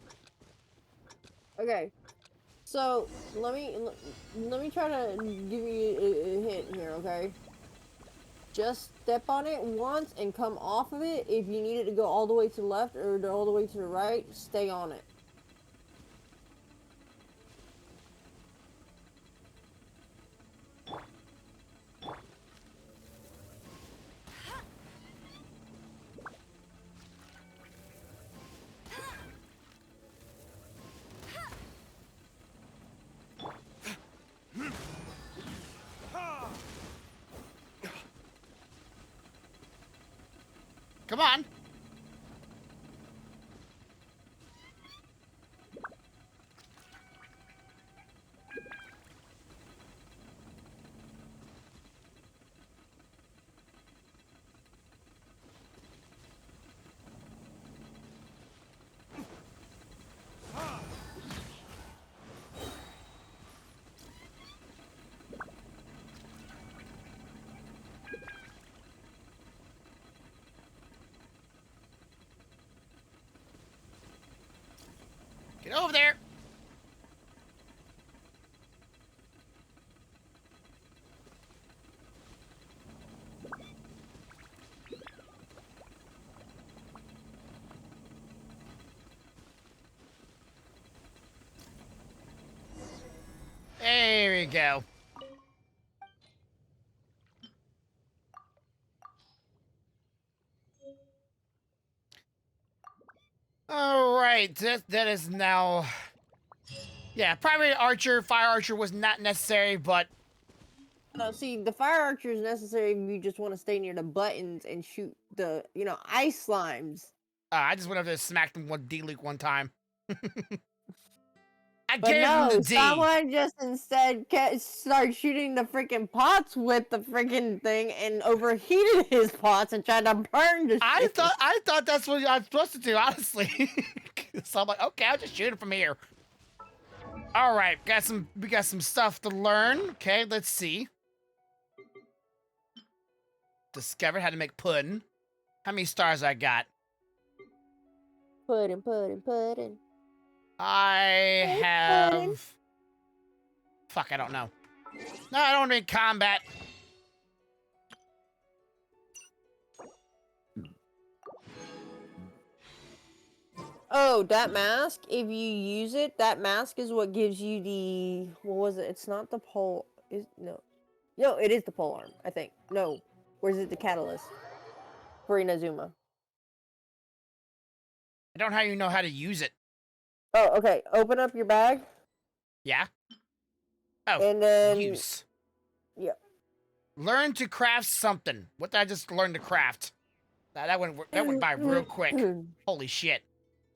Okay, so let me try to give you a hint here, okay? Just step on it once and come off of it. If you need it to go all the way to the left or all the way to the right, stay on it. Come on. over there. There we go. All right, that is now. Yeah, primary archer, fire archer was not necessary, but See, the fire archer is necessary if you just want to stay near the buttons and shoot the, ice slimes. I just went over there and smacked him one D-Luke one time. I But gave him no, the D. someone just instead started shooting the freaking pots with the freaking thing and overheated his pots and tried to burn the I shit. thought that's what I was supposed to do, honestly. So I'm like, okay, I'll just shoot it from here. All right, we got some stuff to learn. Okay, let's see. Discovered how to make pudding. How many stars I got? Pudding. I have. Fuck, I don't know. No, I don't need combat. Oh, that mask, if you use it, that mask is what gives you the, what was it? It's not the pole, no, it is the pole arm, I think. No, or is it the catalyst for Inazuma? I don't know how to use it. Oh, okay, open up your bag. Yeah? Oh, And then, use. Yep. Learn to craft something. What did I just learn to craft? That went by real quick. Holy shit.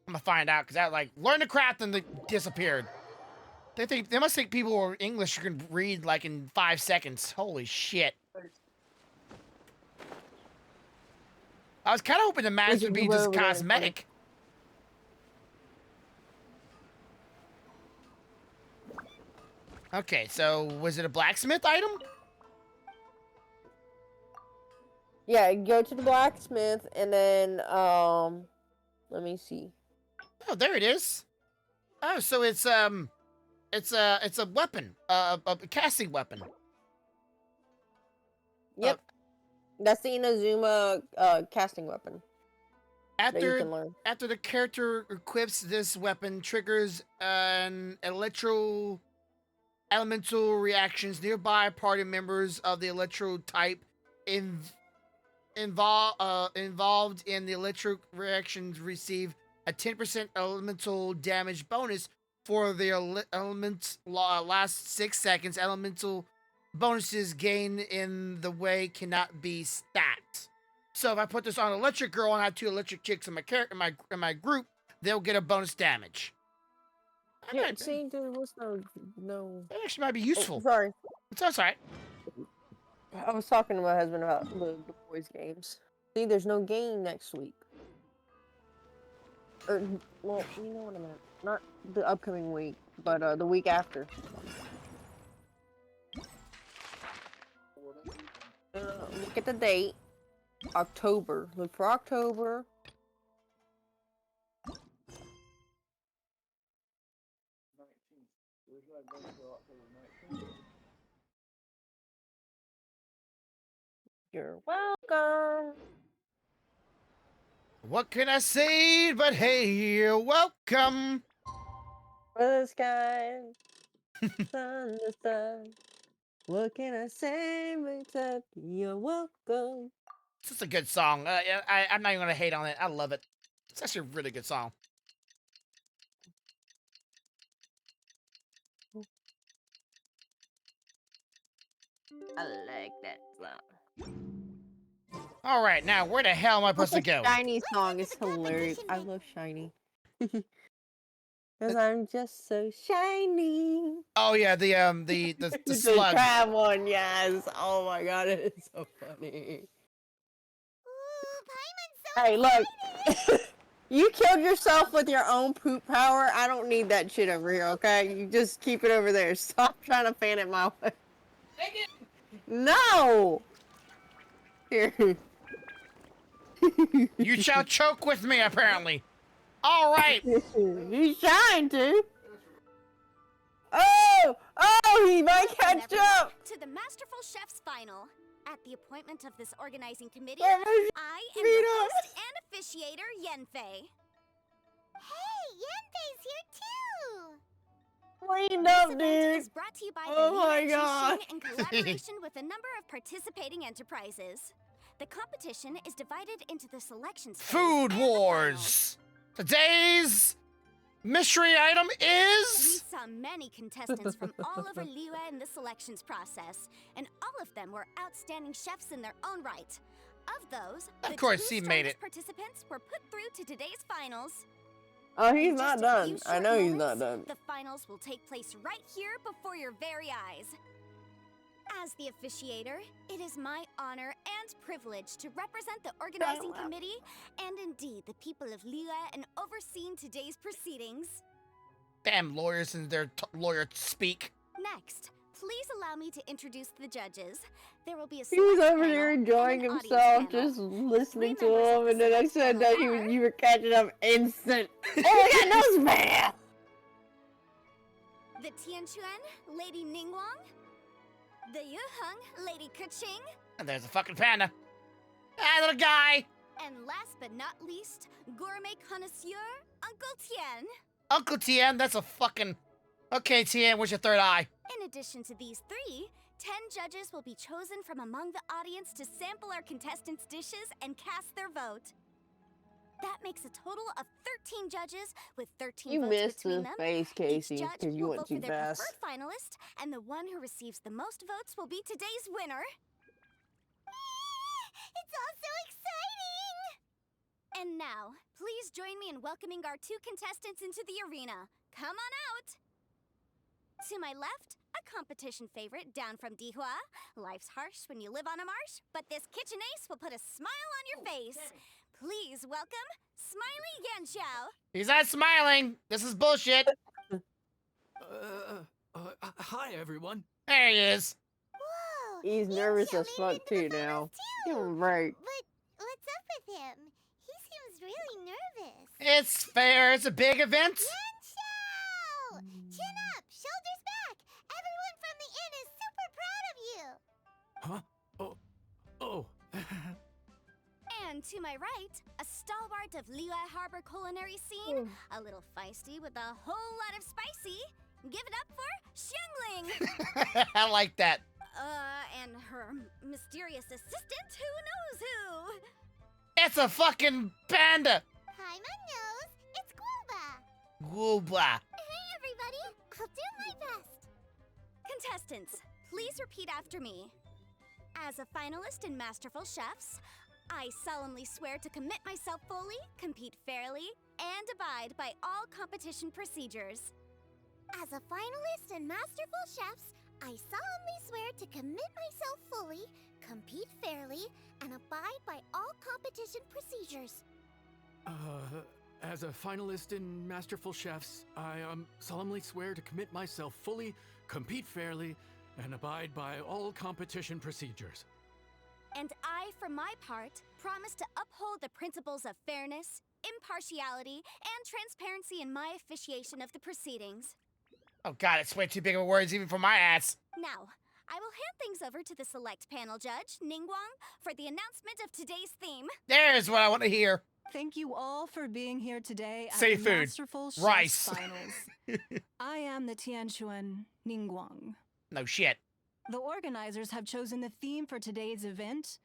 I'm gonna find out, because I learn to craft and they disappeared. They must think people who are English you can read like in 5 seconds. Holy shit. I was kind of hoping the mask would be just cosmetic. Okay, so was it a blacksmith item? Yeah, go to the blacksmith and then, let me see. Oh, there it is. Oh, so it's a weapon, a casting weapon. Yep. That's the Inazuma casting weapon. That you can learn. After the character equips this weapon, triggers an elemental reactions. Nearby party members of the electro type involved in the electric reactions receive a 10% elemental damage bonus for the elements last 6 seconds. Elemental bonuses gained in the way cannot be stacked. So if I put this on electric girl and I have 2 electric chicks in my group, they'll get a bonus damage. Yeah, see, there was no. That actually might be useful. Oh, sorry. It's all right. I was talking to my husband about the boys' games. See, there's no game next week. Or, well, you know what I meant. Not the upcoming week, but the week after. Look at the date. October. Look for October. You're welcome. What can I say but hey, you're welcome. For the sky, sun, the sun. What can I say except you're welcome? It's just a good song. I'm not even gonna hate on it. I love it. It's actually a really good song. I like that song. All right, now where the hell am I supposed to go? Shiny song is hilarious. I love Shiny. Because I'm just so shiny. Oh yeah, the The slug. crab one, yes. Oh my god, it is so funny. Ooh, Paimon's so Hey, look. You killed yourself with your own poop power. I don't need that shit over here, okay? You just keep it over there. Stop trying to fan it my way. Take it. No! Here. You shall choke with me, apparently. All right. He's trying to. Oh, he might catch Welcome, everyone, up. to the Masterful Chef's Final. At the appointment of this organizing committee, Oh, I am your Rita. host and officiator, Yenfei. Hey, Yenfei's here too! Cleaned This up, event dude. is brought to you by Oh the my Liu God. in collaboration with a number of participating enterprises. The competition is divided into the selections phase Food and the finals. Wars. Today's mystery item We is saw many contestants from all over Liyue in the selections process, and all of them were outstanding chefs in their own right. Of those, Of the course, two he made strongest it. participants were put through to today's finals. Oh, he's In not just a few done. I short know he's moments, not done. The finals will take place right here before your very eyes. As the officiator, it is my honor and privilege to represent the organizing committee and indeed the people of Liyue in overseeing today's proceedings. damn lawyers and their lawyer speak. Next, please allow me to introduce the judges. There will be a He was select over panel there and enjoying an audience himself, panel. just listening to Members of him, the and then I select said panel that are- you were catching up instant. Oh, we got nose man. The Tianquan, Lady Ningguang. The Yuheng, Lady Keqing. And there's a fucking panda. Ah, little guy. And last but not least, gourmet connoisseur, Uncle Tian. Uncle Tien, that's a fucking... Okay, Tien, where's your third eye? In addition to these three, 10 judges will be chosen from among the audience to sample our contestants' dishes and cast their vote. That makes a total of 13 judges with 13 You votes missed between the them. face, Each Casey, judge because you will went vote for too their fast. preferred finalist, and the one who receives the most votes will be today's winner. It's all so exciting! And now, please join me in welcoming our two contestants into the arena. Come on out! To my left, a competition favorite down from Dihua. Life's harsh when you live on a marsh, but this kitchen ace will put a smile on your face. Please welcome Smiley Yanxiao. He's not smiling. This is bullshit. Hi, everyone. There he is. Whoa! He's nervous as fuck too now. Give him a break. But what's up with him? He seems really nervous. It's fair. It's a big event. Yanxiao! Chin up, shoulders back. Everyone from the inn is super proud of you. Huh? Oh. And to my right, a stalwart of Liyue Harbor culinary scene, a little feisty with a whole lot of spicy. Give it up for Xiangling! I like that. And her mysterious assistant, who knows who? It's a fucking panda. Hi, my nose. It's Guoba. Gooba. Hey, everybody. I'll do my best. Contestants, please repeat after me. As a finalist in Masterful Chefs, I solemnly swear to commit myself fully, compete fairly, and abide by all competition procedures. As a finalist in Masterful Chefs, I solemnly swear to commit myself fully, compete fairly, and abide by all competition procedures. As a finalist in Masterful Chefs, I solemnly swear to commit myself fully, compete fairly, and abide by all competition procedures. And I, for my part, promise to uphold the principles of fairness, impartiality, and transparency in my officiation of the proceedings. Oh god, it's way too big of words even for my ass. Now, I will hand things over to the select panel judge, Ningguang, for the announcement of today's theme. There's what I want to hear. Thank you all for being here today at Seafood. the Masterful Chefs Rice. Finals. I am the Tianquan Ningguang. No shit. The organizers have chosen the theme for today's event,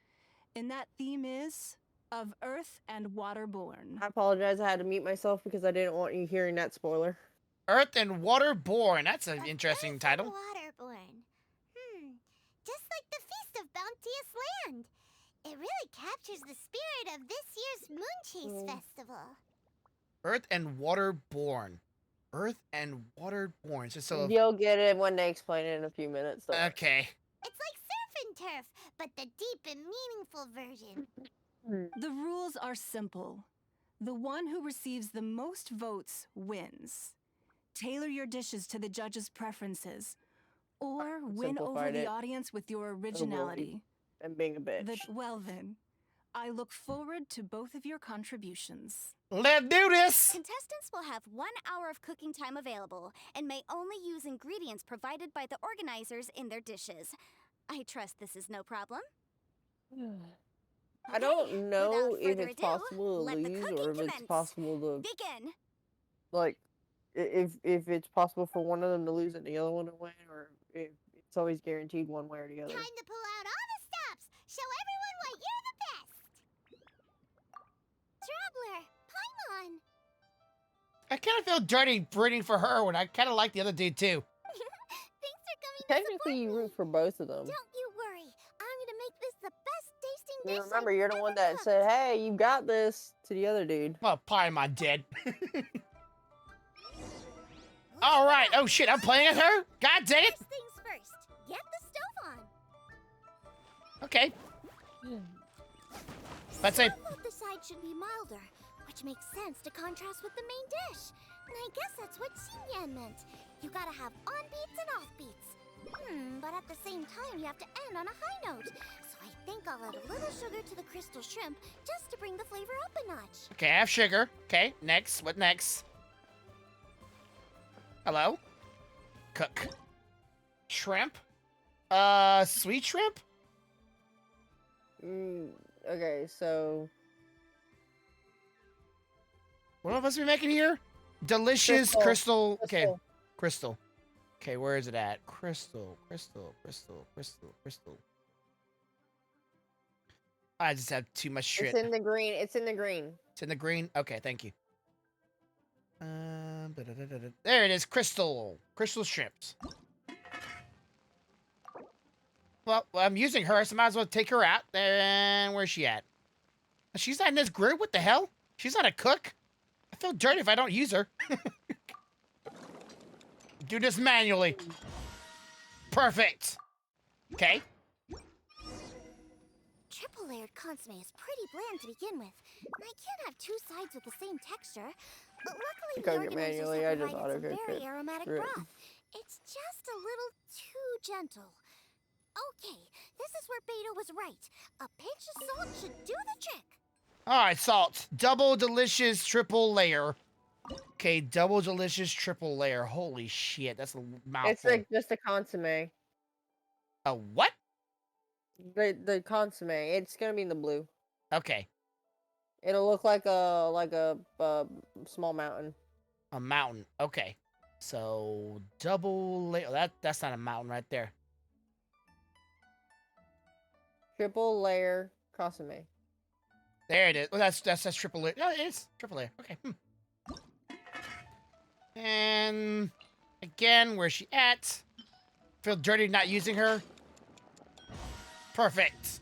and that theme is of Earth and Waterborn. I apologize. I had to mute myself because I didn't want you hearing that spoiler. Earth and Waterborn. That's an Of interesting Earth title. and Waterborn. Just like the Feast of Bounteous Land. It really captures the spirit of this year's Moonchase Festival. Earth and Waterborn. Earth and Waterborn. It's just so... You'll get it when they explain it in a few minutes. So. Okay. It's like surf and turf, but the deep and meaningful version. The rules are simple. The one who receives the most votes wins. Tailor your dishes to the judges' preferences, or win over Simplified the it. audience with your originality. And being a bitch. Well then, I look forward to both of your contributions. Let's do this. Contestants will have 1 hour of cooking time available and may only use ingredients provided by the organizers in their dishes. I trust this is no problem. I don't know without if further it's ado, possible to let the lose cooking or if it's commence. possible to Begin. like if it's possible for one of them to lose and the other one to win, or if it's always guaranteed one way or the other. Time to pull out all the stops. Show everyone why you're the best. Traveler, Paimon. I kind of feel dirty rooting for her when I kind of like the other dude too. Thanks for coming to Technically, you support root me. for both of them. Don't you worry. I'm gonna make this the best tasting You dish remember, I've you're the one ever that cooked. said, "Hey, you got this," to the other dude. Well, Paimon did. All right. Oh shit, I'm playing as her. God dang it. First things first. Get the stove on. Okay. Let's say. Some of the side should be milder, which makes sense to contrast with the main dish. And I guess that's what Xinyan meant. You gotta have on beats and off beats. But at the same time, you have to end on a high note. So I think I'll add a little sugar to the crystal shrimp just to bring the flavor up a notch. Okay, I have sugar. Okay, next. What next? Hello? Cook. Shrimp? Sweet shrimp? Okay, so What else are we making here? Delicious crystal. Okay, crystal. Okay, where is it at? Crystal. I just have too much shit. it's in the green. It's in the green. It's in the green? Okay, thank you. There it is, crystal. Crystal shrimps. Well, I'm using her, so I might as well take her out. And where's she at? She's not in this group? What the hell? She's not a cook? I feel dirty if I don't use her. Do this manually. Perfect. Okay. Triple layered consomme is pretty bland to begin with, and I can't have two sides with the same texture. But luckily, the Cook it organizers manually, have I just provided some auto-cooked very it. aromatic Screw it. broth. It's just a little too gentle. Okay, this is where Beto was right. A pinch of salt should do the trick. All right, salt. Double delicious triple layer. Okay, double delicious triple layer. Holy shit, that's a mouthful. It's like just a consomme. A what? The consomme. It's gonna be in the blue. Okay, It'll look like a small mountain. a mountain. Okay, so double layer. That's not a mountain right there. Triple layer consomme. There it is. Well, that's triple layer. No, it is triple layer. Okay. And again, where's she at? Feel dirty not using her. Perfect.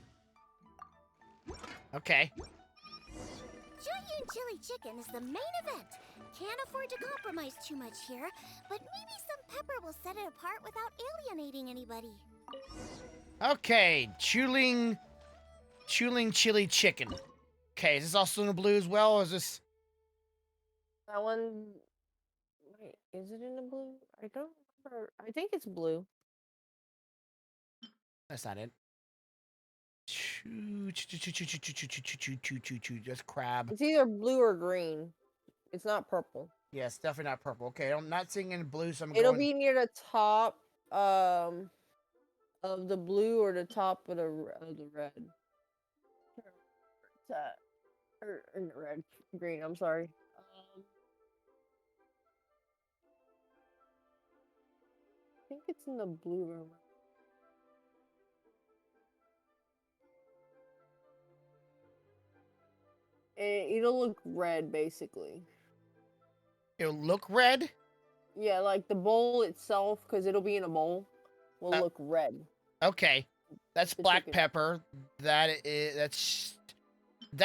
Okay. Junyun chili chicken is the main event. Can't afford to compromise too much here, but maybe some pepper will set it apart without alienating anybody. Okay, chuling chili chicken. Okay, is this also in the blue as well, or is this? That one. Wait, is it in the blue? I don't remember. I think it's blue. That's not it. That's crab. It's either blue or green. It's not purple. Yes, definitely not purple. Okay, I'm not seeing any blue, so I'm It'll going. be near the top of the blue or the top of the red. It's at, or in the red, green. I'm sorry. I think it's in the blue room. It'll look red, basically. It'll look red. Yeah, like the bowl itself, because it'll be in a bowl, will look red. Okay, that's The black chicken. pepper. That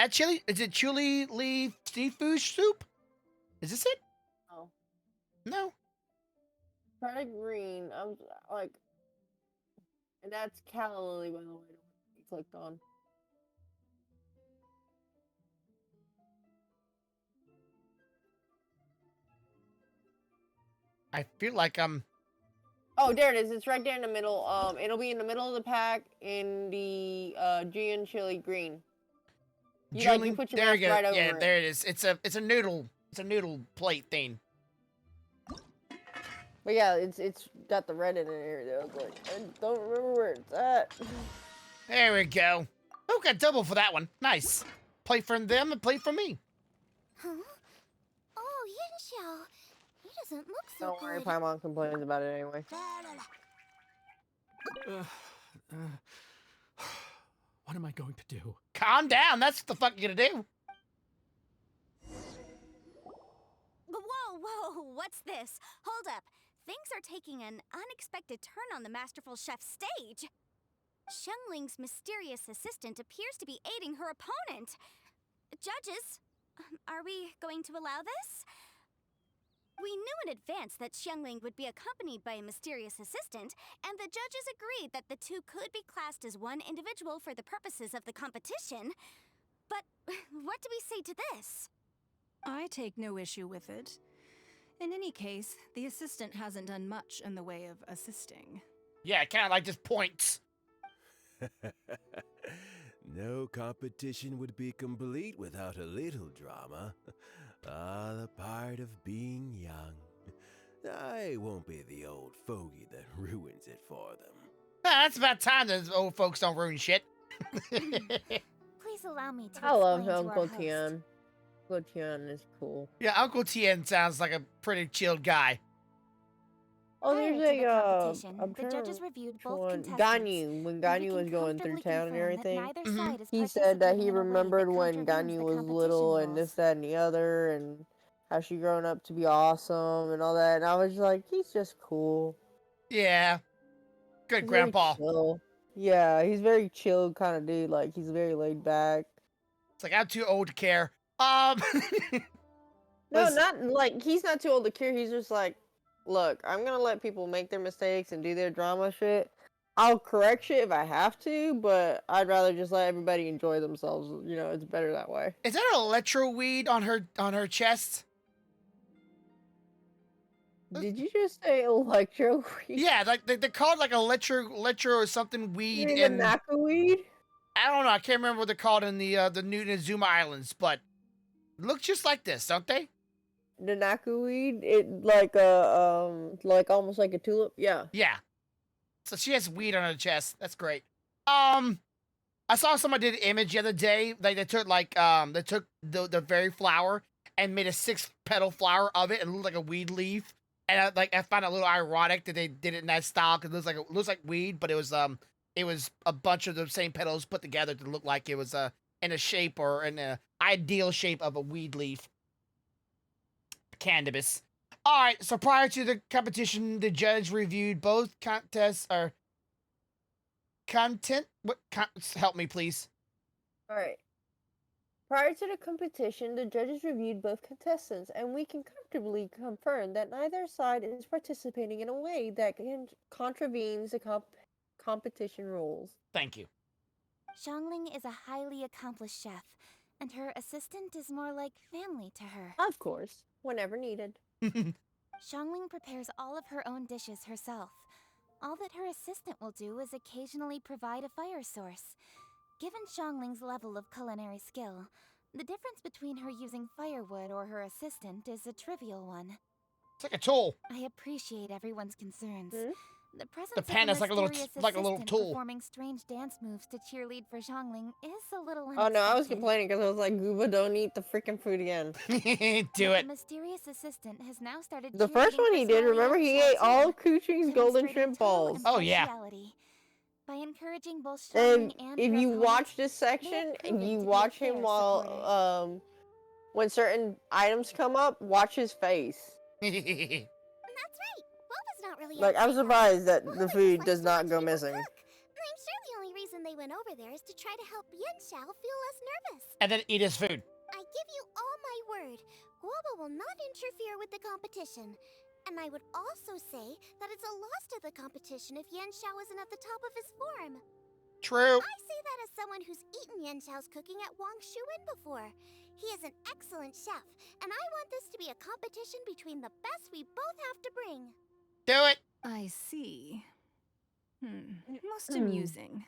chili. Is it chili leaf seafood soup? Is this it? Oh. No. Try green. I'm like, and that's calla lily, by the way. You clicked on. I feel like I'm. Oh, there it is. It's right there in the middle. It'll be in the middle of the pack in the Giant chili green. Julie, you put your there mouse you go. right over Yeah, it. there it is. It's a noodle plate thing. But yeah, it's got the red in it here. I was like, I don't remember where it's at. There we go. Oh, got double for that one. Nice. Play for them and play for me. Huh? Oh, Yin Xiao. He doesn't look so Don't worry, good. Paimon complains about it anyway. What am I going to do? Calm down. That's what the fuck you're gonna do. Whoa, what's this? Hold up. Things are taking an unexpected turn on the Masterful Chef's stage. Xiangling's mysterious assistant appears to be aiding her opponent. Judges, are we going to allow this? We knew in advance that Xiangling would be accompanied by a mysterious assistant, and the judges agreed that the two could be classed as one individual for the purposes of the competition. But what do we say to this? I take no issue with it. In any case, the assistant hasn't done much in the way of assisting. Yeah, kind of like just points. No competition would be complete without a little drama. All a part of being young. I won't be the old fogey that ruins it for them. That's about time those old folks don't ruin shit. Please allow me to I love explain to our Uncle host. Tian. Uncle Tian is cool. Yeah, Uncle Tien sounds like a pretty chilled guy. Oh, Prior there's to the a competition, I'm the trying to judges reviewed which both one? contestants. Ganyu, when and we Ganyu can was going through comfortably town and confirm that everything. neither side is He said that participating he in a way remembered that when contravenes Ganyu the was competition little and rules. this, that, and the other, and how she grown up to be awesome and all that. And I was just like, he's just cool. Yeah. Good He's very grandpa. chill. Yeah, he's very chill kind of dude. Like, he's very laid back. It's like, I'm too old to care. No, Listen- not like he's not too old to care. He's just like, look, I'm gonna let people make their mistakes and do their drama shit. I'll correct shit if I have to, but I'd rather just let everybody enjoy themselves. You know, it's better that way. Is that an electro weed on her chest? Did you just say electro weed? Yeah, like they're called like electro or something You weed mean in. the Naka weed? I don't know. I can't remember what they're called in the New Inazuma Islands, but look just like this, don't they? The Naka weed? It like almost like a tulip. Yeah. Yeah. So she has weed on her chest. That's great. I saw someone did an image the other day. Like they took the very flower and made a 6-petal flower of it and it looked like a weed leaf. And I found it a little ironic that they did it in that style because it looks like weed, but it was a bunch of the same petals put together to look like it was in a shape or in a ideal shape of a weed leaf. Cannabis. All right. So prior to the competition, the judge reviewed both contests or content. Help me, please. All right. Prior to the competition, the judges reviewed both contestants, and we can comfortably confirm that neither side is participating in a way that contravenes the competition rules. Thank you. Xiangling is a highly accomplished chef, and her assistant is more like family to her. Of course, whenever needed. Xiangling prepares all of her own dishes herself. All that her assistant will do is occasionally provide a fire source. Given Xiangling's level of culinary skill, the difference between her using firewood or her assistant is a trivial one. It's like a tool. I appreciate everyone's concerns. Hmm? The presence The pen of is a like a little mysterious like a little assistant tool. performing strange dance moves to cheerlead for Xiangling is a little Oh unexpected. no, I was complaining because I was like, Gooba, don't eat the freaking food again. Do The it. mysterious assistant has now started The first cheerleading one for he did, Snowy remember, and he Xiao ate all too, Kuching's golden demonstrating shrimp total balls. Oh, yeah. impartiality. By encouraging both And Xiangling and if her you opponent, watch this section and proven you to be a watch fair him while when certain items come up, watch his face. That's right. Boba's not really Like, I'm upset now. surprised that Boba the just food likes does to not watch go people missing. cook. I'm sure the only reason they went over there is to try to help Yin Xiao feel less nervous. And then eat his food. I give you all my word. Guoba will not interfere with the competition. And I would also say that it's a loss to the competition if Yin Xiao isn't at the top of his form. True. I say that as someone who's eaten Yin Xiao's cooking at Wang Shuin before. He is an excellent chef, and I want this to be a competition between the best we both have to bring. Do it. I see. Most amusing.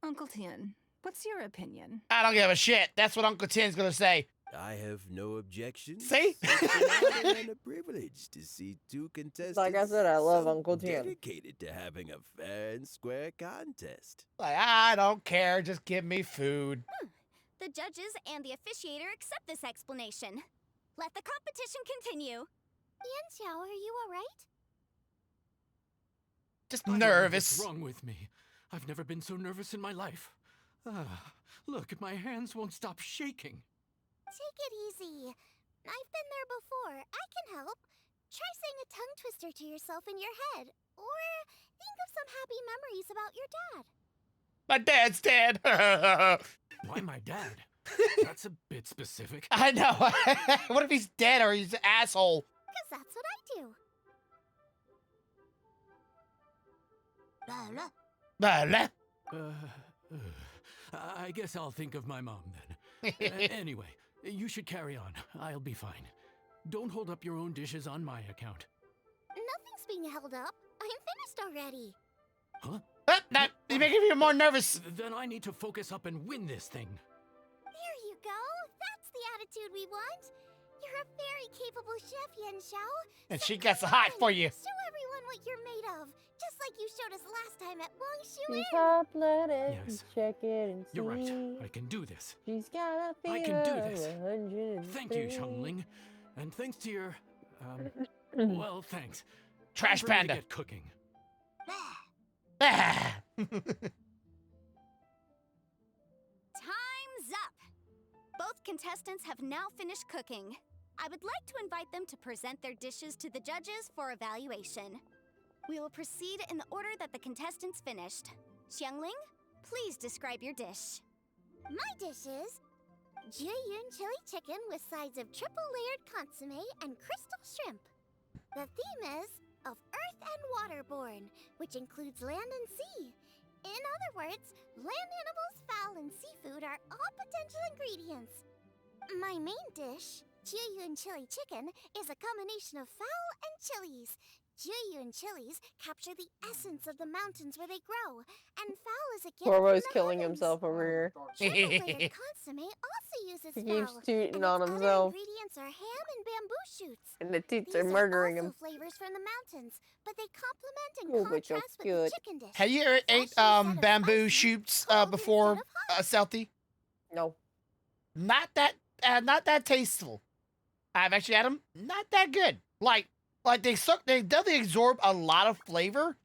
Uncle Tian, What's your opinion? I don't give a shit. That's what Uncle Tim's gonna say. I have no objection. See? It's an honor and a privilege to see two contestants Like I said, I love so Uncle Tim. dedicated to having a fair and square contest. Like, I don't care. Just give me food. The judges and the officiator accept this explanation. Let the competition continue. Yanxiao, are you alright? Just I don't know nervous. What's wrong with me? I've never been so nervous in my life. Look, my hands won't stop shaking. Take it easy. I've been there before. I can help. Try saying a tongue twister to yourself in your head. Or think of some happy memories about your dad. My dad's dead. Why my dad? That's a bit specific. I know. What if he's dead or he's an asshole? Because that's what I do. Blah, blah. I guess I'll think of my mom then. Anyway, you should carry on. I'll be fine. Don't hold up your own dishes on my account. Nothing's being held up. I'm finished already. Huh? You're making me more nervous. Then I need to focus up and win this thing. There you go. That's the attitude we want. You're a very capable chef, Yanxiao. And So she gets come hot on, for you. Show everyone what you're made of. Just like you showed us last time at She's Wangshu. athletic. Yes. Check it and see. You're right. I can do this. She's got a fever I can do this. of 103. Thank you, Xiangling. And thanks to your, well, thanks. Trash Time for me to panda. get cooking. Time's up. Both contestants have now finished cooking. I would like to invite them to present their dishes to the judges for evaluation. We will proceed in the order that the contestants finished. Xiangling, please describe your dish. My dish is Jiyun chili chicken with sides of triple-layered consommé and crystal shrimp. The theme is of earth and waterborne, which includes land and sea. In other words, land animals, fowl, and seafood are all potential ingredients. My main dish, Jiyun chili chicken, is a combination of fowl and chilies. Jiyun chilies capture the essence of the mountains where they grow, and fowl is a gift from Corvo's the killing heavens. himself over here. Triple-layered consommé also uses He keeps fowl, tooting and on its himself. other ingredients are ham and bamboo shoots. And the teeth These are murdering also him. flavors from the mountains, but they complement and Oh, but you're contrast with good. the chicken dish. Have you ever ate Fresh instead of bamboo spicy, shoots cold before, instead of hot. Selthie? No. Not that tasteful. I've actually had them. Not that good. Like they definitely absorb a lot of flavor,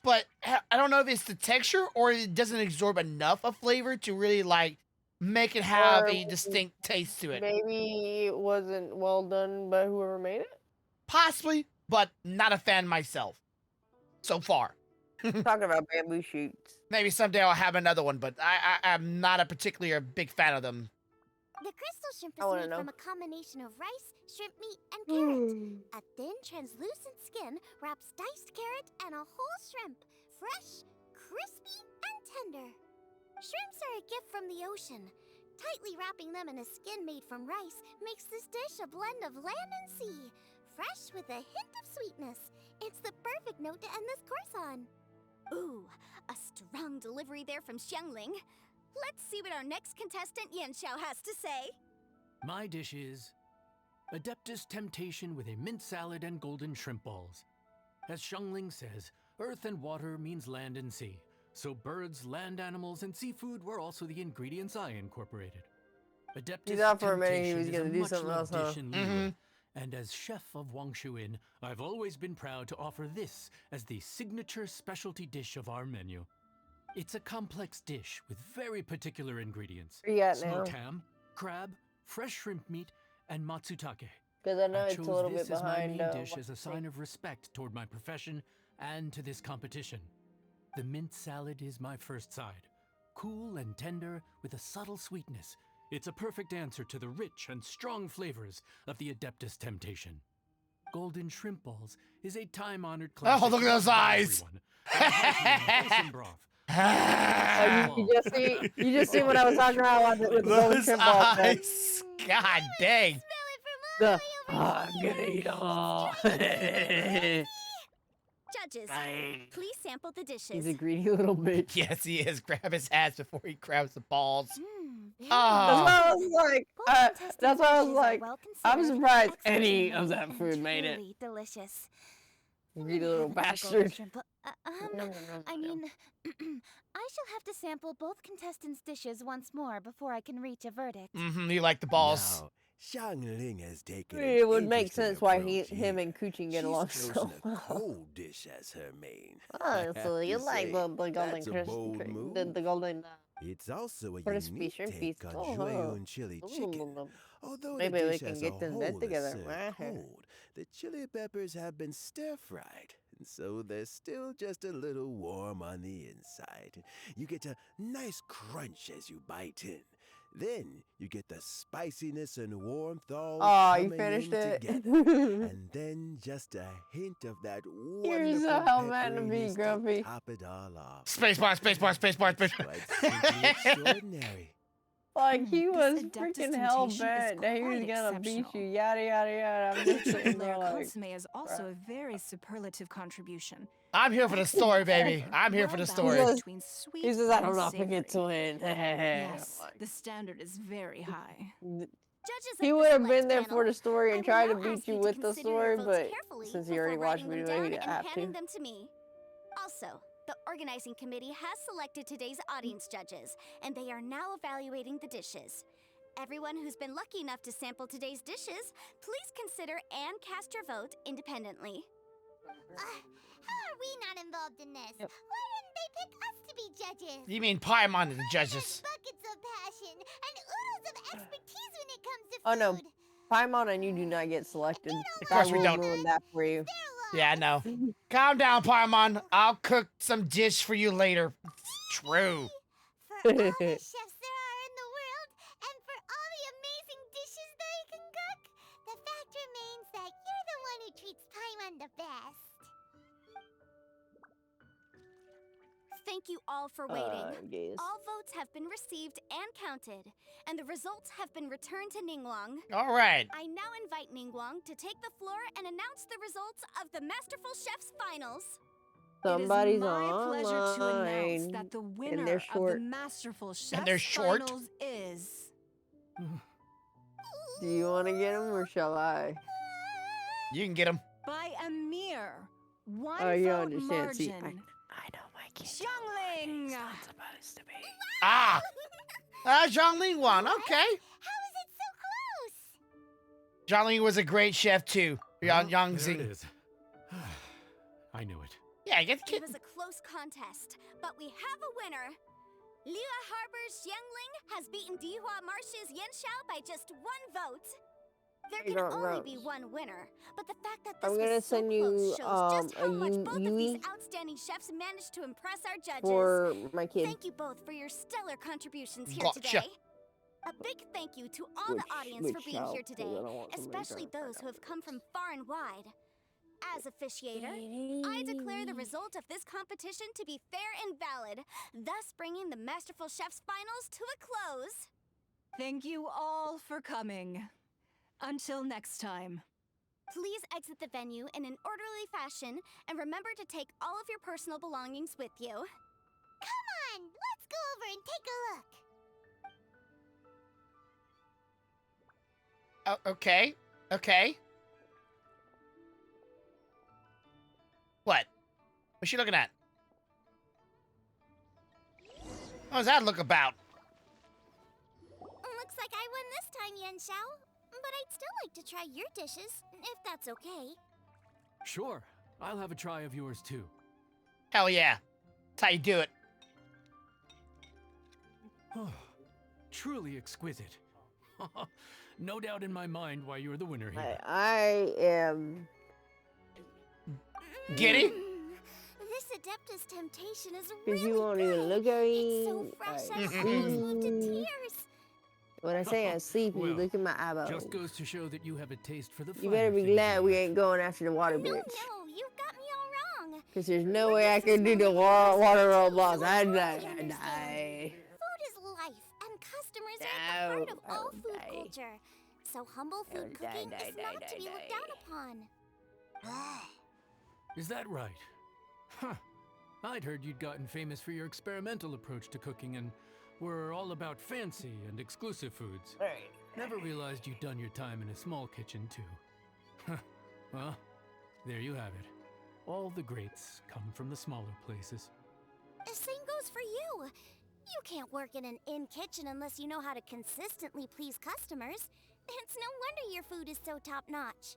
but I don't know if it's the texture or it doesn't absorb enough of flavor to really like make it have Or a distinct taste to it. Maybe it wasn't well done by whoever made it. Possibly, but not a fan myself. So far. Talking about bamboo shoots. Maybe someday I'll have another one, but I'm not a particularly a big fan of them. The crystal shrimp I is wanna made know. from a combination of rice, shrimp meat, and carrot. Mm. A thin, translucent skin wraps diced carrot and a whole shrimp, fresh, crispy, and tender. Shrimps are a gift from the ocean. Tightly wrapping them in a skin made from rice makes this dish a blend of land and sea, fresh with a hint of sweetness. It's the perfect note to end this course on. Ooh, a strong delivery there from Xiangling. Let's see what our next contestant Yanxiao has to say. My dish is Adeptus Temptation with a mint salad and golden shrimp balls. As Xiangling says, earth and water means land and sea. So birds, land animals, and seafood were also the ingredients I incorporated. Adeptus He thought for a minute he Temptation was is a gonna do something much-loved else, huh? dish in Liyue, and as chef of Wangshu Inn, I've always been proud to offer this as the signature specialty dish of our menu. It's a complex dish with very particular ingredients. Where you at now? Smoked ham, crab, fresh shrimp meat, and matsutake. Because I know I it's chose a little this bit as my behind. main dish as a sign of respect toward my profession and to this competition. The mint salad is my first side. Cool and tender with a subtle sweetness. It's a perfect answer to the rich and strong flavors of the Adeptus Temptation. Golden shrimp balls is a time-honored classic. Oh, look at those loved by eyes! everyone. A wholesome broth. You just see what I was talking about with the golden Those shrimp balls. man. eyes. God dang. Smell it from all I'm gonna eat them all. Judges, Dang. please sample the dishes. He's a greedy little bitch. Yes, he is. Grab his ass before he grabs the balls. Very That's Oh. why I was like, Both contestants' that's why I was dishes are like, well I'm considered, surprised expertly any of made, that and food made it. truly delicious. Greedy little Heavens, a golden bastard. shrimp. I mean, I shall have to sample both contestants' dishes once more before I can reach a verdict. You like the balls. Now, Xiangling has taken an It would make interesting sense why approach him here. and Kuchin get She's along chosen so a well. cold dish as her main. Honestly, you to like say, the golden that's a crisp, bold the move. golden. It's also a Crispy unique shrimp take feast. on Oh, Jueyun huh. chili chicken. Although Maybe the we dish can as get a them bed whole together. is served cold, the chili peppers have been stir-fried, and so they're still just a little warm on the inside. You get a nice crunch as you bite in. Then you get the spiciness and warmth all Oh, you coming finished in it? together. And then just a hint of that You're wonderful so hell mad to be, pepperiness Grumpy. to top it all off. Spacebar, spacebar, spacebar, It's spacebar. quite simply extraordinary. Like, he This was Adeptus freaking hell temptation is bent that he was quite gonna beat you, exceptional. yada yada yada. I'm just sitting there Layer like, consomme is also a very superlative contribution. I'm here for the story, baby. I'm here for the Well story. balanced between sweet he says, I don't and know if I get to savory. win. Yes, the standard is very high. Judges He of would the have select been there panel, for the story I and will tried to now beat ask you to with the consider your story, votes but carefully since he already before watched writing the them video, he down didn't and have handing to. them to me. Also, the organizing committee has selected today's audience judges, and they are now evaluating the dishes. Everyone who's been lucky enough to sample today's dishes, please consider and cast your vote independently. How are we not involved in this? Yep. Why didn't they pick us to be judges? You mean Paimon is the judges? Buckets of passion and oodles of expertise when it comes to food. Oh no, Paimon and you do not get selected. Of course we will don't. ruin that for you. Yeah, I know. Calm down, Paimon. I'll cook some dish for you later. True. For all the chefs there are in the world, and for all the amazing dishes they can cook, the fact remains that you're the one who treats Paimon the best. Thank you all for waiting. Yes. All votes have been received and counted, and the results have been returned to Ningguang. All right. I now invite Ningguang to take the floor and announce the results of the Masterful Chef's finals. Somebody's it is my pleasure to announce online. that the and winner they're of the short. Masterful Chef's they're short? finals is... Do you want to get him or shall I? You can get him. by a mere one Oh, you vote understand. See, margin. I know my kid. Xiangling! Supposed to be. Ah! Zhongling won. Okay. How is it so close? Zhongling was a great chef too. Well, Yang there it Xing. is. I knew it. Yeah, get the It kid. was a close contest, but we have a winner. Liyue Harbor's Xiangling has beaten Dihua Marsh's Yanxiao by just one vote. There Hey, can Grunt, only Grunt. be one winner, but the fact that this I'm gonna was so send you, close shows just a how much both of these Yui outstanding chefs managed to impress our judges. for my kid. Thank you both for your stellar contributions here Gotcha. today. A big thank you to all the audience for which being child? here 'Cause I today, don't want somebody especially trying to those find who have come from far and wide. As officiator, I declare the result of this competition to be fair and valid, thus bringing the Masterful Chef's finals to a close. Thank you all for coming. Until next time. Please exit the venue in an orderly fashion and remember to take all of your personal belongings with you. Come on, let's go over and take a look. Oh, okay. Okay. What? What's she looking at? What does that look about? Looks like I won this time, Yanxiao. But I'd still like to try your dishes, if that's okay. Sure, I'll have a try of yours too. Hell yeah. That's how you do it. Truly exquisite. No doubt in my mind why you're the winner here. I am. Giddy? This Adeptus temptation is Cause really you won't good. even look at It's so me. fresh, I I almost moved to see. tears. When I say I'm sleepy, Well, look at my eyeballs. Just goes to show that you have a taste for the You better finer be things glad in we life. ain't going after the water No, bitch. no, you got me all wrong. Cause there's no We're way I just as can do the smart as water you, roadblocks. so I'd totally die. understand. Food is life, and customers are at the heart of No, all I'll food die. culture. So humble food I'll die, cooking die, is die, not die, to be looked die. down upon. Is that right? Huh. I'd heard you'd gotten famous for your experimental approach to cooking and were all about fancy and exclusive foods. Never realized you'd done your time in a small kitchen, too. Well, there you have it. All the greats come from the smaller places. The same goes for you. You can't work in an inn kitchen unless you know how to consistently please customers. It's no wonder your food is so top-notch.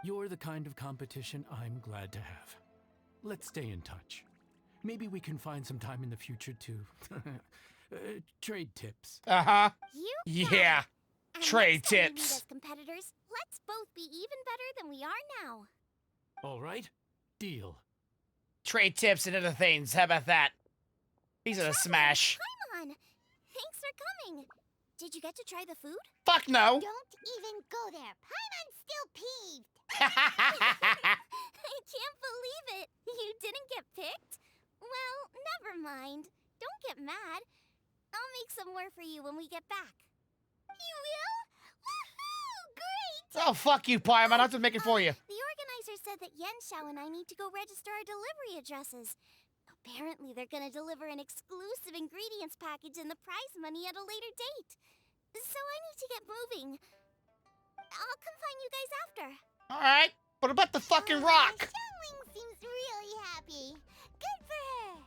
You're the kind of competition I'm glad to have. Let's stay in touch. Maybe we can find some time in the future to trade tips. Uh-huh. You got Yeah. it. And Trade next time we meet tips. as competitors, let's both be even better than we are now. All right? Deal. Trade tips and other things. How about that? He's gonna smash. Come on. Thanks for coming. Did you get to try the food? Fuck no. Don't even go there. Paimon's still peeved. I can't believe it. You didn't get picked? Well, never mind. Don't get mad. I'll make some more for you when we get back. You will? Woohoo! Great! Oh, fuck you, Paimon. I'll have to make it for you. The organizer said that Yenshao and I need to go register our delivery addresses. Apparently, they're gonna deliver an exclusive ingredients package and the prize money at a later date. So I need to get moving. I'll come find you guys after. Alright. What about the fucking rock? Xiangling seems really happy. Good for her.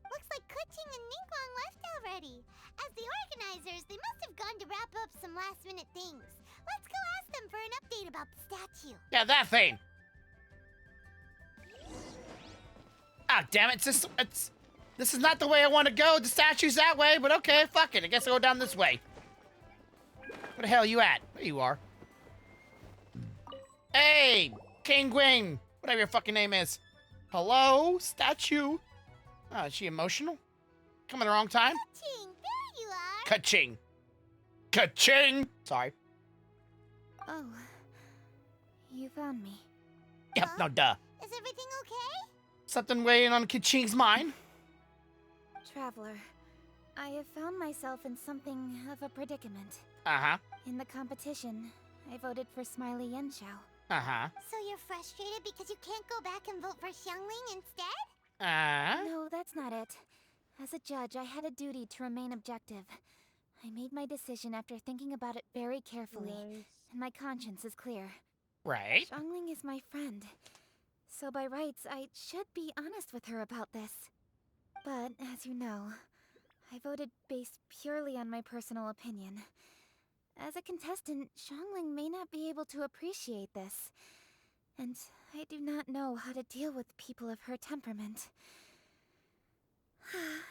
Looks like Kuching and Ningguang left already. As the organizers, they must have gone to wrap up some last-minute things. Let's go ask them for an update about the statue. Yeah, that thing. Ah, damn it. This is not the way I want to go. The statue's that way, but okay, fuck it. I guess I'll go down this way. Where the hell are you at? There you are. Hey, King Gwing. Whatever your fucking name is. Hello, statue. Oh, is she emotional? Come at the wrong time? Kuching, there you are. Ka-ching. Ka-ching. Sorry. Oh, you found me. Yep, no duh. Is everything okay? Something weighing on Ka-ching's mind. Traveler, I have found myself in something of a predicament. Uh-huh. In the competition, I voted for Smiley Yenshao. Uh-huh. So you're frustrated because you can't go back and vote for Xiangling instead? Uh-huh. No, that's not it. As a judge, I had a duty to remain objective. I made my decision after thinking about it very carefully, and my conscience is clear. Right. Xiangling is my friend, so by rights, I should be honest with her about this. But, as you know, I voted based purely on my personal opinion. As a contestant, Xiangling may not be able to appreciate this, and I do not know how to deal with people of her temperament.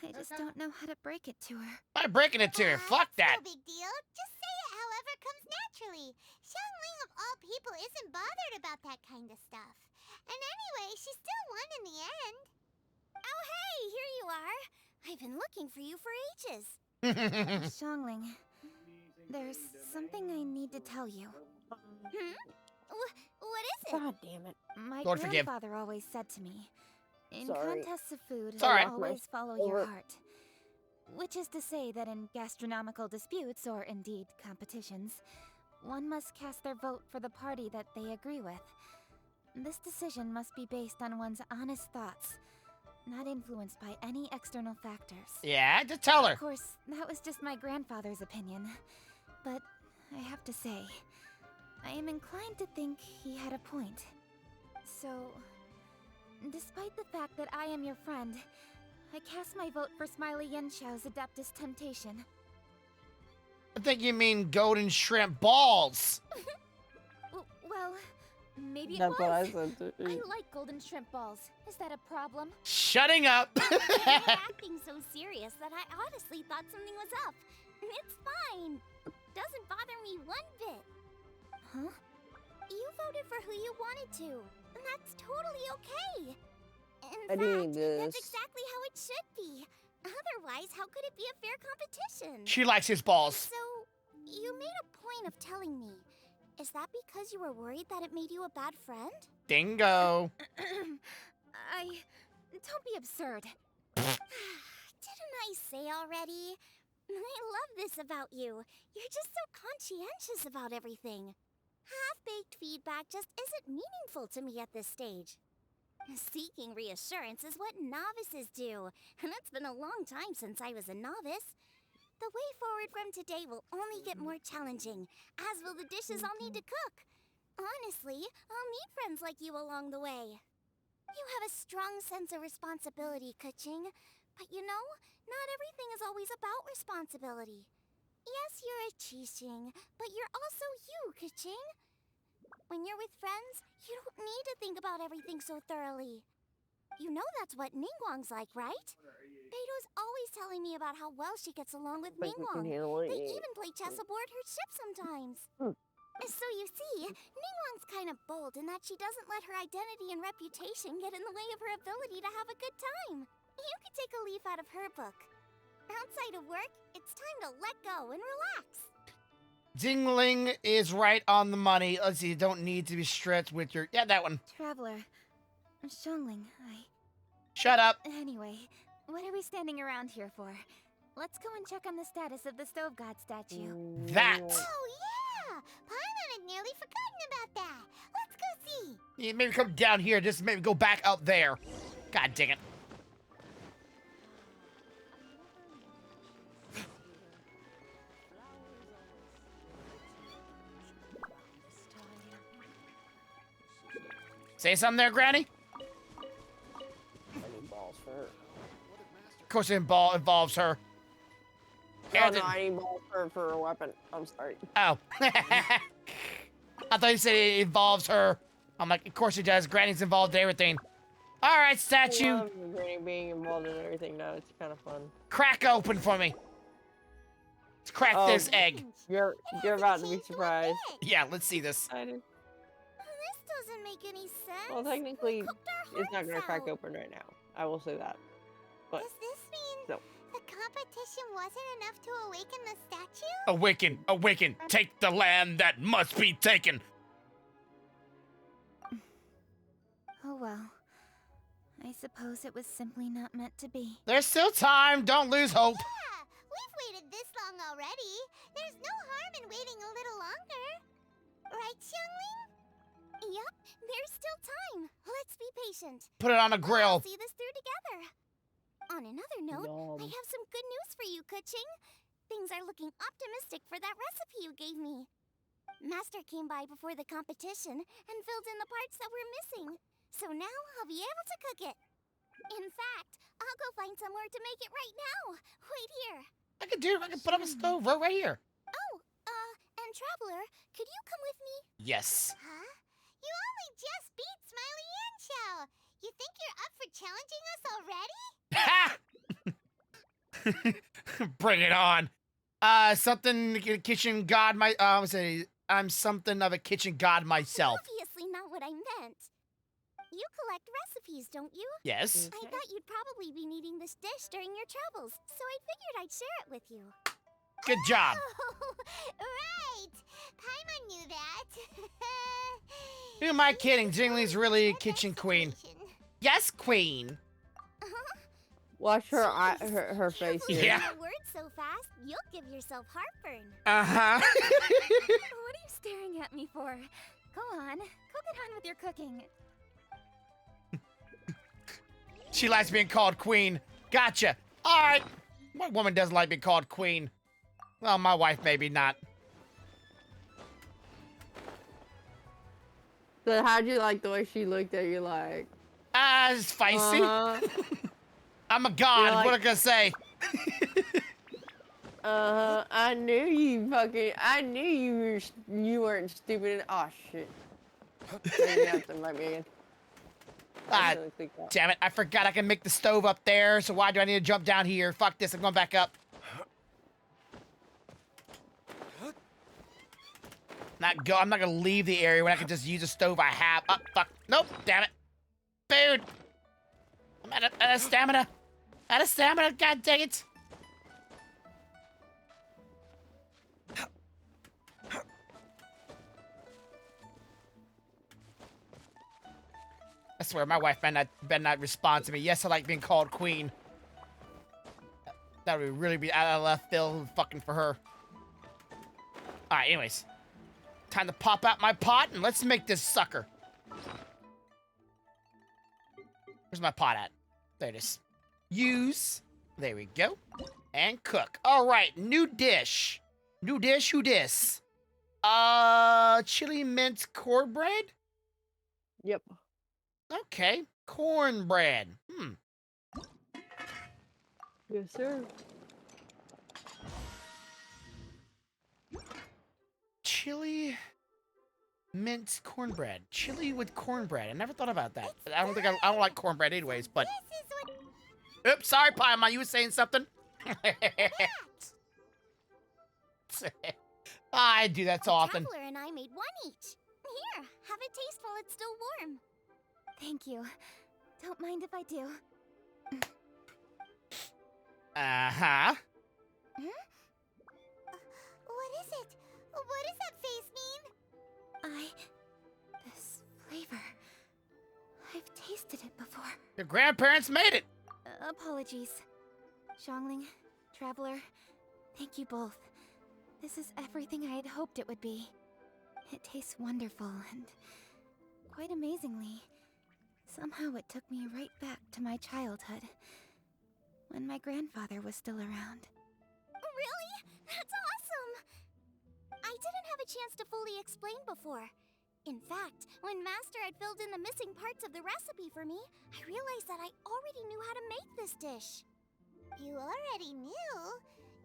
I just don't know how to break it to her. I'm breaking it to her. Fuck that. No big deal. Just say it however comes naturally. Xiangling of all people isn't bothered about that kind of stuff. And anyway, she still won in the end. Oh hey, here you are. I've been looking for you for ages. Xiangling, there's something I need to tell you. What is it? God damn it. My Lord forgive. grandfather always said to me, in Sorry. contests of food, It's all right. always follow your Over. heart. Which is to say that in gastronomical disputes, or indeed competitions, one must cast their vote for the party that they agree with. This decision must be based on one's honest thoughts, not influenced by any external factors. Yeah, just tell her. Of course, that was just my grandfather's opinion. But I have to say, I am inclined to think he had a point. So, despite the fact that I am your friend, I cast my vote for Smiley Yenshao's Adeptus Temptation. I think you mean golden shrimp balls. Well, maybe it That's was. what I said too. I like golden shrimp balls. Is that a problem? Shutting up. You're acting so serious that I honestly thought something was up. It's fine. Doesn't bother me one bit. Huh? You voted for who you wanted to, and that's totally okay. In I fact, need this. that's exactly how it should be. Otherwise, how could it be a fair competition? She likes his balls. So, you made a point of telling me. Is that because you were worried that it made you a bad friend? Dingo. Don't be absurd. Didn't I say already? I love this about you. You're just so conscientious about everything. Half-baked feedback just isn't meaningful to me at this stage. Seeking reassurance is what novices do, and it's been a long time since I was a novice. The way forward from today will only get more challenging, as will the dishes I'll need to cook. Honestly, I'll need friends like you along the way. You have a strong sense of responsibility, Kuching. But you know, not everything is always about responsibility. Yes, you're a Qixing, but you're also you, Kuching. When you're with friends, you don't need to think about everything so thoroughly. You know that's what Ningguang's like, right? Beto's always telling me about how well she gets along with Ningguang. They even play chess aboard her ship sometimes. So you see, Ningguang's kind of bold in that she doesn't let her identity and reputation get in the way of her ability to have a good time. You could take a leaf out of her book. Outside of work, it's time to let go and relax. Jingling is right on the money. Let's see, you don't need to be stretched with your... Yeah, that one. Traveler. Xiangling, Shut up. Anyway, what are we standing around here for? Let's go and check on the status of the STovE God statue. That. Oh, yeah! Paimon had nearly forgotten about that. Let's go see. Yeah, maybe come down here, just maybe go back out there. God dang it. Say something there, Granny? Of course it involves her. Oh, no, I need balls for a weapon. I'm sorry. Oh. I thought you said it involves her. I'm like, of course it does. Granny's involved in everything. All right, statue. I love Granny being involved in everything now. It's kind of fun. Crack open for me. Let's crack this egg. You're about to be surprised. Yeah, let's see this. I did. This doesn't make any sense. Well, technically, Cooked our it's not going to hearts crack out. open right now. I will say that. But Does this mean no. the competition wasn't enough to awaken the statue? Awaken, awaken. Take the land that must be taken. Oh well. I suppose it was simply not meant to be. There's still time. Don't lose hope. Yeah, we've waited this long already. There's no harm in waiting a little longer. Right, Xiangling? Yup, there's still time. Let's be patient. Put it on a grill. We'll see this through together. On another note, I have some good news for you, Kuching. Things are looking optimistic for that recipe you gave me. Master came by before the competition and filled in the parts that were missing. So now I'll be able to cook it. In fact, I'll go find somewhere to make it right now. Wait here. I can put up a stove right here. Oh, and Traveler, could you come with me? Yes. Huh? You only just beat Smiley and Chow. You think you're up for challenging us already? Ha! Bring it on. Something kitchen god I would say I'm something of a kitchen god myself. Obviously not what I meant. You collect recipes, don't you? Yes. I thought you'd probably be needing this dish during your travels, so I figured I'd share it with you. Good job. Oh, right. Paimon knew that. Who am I kidding? Jingling's really a kitchen queen. Yes, queen. Watch her face here. Yeah. Words so fast, you'll give yourself heartburn. Uh-huh. What are you staring at me for? Go on, go get on with your cooking. She likes being called queen. Gotcha. All right. What woman doesn't like being called queen? Well, my wife maybe not. So how'd you like the way she looked at you like? It's feisty. I'm a god. Like, what am I gonna say? I knew you weren't stupid. Oh shit. You have to invite me again. Ah, damn it. I forgot I can make the stove up there, so why do I need to jump down here? Fuck this, I'm going back up. I'm not gonna leave the area when I can just use a stove I have. Oh, fuck. Nope, damn it. Food. I'm out of stamina. Out of stamina, god dang it. I swear, my wife better not respond to me. Yes, I like being called queen. That would really be out of left field fucking for her. Alright, anyways. Time to pop out my pot and let's make this sucker. Where's my pot at? There it is. Use. There we go. And cook. All right, new dish. New dish, who dis? Chili mint cornbread? Yep. Okay, cornbread. Yes, sir. Chili mint cornbread. Chili with cornbread. I never thought about that. I don't like cornbread anyways, but... This is what Oops, sorry, Paimon, you were saying something? I do that so often. Traveler and I made one each. Here, have it taste while it's still warm. Thank you. Don't mind if I do. Uh-huh. What is it? What does that face mean? This flavor. I've tasted it before. Your grandparents made it. Apologies. Xiangling, Traveler, thank you both. This is everything I had hoped it would be. It tastes wonderful and, quite amazingly, somehow it took me right back to my childhood, when my grandfather was still around. Really? That's awesome! I didn't have a chance to fully explain before. In fact, when Master had filled in the missing parts of the recipe for me, I realized that I already knew how to make this dish. You already knew?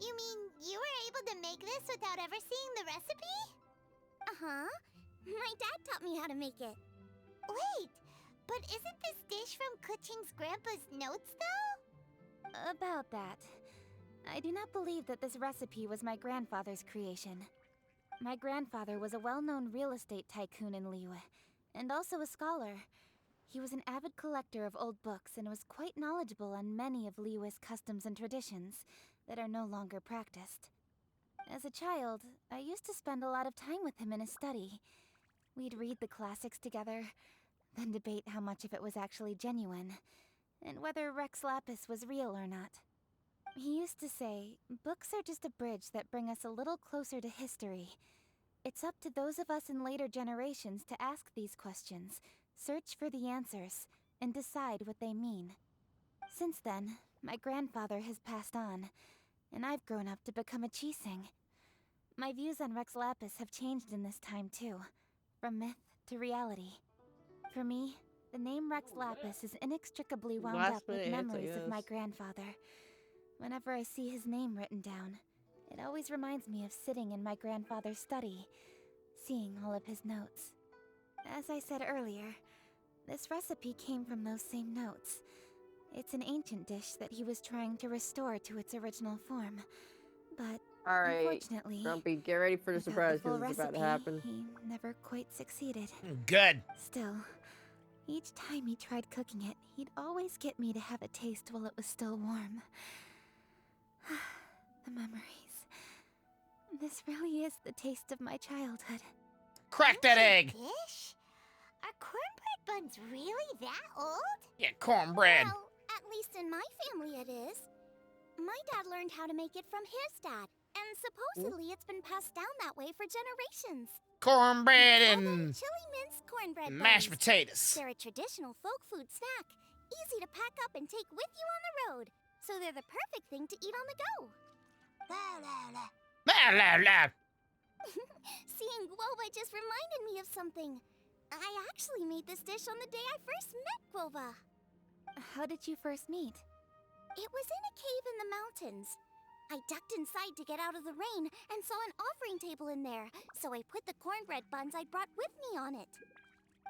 You mean you were able to make this without ever seeing the recipe? Uh-huh. My dad taught me how to make it. Wait, but isn't this dish from Kuching's grandpa's notes, though? About that, I do not believe that this recipe was my grandfather's creation. My grandfather was a well-known real estate tycoon in Liyue, and also a scholar. He was an avid collector of old books and was quite knowledgeable on many of Liyue's customs and traditions that are no longer practiced. As a child, I used to spend a lot of time with him in his study. We'd read the classics together, then debate how much of it was actually genuine, and whether Rex Lapis was real or not. He used to say, books are just a bridge that bring us a little closer to history. It's up to those of us in later generations to ask these questions, search for the answers, and decide what they mean. Since then, my grandfather has passed on, and I've grown up to become a Chising. My views on Rex Lapis have changed in this time too, from myth to reality. For me, the name Rex Lapis is inextricably wound up with memories of my grandfather. Whenever I see his name written down, it always reminds me of sitting in my grandfather's study, seeing all of his notes. As I said earlier, this recipe came from those same notes. It's an ancient dish that he was trying to restore to its original form. But unfortunately, Grumpy, get ready for the without surprise full because it's about to recipe, happen. he never quite succeeded. Good. Still, each time he tried cooking it, he'd always get me to have a taste while it was still warm. The memories. This really is the taste of my childhood. Crack that egg. Dish? Are cornbread buns really that old? Yeah, cornbread. Well, at least in my family it is. My dad learned how to make it from his dad, and supposedly it's been passed down that way for generations. Cornbread We call them and chili minced cornbread mashed buns. potatoes. They're a traditional folk food snack, easy to pack up and take with you on the road. So they're the perfect thing to eat on the go. La la la. Seeing Guoba just reminded me of something. I actually made this dish on the day I first met Guoba. How did you first meet? It was in a cave in the mountains. I ducked inside to get out of the rain and saw an offering table in there, so I put the cornbread buns I'd brought with me on it.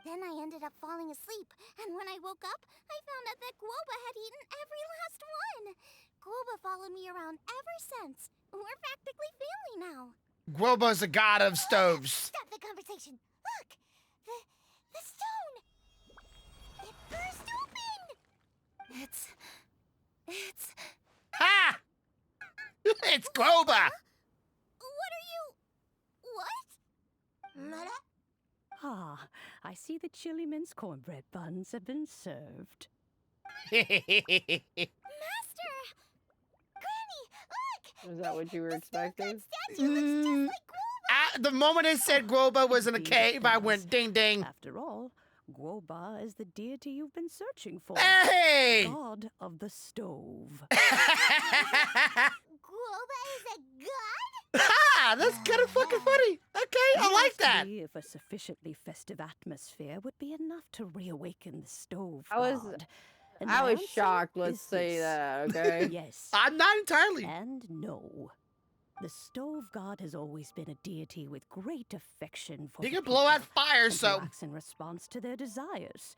Then I ended up falling asleep, and when I woke up, I found out that Guoba had eaten every last one. Guoba followed me around ever since. We're practically family now. Guoba's the god of stoves. Stop the conversation. Look! The stone! It burst open! It's... Ha! It's Guoba! What are you... What? Ah, I see the chili mince cornbread buns have been served. Master! Granny, look! Is that what you were expecting? That statue looks just like Guoba! The moment it said Guoba was in a cave, I went ding ding. After all, Guoba is the deity you've been searching for. Hey! God of the stove. Guoba is a god? Ah, that's kind of fucking funny. Okay, I You like asked that. me if a sufficiently festive atmosphere would be enough to reawaken the stove I was- god. And I my was answer shocked, let's is say this. that, okay? Yes. I'm not entirely. And no. The stove god has always been a deity with great affection for He the can blow out people, fire, and who so acts in response to their desires.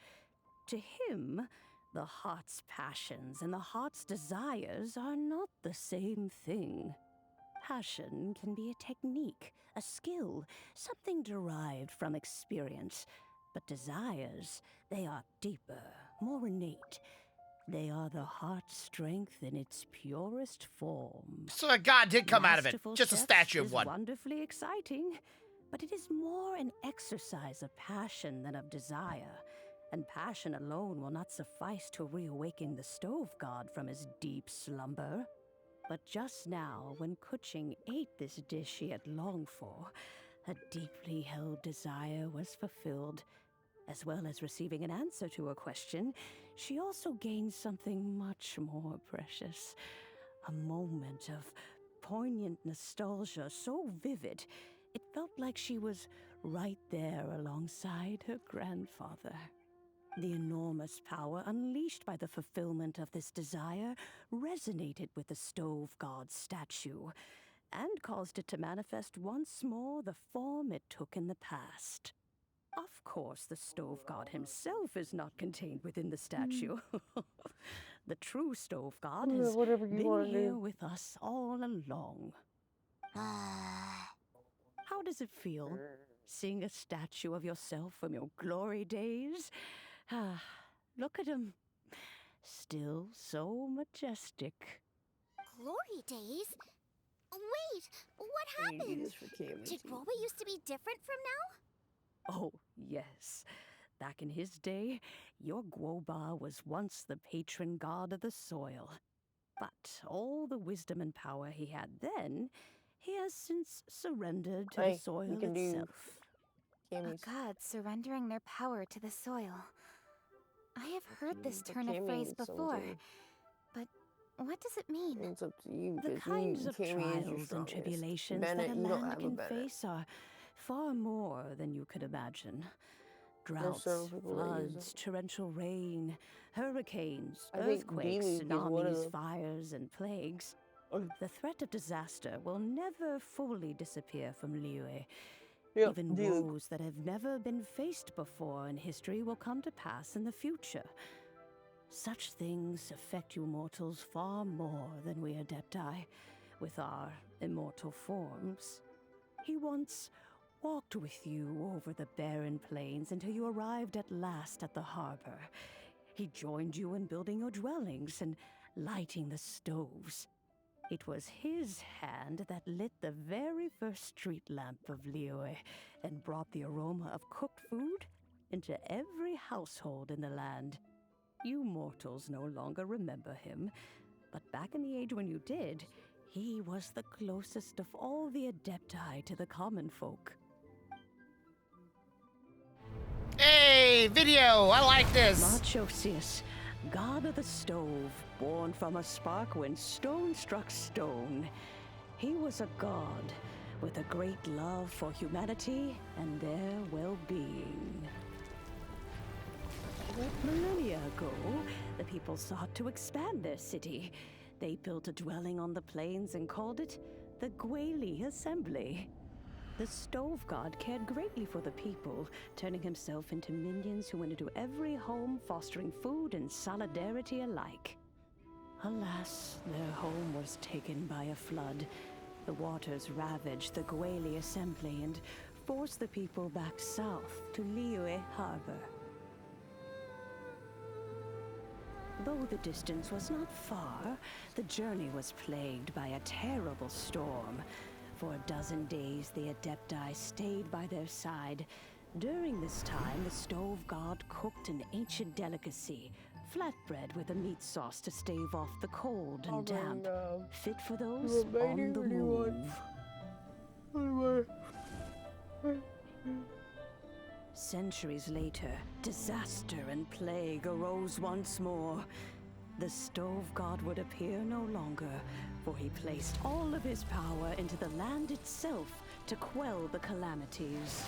To him, the heart's passions and the heart's desires are not the same thing. Passion can be a technique, a skill, something derived from experience. But desires, they are deeper, more innate. They are the heart's strength in its purest form. so a god did come out of it. Masterful Just a sex statue of is one. wonderfully exciting, but it is more an exercise of passion than of desire. And passion alone will not suffice to reawaken the stove god from his deep slumber. But just now, when Kuching ate this dish she had longed for, a deeply held desire was fulfilled. As well as receiving an answer to her question, she also gained something much more precious. A moment of poignant nostalgia so vivid, it felt like she was right there alongside her grandfather. The enormous power unleashed by the fulfillment of this desire resonated with the stove god's statue and caused it to manifest once more the form it took in the past. Of course, the stove god himself is not contained within the statue. The true stove god has Whatever you been wanna here do. with us all along. How does it feel, seeing a statue of yourself from your glory days? Ah, look at him. Still so majestic. Glory days? Wait, what happened? Did Guoba used to be different from now? Oh, yes. Back in his day, your Guoba was once the patron god of the soil. But all the wisdom and power he had then, he has since surrendered to the Hey, soil you can do itself. A Cammy's. god surrendering their power to the soil. I have heard this The turn of Cammy phrase is before, something. but what does it mean? It's up to you. The 'cause kinds you, of Cammy is your trials and strongest. tribulations Bennett, that a you don't land have a can Bennett. face are far more than you could imagine. Droughts, several people that use floods, torrential rain, hurricanes, I think earthquakes, D-Luke is one of tsunamis, them. fires, and plagues. Oh. The threat of disaster will never fully disappear from Liyue. Yep, Even D-Luke. woes that have never been faced before in history will come to pass in the future. Such things affect you mortals far more than we Adepti, with our immortal forms. He once walked with you over the barren plains until you arrived at last at the harbor. He joined you in building your dwellings and lighting the stoves. It was his hand that lit the very first street lamp of Liyue and brought the aroma of cooked food into every household in the land. You mortals no longer remember him, but back in the age when you did, he was the closest of all the Adepti to the common folk. Hey, video! I like this. Marchosius, god of the stove, born from a spark when stone struck stone. He was a god with a great love for humanity and their well-being. Millennia ago, the people sought to expand their city. They built a dwelling on the plains and called it the Gueli Assembly. The stove god cared greatly for the people, turning himself into minions who went into every home, fostering food and solidarity alike. Alas, their home was taken by a flood. The waters ravaged the Gueli Assembly and forced the people back south to Liyue Harbor. Though the distance was not far, the journey was plagued by a terrible storm. For a dozen days, the Adepti stayed by their side. During this time, the stove god cooked an ancient delicacy, flatbread with a meat sauce to stave off the cold and damp, fit for those on the move. Centuries later, disaster and plague arose once more. The Stove God would appear no longer, for he placed all of his power into the land itself to quell the calamities.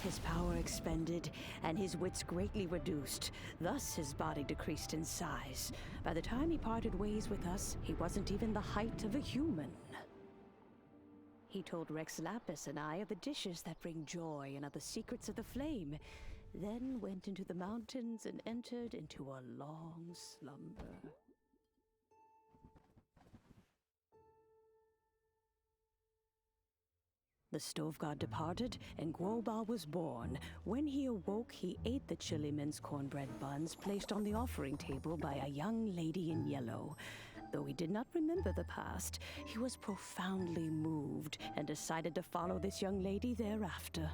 His power expended, and his wits greatly reduced. Thus his body decreased in size. By the time he parted ways with us, he wasn't even the height of a human. He told Rex Lapis and I of the dishes that bring joy and of the secrets of the flame, then went into the mountains and entered into a long slumber. The Stove God departed, and Guoba was born. When he awoke, he ate the chili mince cornbread buns placed on the offering table by a young lady in yellow. Though he did not remember the past, he was profoundly moved and decided to follow this young lady thereafter.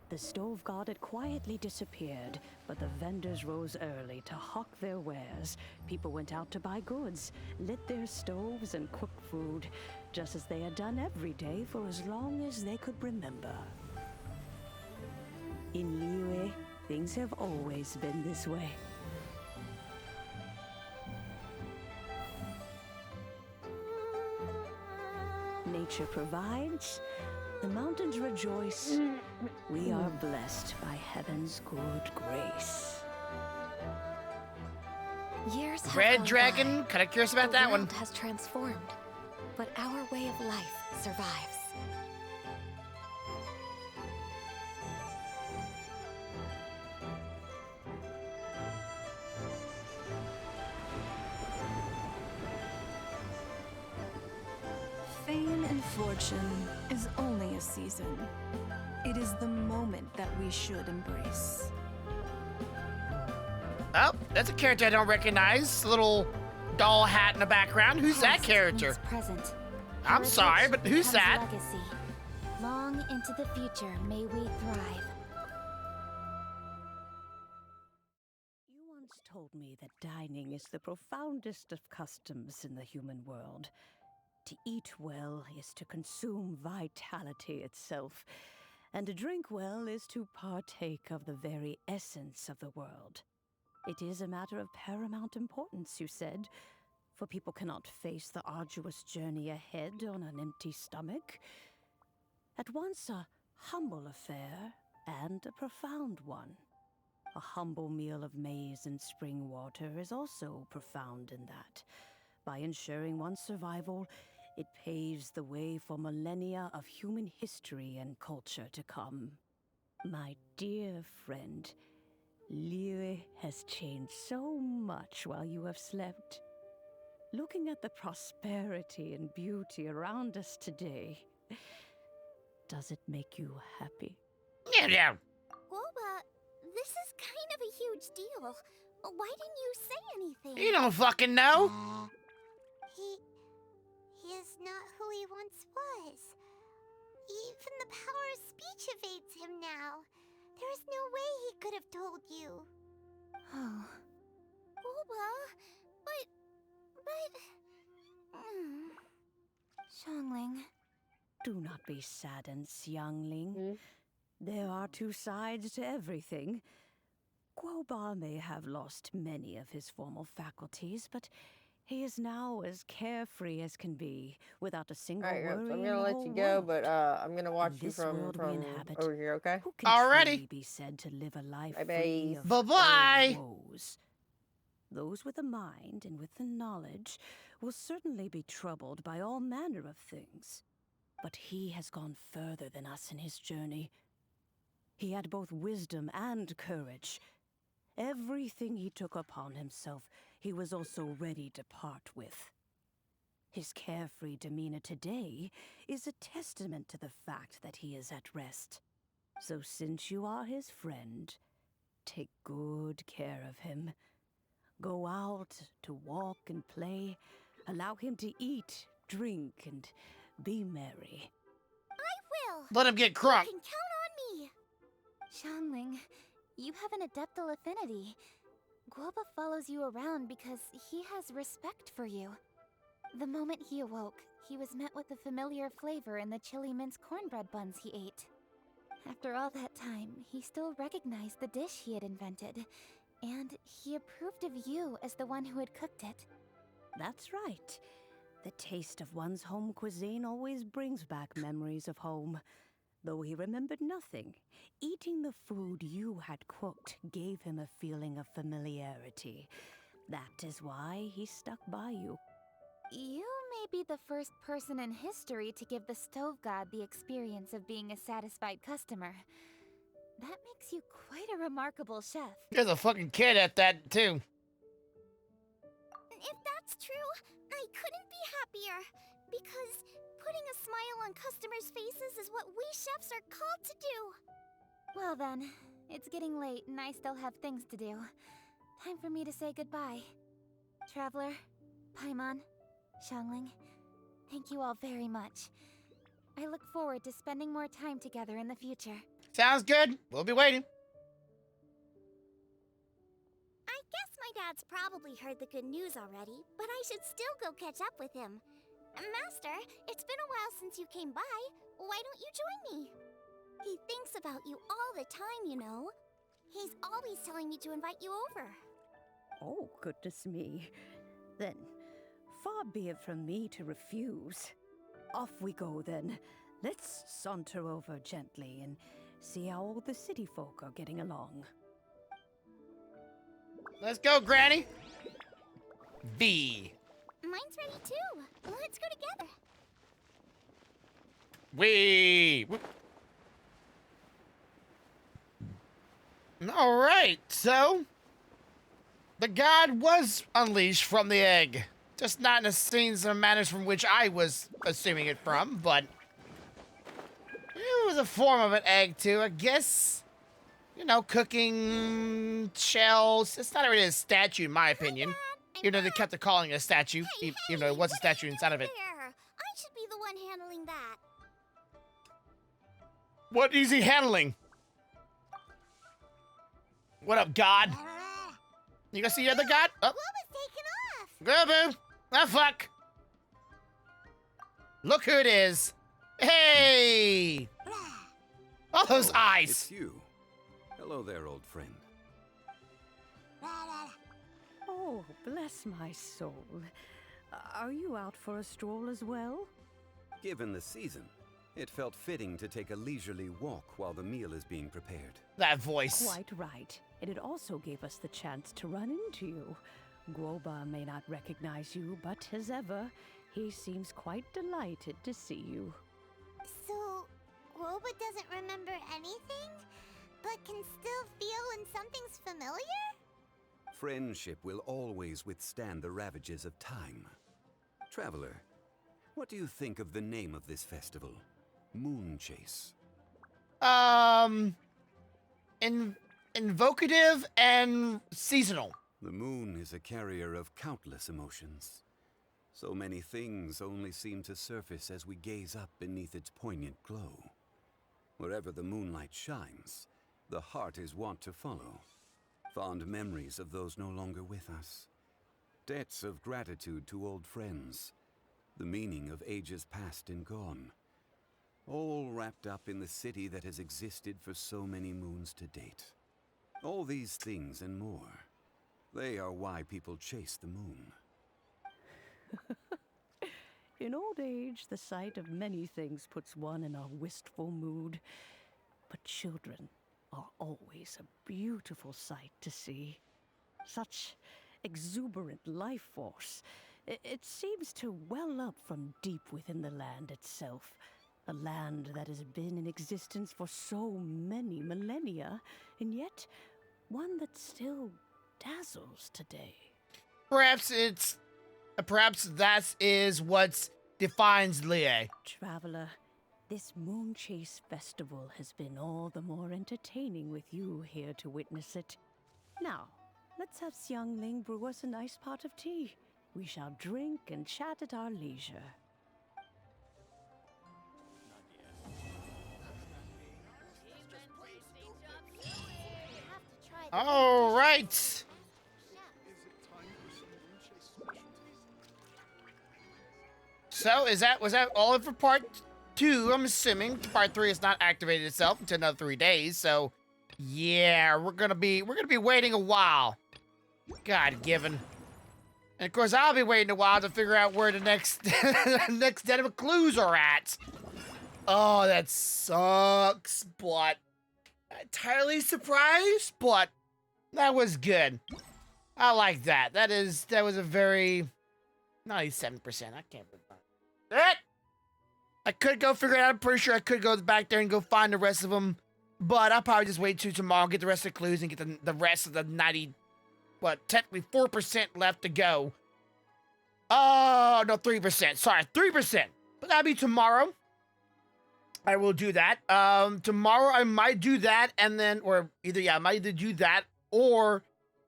The Stove God had quietly disappeared, but the vendors rose early to hawk their wares. People went out to buy goods, lit their stoves, and cooked food, just as they had done every day for as long as they could remember. In Liyue, things have always been this way. Nature provides, the mountains rejoice. We are blessed by heaven's good grace. Years have Red gone Dragon, by. kind of curious about The that one. world has transformed, but our way of life survives. Fame and fortune is only a season. It is the moment that we should embrace. Oh, that's a character I don't recognize. Little doll hat in the background. Who's that Past character? meets present. I'm sorry, but who's Becomes that? Legacy. Long into the future may we thrive. You once told me that dining is the profoundest of customs in the human world. To eat well is to consume vitality itself, and to drink well is to partake of the very essence of the world. It is a matter of paramount importance, you said, for people cannot face the arduous journey ahead on an empty stomach. At once a humble affair and a profound one. A humble meal of maize and spring water is also profound in that. By ensuring one's survival, it paves the way for millennia of human history and culture to come. My dear friend, Liyue has changed so much while you have slept. Looking at the prosperity and beauty around us today, does it make you happy? Yeah. Guoba, this is kind of a huge deal. Why didn't you say anything? You don't fucking know. He is not who he once was. Even the power of speech evades him now. There is no way he could have told you. Oh. Guoba, but... Xiangling. Do not be saddened, Xiangling. There are two sides to everything. Guoba may have lost many of his formal faculties, but he is now as carefree as can be, without a single Alright, worry I'm in gonna the let whole you go, world. but I'm gonna watch In you this from world we inhabit, over here, okay? Who can Alrighty. truly be said to live a life Bye-bye. free of Bye-bye. all woes? Those with a mind and with the knowledge will certainly be troubled by all manner of things. But he has gone further than us in his journey. He had both wisdom and courage. Everything he took upon himself, he was also ready to part with. His carefree demeanor today is a testament to the fact that he is at rest. So since you are his friend, take good care of him. Go out to walk and play. Allow him to eat, drink, and be merry. I will! Let him get crunk. You can count on me! Xiangling, you have an adeptal affinity. Guoba follows you around because he has respect for you. The moment he awoke, he was met with the familiar flavor in the chili mince cornbread buns he ate. After all that time, he still recognized the dish he had invented, and he approved of you as the one who had cooked it. That's right. The taste of one's home cuisine always brings back memories of home. Though he remembered nothing, eating the food you had cooked gave him a feeling of familiarity. That is why he stuck by you. You may be the first person in history to give the Stove God the experience of being a satisfied customer. That makes you quite a remarkable chef. There's a fucking kid at that, too. If that's true, I couldn't be happier. Because putting a smile on customers' faces is what we chefs are called to do. Well then, it's getting late and I still have things to do. Time for me to say goodbye. Traveler, Paimon, Xiangling, thank you all very much. I look forward to spending more time together in the future. Sounds good. We'll be waiting. I guess my dad's probably heard the good news already, but I should still go catch up with him. Master, it's been a while since you came by. Why don't you join me? He thinks about you all the time, you know. He's always telling me to invite you over. Oh, goodness me. Then, far be it from me to refuse. Off we go then. Let's saunter over gently and see how all the city folk are getting along. Let's go, Granny. V. Mine's ready too. Let's go together. We. All right, so the god was unleashed from the egg. Just not in the scenes and manners from which I was assuming it from, but it was a form of an egg too, I guess. You know, cooking, shells. It's not really a statue, in my opinion. Even though they kept calling it a statue, even though it was a statue inside of it. There. I should be the one handling that. What is he handling? What up, God? You gonna see the other God? Oh. What was taken off? Go, boo. Ah, fuck. Look who it is. Hey! All those eyes. It's you. Hello there, old friend. Oh, bless my soul. Are you out for a stroll as well? Given the season, it felt fitting to take a leisurely walk while the meal is being prepared. That voice. Quite right. And it also gave us the chance to run into you. Guoba may not recognize you, but as ever, he seems quite delighted to see you. So, Guoba doesn't remember anything, but can still feel when something's familiar? Friendship will always withstand the ravages of time. Traveler, what do you think of the name of this festival? Moon Chase. Invocative and seasonal. The moon is a carrier of countless emotions. So many things only seem to surface as we gaze up beneath its poignant glow. Wherever the moonlight shines, the heart is wont to follow. Fond memories of those no longer with us. Debts of gratitude to old friends. The meaning of ages past and gone. All wrapped up in the city that has existed for so many moons to date. All these things and more. They are why people chase the moon. In old age, the sight of many things puts one in a wistful mood. But children are always a beautiful sight to see. Such exuberant life force. It seems to well up from deep within the land itself. A land that has been in existence for so many millennia, and yet one that still dazzles today. Perhaps that is what defines Lie. Traveler, this Moon Chase Festival has been all the more entertaining with you here to witness it. Now, let's have Xiangling brew us a nice pot of tea. We shall drink and chat at our leisure. All right. So was that all of for part 2, I'm assuming. Part 3 has not activated itself until another 3 days, so yeah, we're gonna be waiting a while. God given. And of course, I'll be waiting a while to figure out where the next next set of clues are at. Oh, that sucks, but entirely surprised, but that was good. I like that. That was a very 97%. I can't believe that. I could go figure it out. I'm pretty sure I could go back there and go find the rest of them, but I'll probably just wait till tomorrow, get the rest of the clues, and get the rest of the 90, technically 4% left to go. Oh, no, 3%. Sorry, 3%. But that'll be tomorrow. I will do that. Tomorrow I might do that, and then, I might either do that, or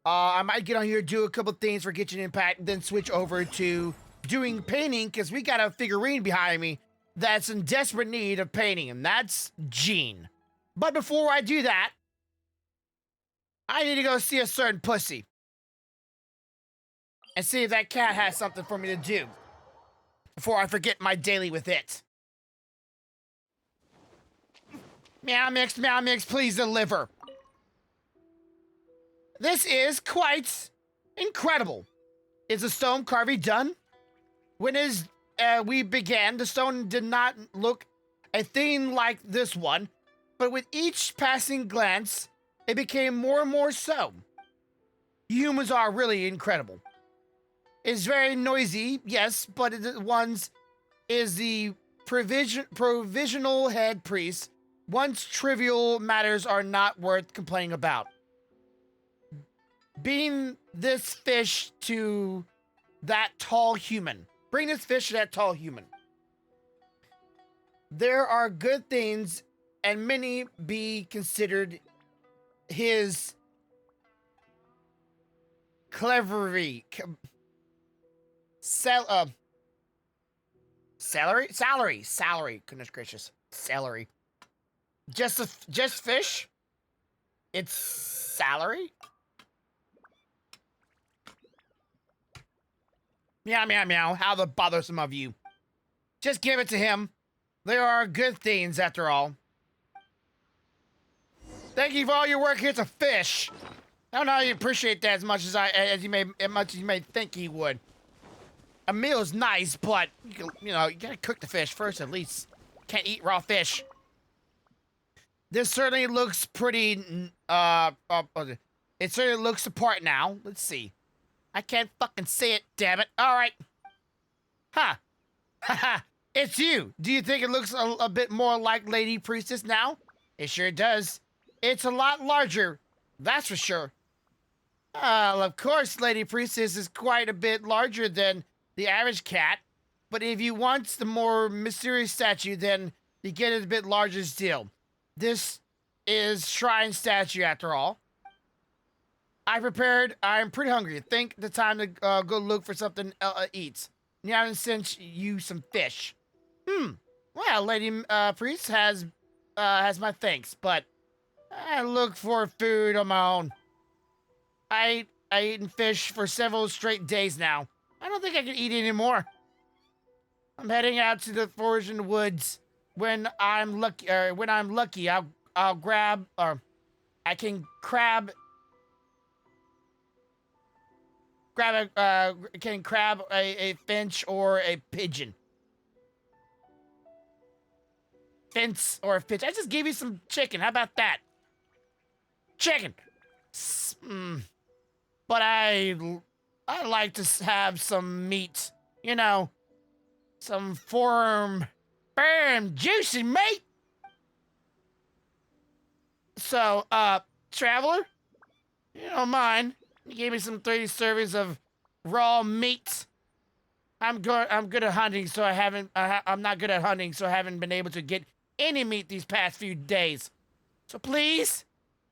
I might get on here, do a couple things for Genshin Impact, and then switch over to doing painting, because we got a figurine behind me that's in desperate need of painting, and that's Jean. But before I do that, I need to go see a certain pussy. And see if that cat has something for me to do before I forget my daily with it. Meow Mix, please deliver. This is quite incredible. Is the stone carving done? When we began, the stone did not look a thing like this one, but with each passing glance, it became more and more so. Humans are really incredible. It's very noisy, yes, but one's is the provisional head priest. Once trivial matters are not worth complaining about. Being this fish to that tall human. Bring this fish to that tall human. There are good things, and many be considered his clevery. Salary. Goodness gracious. Celery. Just fish? It's salary? Meow. How the bothersome of you. Just give it to him. There are good things after all. Thank you for all your work. Here's a fish. I don't know how you appreciate that as much as you may think you would. A meal is nice, but you gotta cook the fish first at least. Can't eat raw fish. This certainly looks pretty, it certainly looks the part now. Let's see. I can't fucking see it, damn it. Alright. Huh. Haha, it's you. Do you think it looks a bit more like Lady Priestess now? It sure does. It's a lot larger, that's for sure. Of course, Lady Priestess is quite a bit larger than the average cat, but if you want the more mysterious statue, then you get it a bit larger still. This is shrine statue after all. I'm pretty hungry. Think the time to go look for something eat. You haven't sent you some fish. Well, Lady Priest has my thanks, but I look for food on my own. I eaten fish for several straight days now. I don't think I can eat anymore. I'm heading out to the forest in the woods. When I'm lucky, I'll grab, or I can crab a finch or a pigeon. Finch or a finch. I just gave you some chicken. How about that? Chicken. But I like to have some meat. You know, some firm, juicy meat. So, traveler, you don't mind? You gave me some 30 servings of raw meat. I'm good at hunting, so I'm not good at hunting, so I haven't been able to get any meat these past few days. So please,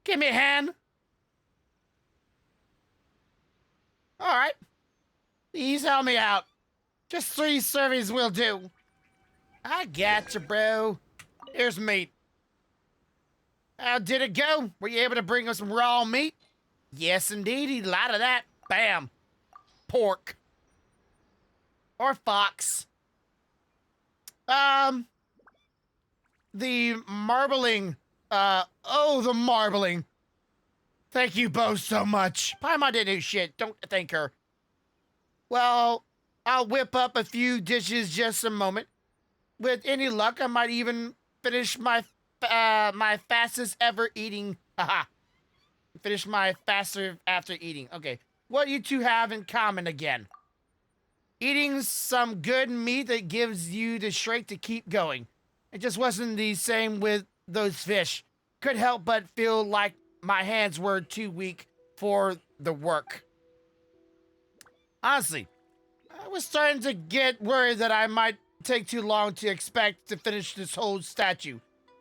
give me a hand. All right. Please help me out. Just 3 servings will do. I gotcha, bro. Here's meat. How did it go? Were you able to bring us some raw meat? Yes, indeed. A lot of that. Bam. Pork. Or fox. the marbling. The marbling. Thank you both so much. Paimon didn't do shit. Don't thank her. Well, I'll whip up a few dishes just a moment. With any luck, I might even finish my fastest ever eating. Haha. Finish my faster after eating. Okay. What you two have in common again? Eating some good meat that gives you the strength to keep going. It just wasn't the same with those fish. Couldn't help but feel like my hands were too weak for the work. Honestly, I was starting to get worried that I might take too long to expect to finish this whole statue.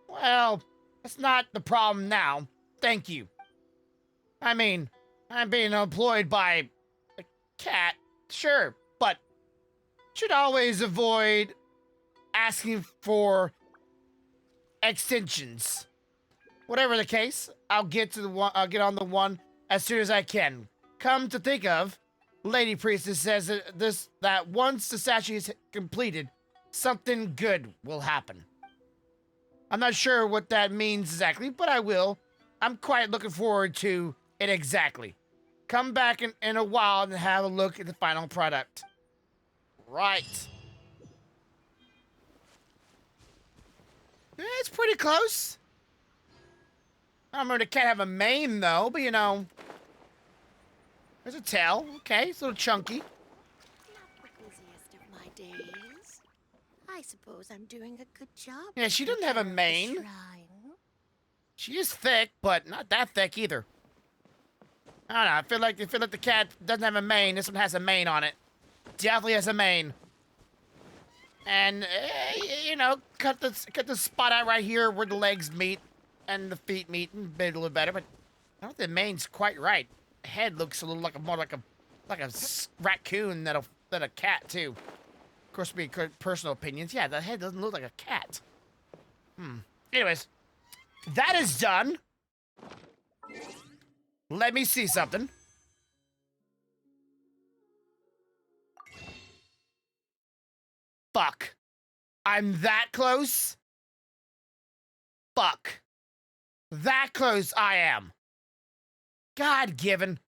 Well, that's not the problem now. Thank you. I mean, I'm being employed by a cat, sure, but should always avoid asking for extensions. Whatever the case, I'll get on the one as soon as I can. Come to think of, Lady Priestess says that once the statue is completed, something good will happen. I'm not sure what that means exactly, but I will. I'm quite looking forward to it exactly. Come back in a while and have a look at the final product. Right. Yeah, it's pretty close. I don't remember the cat have a mane though, but you know. There's a tail. Okay, it's a little chunky. Not the busiest of my days. I suppose I'm doing a good job. Yeah, she doesn't have a mane. She is thick, but not that thick either. I don't know. I feel like the cat doesn't have a mane. This one has a mane on it. Definitely has a mane. And you know, cut the spot out right here where the legs meet and the feet meet and a little better. But I don't think the mane's quite right. The head looks a little more like a raccoon than a cat too. Of course, being personal opinions. Yeah, the head doesn't look like a cat. Anyways, that is done. Let me see something. Fuck. I'm that close? Fuck. That close I am. God given.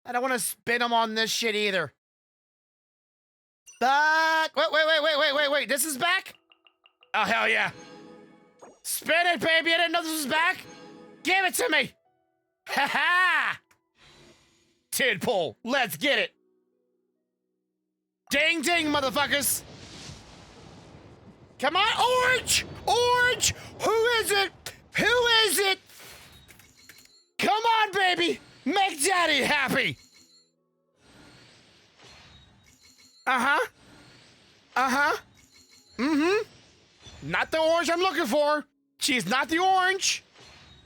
I don't want to spin them on this shit either. Fuck. Wait. This is back? Oh, hell yeah. Spin it, baby. I didn't know this was back. Give it to me. Ha ha! Tidpole, let's get it. Ding ding, motherfuckers. Come on, orange! Orange! Who is it? Who is it? Come on, baby! Make daddy happy! Uh-huh. Uh-huh. Mm-hmm. Not the orange I'm looking for. She's not the orange.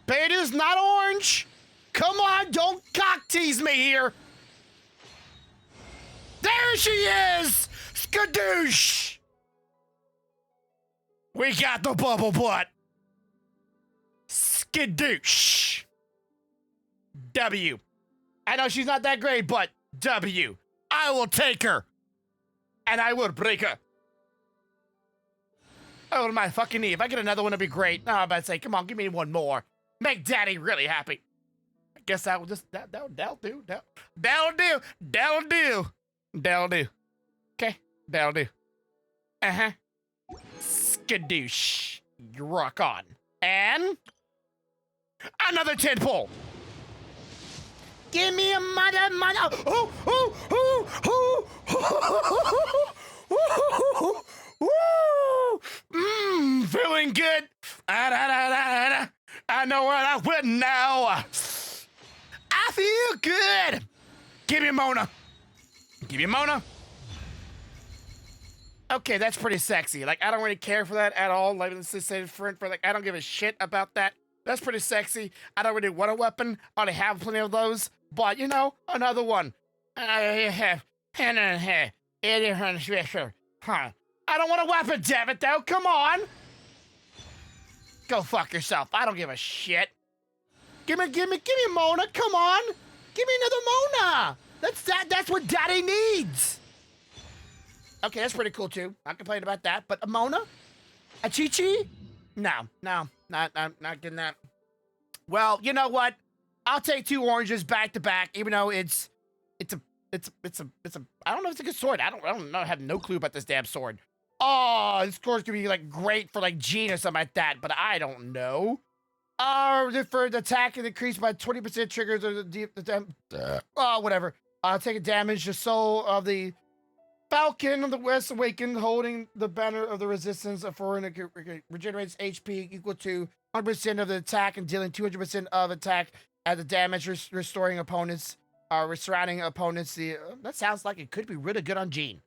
Beta's not orange. Come on, don't cock tease me here. There she is! Skadoosh! We got the bubble butt. Skadoosh. W. I know she's not that great, but W. I will take her. And I will break her. Oh, my fucking knee. If I get another one, it'd be great. No, I'm about to say, come on, give me one more. Make daddy really happy. I guess I will just, that'll do. That'll do. Okay, that'll do. Uh-huh. Skadoosh. You rock on. And another tadpole. Give me a mother. Feeling good. I know where I went now. I feel good. Give me Mona. Okay, that's pretty sexy. Like, I don't really care for that at all. Like, let's just say for like, I don't give a shit about that. That's pretty sexy. I don't really want a weapon. I already have plenty of those. But, you know, another one. I don't want a weapon, damn it, though. Come on. Go fuck yourself. I don't give a shit. Give me Mona. Come on. Give me another Mona. That's what daddy needs. Okay, that's pretty cool, too. Not complaining about that. But a Mona? A Chi-Chi? No, not getting that. Well, you know what? I'll take 2 oranges back to back, even though it's a I don't know if it's a good sword. I don't know. I have no clue about this damn sword. Oh, this sword's gonna be like great for like Jean or something like that, but I don't know. For the attack and increased by 20% triggers or whatever. Take a damage. The soul of the Falcon of the West Awakened, holding the banner of the resistance for regenerates HP equal to 100% of the attack and dealing 200% of attack at the damage, restoring opponents, surrounding opponents. That sounds like it could be really good on Jean.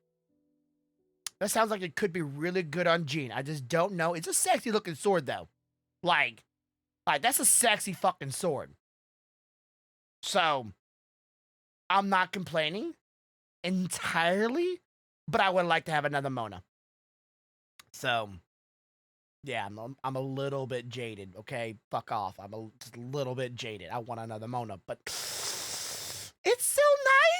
That sounds like it could be really good on Jean. I just don't know. It's a sexy looking sword though. Like that's a sexy fucking sword. So I'm not complaining entirely, but I would like to have another Mona. So yeah, I'm a little bit jaded. Okay, fuck off. Just a little bit jaded. I want another Mona, but it's so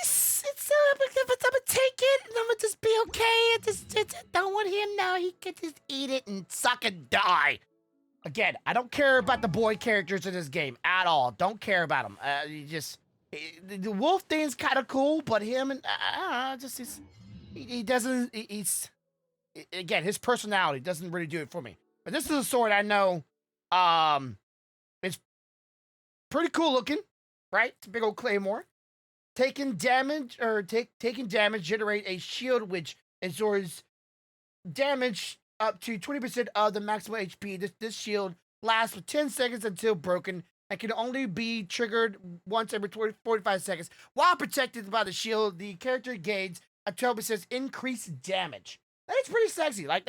nice. It's so I'm gonna take it and I'm gonna just be okay. I don't want him now. He can just eat it and suck and die. Again, I don't care about the boy characters in this game at all. Don't care about them. The wolf thing's kind of cool, but him and he doesn't. He's again, his personality doesn't really do it for me. But this is a sword I know. It's pretty cool looking, right? It's a big old claymore. Taking damage generate a shield which absorbs damage up to 20% of the maximum HP. This shield lasts for 10 seconds until broken and can only be triggered once every 45 seconds. While protected by the shield, the character gains a 12% increased damage. That is pretty sexy. Like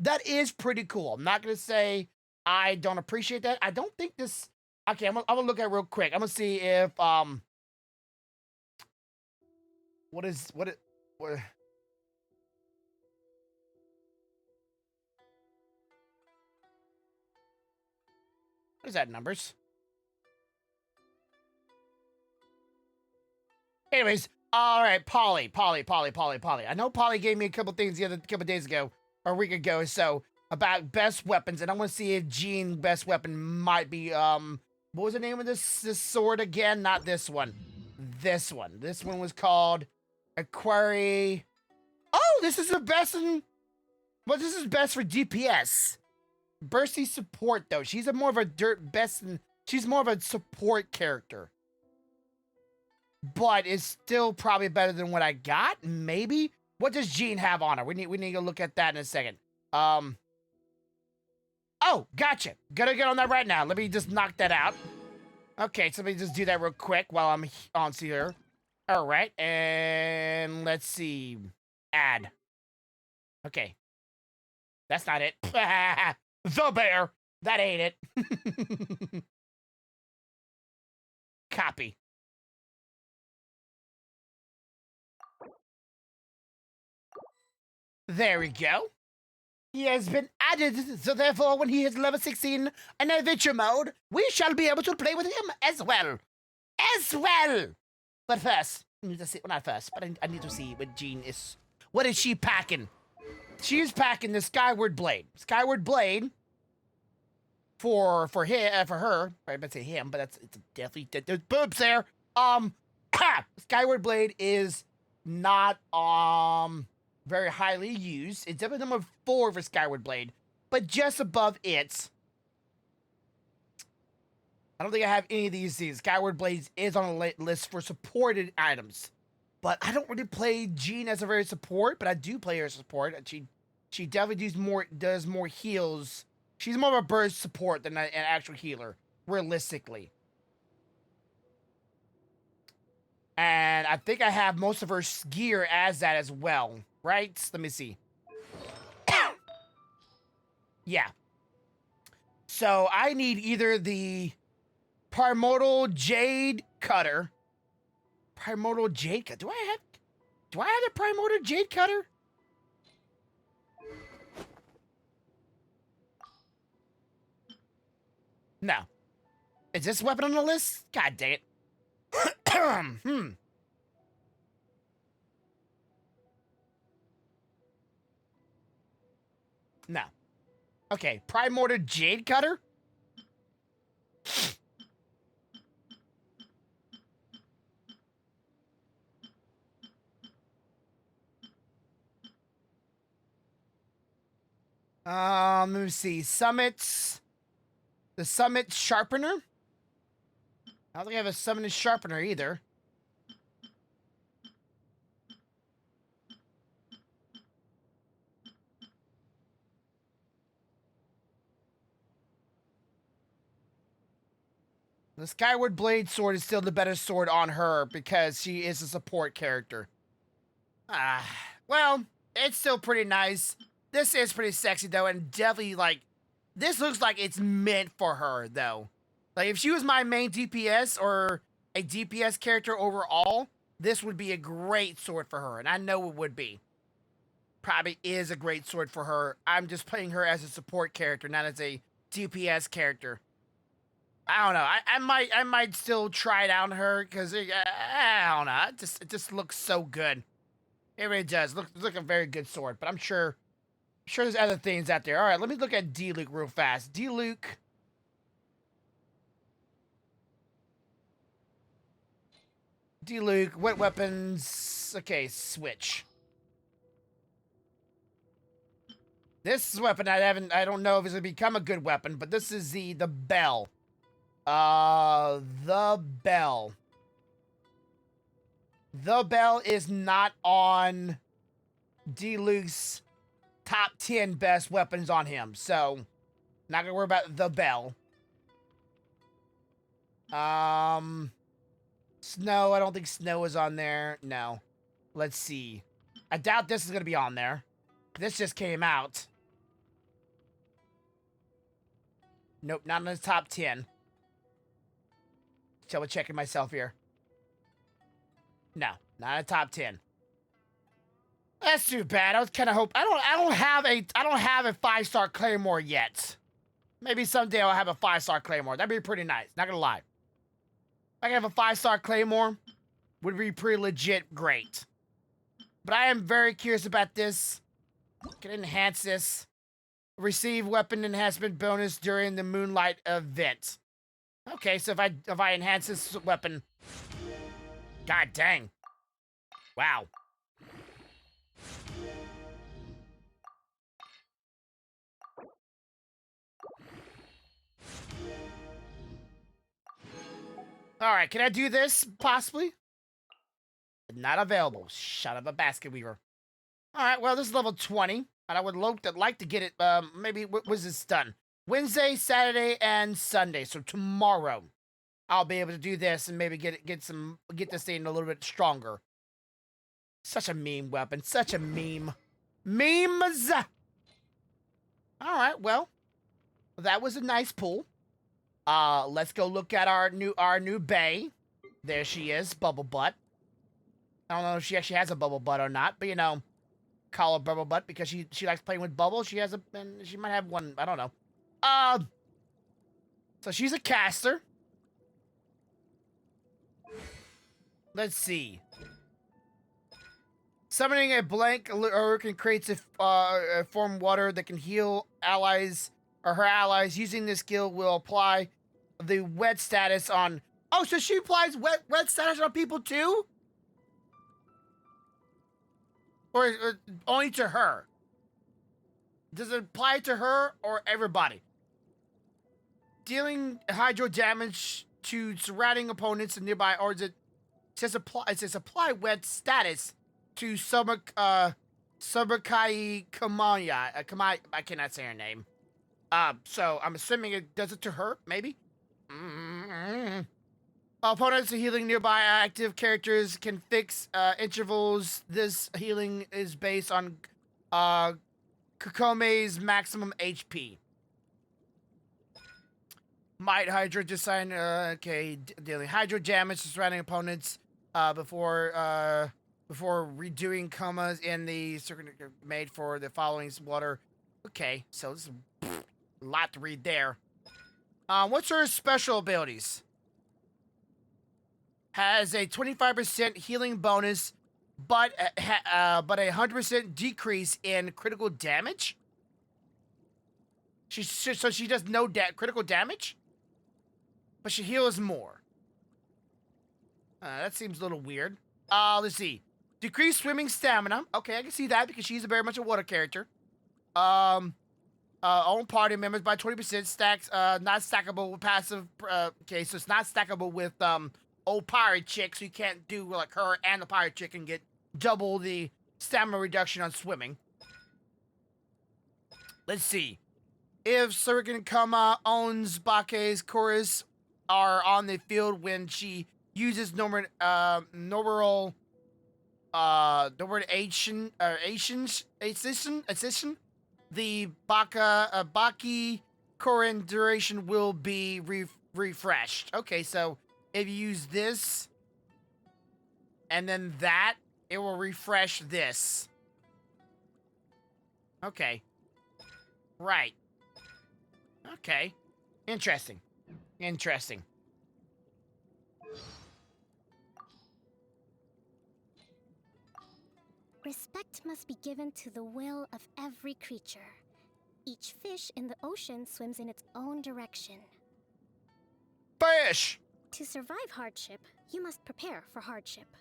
that is pretty cool. I'm not gonna say I don't appreciate that. I don't think this. Okay, I'm gonna look at it real quick. I'm gonna see if what is that numbers? Anyways, all right, Polly. I know Polly gave me a couple things a couple days ago, or a week ago or so, about best weapons, and I want to see if Jean best weapon might be what was the name of this sword again? Not this one. This one. This one was called Aquari. Oh, this is the best in. Well, this is best for DPS. Bursty support though. She's more of a she's more of a support character. But it's still probably better than what I got. Maybe. What does Jean have on her? We need to look at that in a second. Oh, gotcha. Gonna get on that right now. Let me just knock that out. Okay, so let me just do that real quick while I'm on here. All right, and let's see. Add. Okay. That's not it. The bear. That ain't it. Copy. There we go. He has been added, so therefore when he is level 16 in adventure mode, we shall be able to play with him as well. But first, I need to see, well, not first, but I need to see what Jean is. What is she packing? She's packing the Skyward Blade. Skyward Blade for her. I'm about to say him, but it's definitely there's boobs there. Skyward Blade is not very highly used. It's definitely number 4 for Skyward Blade, but just above it. I don't think I have any of these things. Skyward Blade is on a list for supported items, but I don't really play Jean as a very support, but I do play her as support. She definitely does more heals. She's more of a burst support than an actual healer, realistically. And I think I have most of her gear as that as well, right? Let me see. Yeah. So I need either the Primordial Jade Cutter. Primordial Jade Cutter. Do I have the Primordial Jade Cutter? No. Is this weapon on the list? God dang it. No. Okay, Primordial Jade Cutter? Let me see. Summits. The Summit Sharpener? I don't think I have a Summit Sharpener either. The Skyward Blade sword is still the better sword on her because she is a support character. Well, it's still pretty nice. This is pretty sexy though, and definitely like, this looks like it's meant for her though. Like if she was my main DPS or a DPS character overall, this would be a great sword for her, and I know it would be. Probably is a great sword for her. I'm just playing her as a support character, not as a DPS character. I don't know. I might still try it out on her because I don't know. It just looks so good. It really does. Look a very good sword. But I'm sure there's other things out there. All right, let me look at D-Luke real fast. D-Luke. D-Luke, wet weapons. Okay, switch. This weapon I don't know if it's gonna become a good weapon, but this is the bell. The bell. The bell is not on D-Luke's top 10 best weapons on him, so not gonna worry about the bell. Snow, I don't think Snow is on there. No. Let's see. I doubt this is gonna be on there. This just came out. Nope, not in the top 10. Double checking myself here. No, not in the top 10. That's too bad. I was kind of hoping. I don't have a 5-star Claymore yet. Maybe someday I'll have a 5-star Claymore. That'd be pretty nice. Not gonna lie. If I can have a 5-star Claymore, would be pretty legit great. But I am very curious about this. Can enhance this. Receive weapon enhancement bonus during the MoonLihgt event. Okay, so if I enhance this weapon, god dang, wow. All right, can I do this possibly? Not available. Shut up, a basket weaver. All right, well, this is level 20, and I would like to get it. Maybe was this done? Wednesday, Saturday, and Sunday. So tomorrow, I'll be able to do this and maybe get this thing a little bit stronger. Such a meme weapon. Such a meme. Memes. All right. Well, that was a nice pull. Let's go look at our new bae. There she is, Bubble Butt. I don't know if she actually has a bubble butt or not, but you know, call her Bubble Butt because she likes playing with bubbles. She might have one. I don't know. So she's a caster. Let's see. Summoning a blank can create a form water that can heal allies or her allies. Using this skill will apply the wet status on. Oh, so she applies wet status on people too? Or only to her? Does it apply to her or everybody? Dealing hydro damage to surrounding opponents and nearby, or is it says apply wet status to Subakai Kamaya. I cannot say her name. So I'm assuming it does it to her, maybe? Opponents healing nearby active characters can fix intervals. This healing is based on Kokome's maximum HP. Might Hydro design, okay, dealing Hydro damage to surrounding opponents before redoing comas in the circuit made for the following water. Okay, so this is a lot to read there. What's her special abilities? Has a 25% healing bonus, but a 100% decrease in critical damage. So she does no critical damage, but she heals more. That seems a little weird. Let's see. Decrease swimming stamina. Okay, I can see that because she's very much a water character. Own party members by 20%. Stacks. Not stackable with passive. Okay, so it's not stackable with old pirate chick. So you can't do like her and the pirate chick and get double the stamina reduction on swimming. Let's see. If Surgeon Kama owns Bake's chorus are on the field when she uses normal assistation, the Baki Korin duration will be refreshed. Okay, so if you use this and then that, it will refresh this. Okay. Right. Okay. Interesting. Interesting. Respect must be given to the will of every creature. Each fish in the ocean swims in its own direction. Fish! To survive hardship, you must prepare for hardship.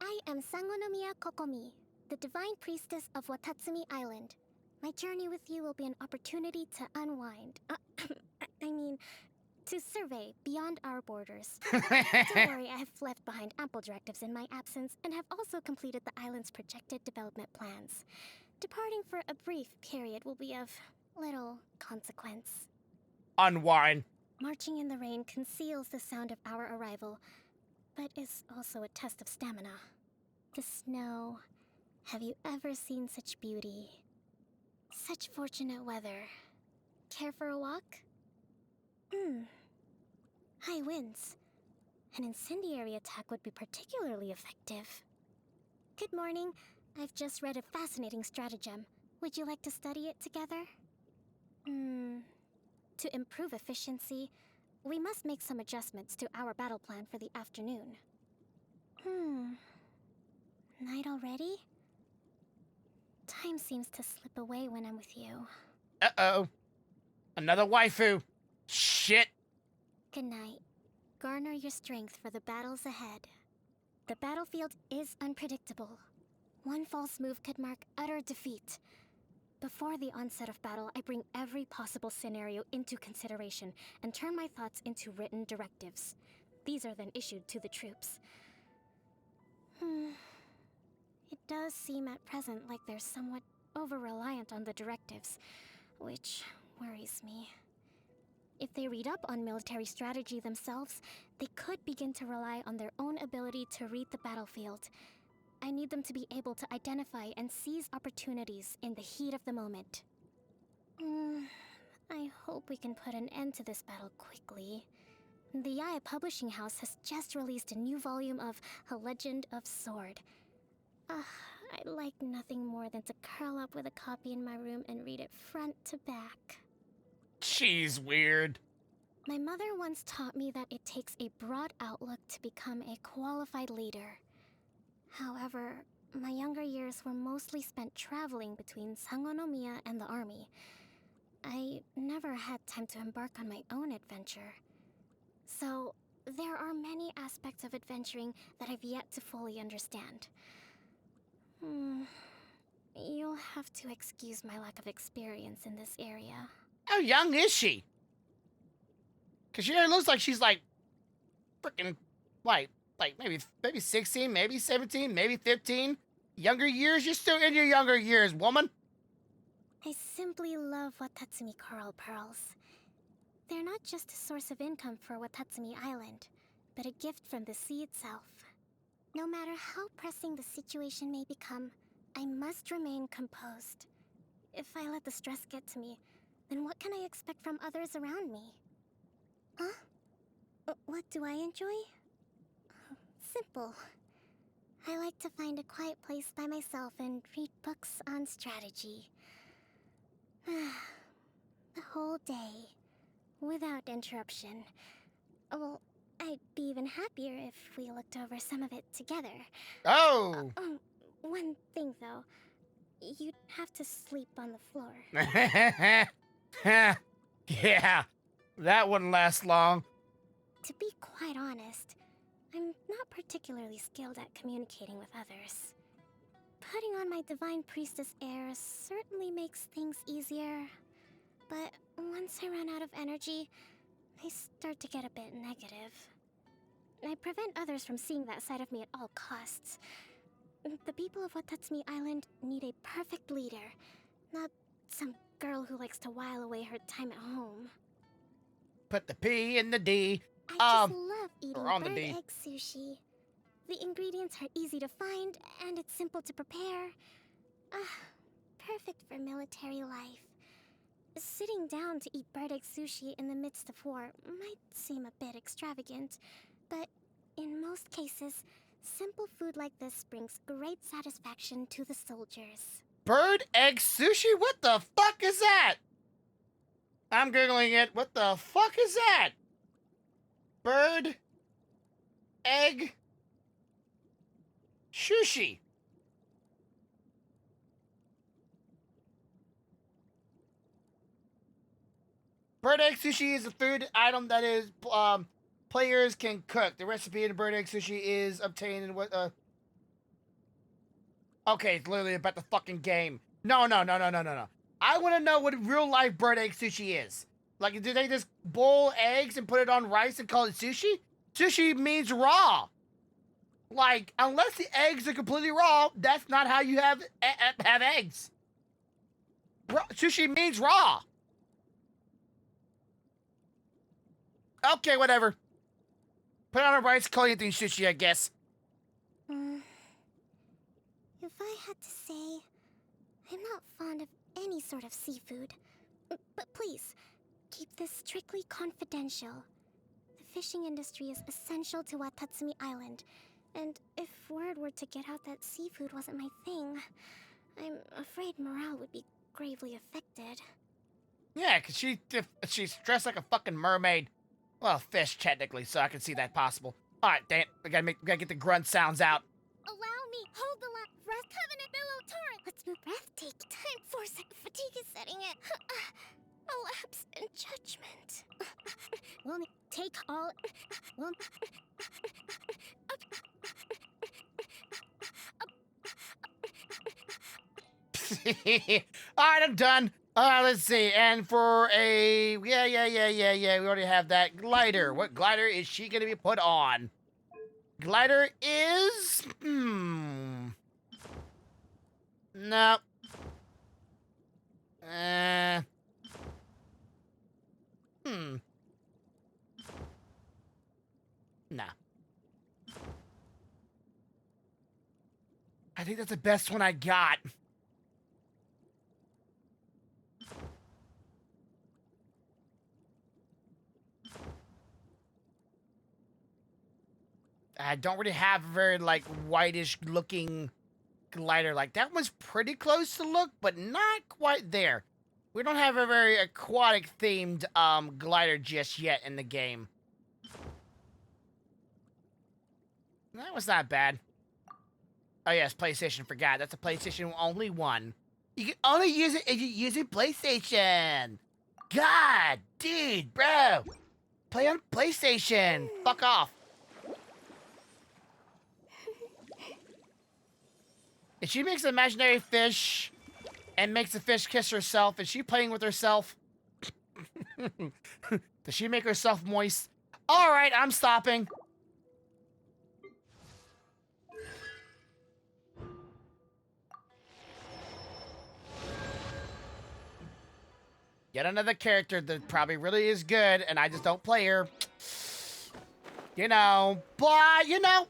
I am Sangonomiya Kokomi, the divine priestess of Watatsumi Island. My journey with you will be an opportunity to unwind. To survey beyond our borders. Don't worry, I have left behind ample directives in my absence and have also completed the island's projected development plans. Departing for a brief period will be of little consequence. Unwind. Marching in the rain conceals the sound of our arrival, but is also a test of stamina. The snow. Have you ever seen such beauty? Such fortunate weather. Care for a walk? High winds. An incendiary attack would be particularly effective. Good morning. I've just read a fascinating stratagem. Would you like to study it together? To improve efficiency, we must make some adjustments to our battle plan for the afternoon. Night already? Time seems to slip away when I'm with you. Uh-oh. Another waifu. Shit. Good night. Garner your strength for the battles ahead. The battlefield is unpredictable. One false move could mark utter defeat. Before the onset of battle, I bring every possible scenario into consideration and turn my thoughts into written directives. These are then issued to the troops. It does seem at present like they're somewhat over-reliant on the directives, which worries me. If they read up on military strategy themselves, they could begin to rely on their own ability to read the battlefield. I need them to be able to identify and seize opportunities in the heat of the moment. I hope we can put an end to this battle quickly. The Yaya Publishing House has just released a new volume of A Legend of Sword. I'd like nothing more than to curl up with a copy in my room and read it front to back. She's weird. My mother once taught me that it takes a broad outlook to become a qualified leader. However, my younger years were mostly spent traveling between Sangonomiya and the army. I never had time to embark on my own adventure. So, there are many aspects of adventuring that I've yet to fully understand. You'll have to excuse my lack of experience in this area. How young is she? Cause she looks like she's like freaking like maybe 16, maybe 17, maybe 15. Younger years? You're still in your younger years, woman. I simply love Watatsumi coral pearls. They're not just a source of income for Watatsumi Island, but a gift from the sea itself. No matter how pressing the situation may become, I must remain composed. If I let the stress get to me, then what can I expect from others around me? Huh? What do I enjoy? Simple. I like to find a quiet place by myself and read books on strategy. The whole day, without interruption. Well, I'd be even happier if we looked over some of it together. Oh! One thing though. You'd have to sleep on the floor. Heh. Yeah, that wouldn't last long. To be quite honest, I'm not particularly skilled at communicating with others. Putting on my Divine Priestess air certainly makes things easier. But once I run out of energy, I start to get a bit negative. I prevent others from seeing that side of me at all costs. The people of Watatsumi Island need a perfect leader, not some girl who likes to while away her time at home. Put the P in the D. I just love eating on the bird D. egg sushi. The ingredients are easy to find, and it's simple to prepare. Perfect for military life. Sitting down to eat bird egg sushi in the midst of war might seem a bit extravagant, but in most cases, simple food like this brings great satisfaction to the soldiers. Bird egg sushi? What the fuck is that? I'm Googling it. What the fuck is that? Bird egg sushi. Bird egg sushi is a food item that is players can cook. The recipe in bird egg sushi is obtained in what Okay, it's literally about the fucking game. No. I want to know what real life bird egg sushi is. Like, do they just boil eggs and put it on rice and call it sushi? Sushi means raw. Like, unless the eggs are completely raw, that's not how you have eggs. Sushi means raw. Okay, whatever. Put it on a rice, call anything sushi, I guess. If I had to say, I'm not fond of any sort of seafood. But please, keep this strictly confidential. The fishing industry is essential to Watatsumi Island, and if word were to get out that seafood wasn't my thing, I'm afraid morale would be gravely affected. Yeah, because she's dressed like a fucking mermaid. Well, fish, technically, so I can see that possible. Alright, damn it. We gotta get the grunt sounds out. Allow me, hold the line. Breath covenant billow torrent. Let's move breath. Take time. Force it. Fatigue is setting it. A lapse in judgment. We'll take all. We'll. Alright, I'm done. Let's see. And for a yeah. We already have that glider. What glider is she gonna be put on? Glider is nope. Nah. I think that's the best one I got. I don't really have a very, like, whitish looking glider. Like, that was pretty close to look, but not quite there. We don't have a very aquatic themed, glider just yet in the game. That was not bad. Oh, yes, PlayStation, forgot. That's a PlayStation only one. You can only use it if you're using PlayStation. God, dude, bro. Play on PlayStation. Fuck off. If she makes an imaginary fish and makes the fish kiss herself, is she playing with herself? Does she make herself moist? All right, I'm stopping. Yet another character that probably really is good, and I just don't play her. You know, but you know,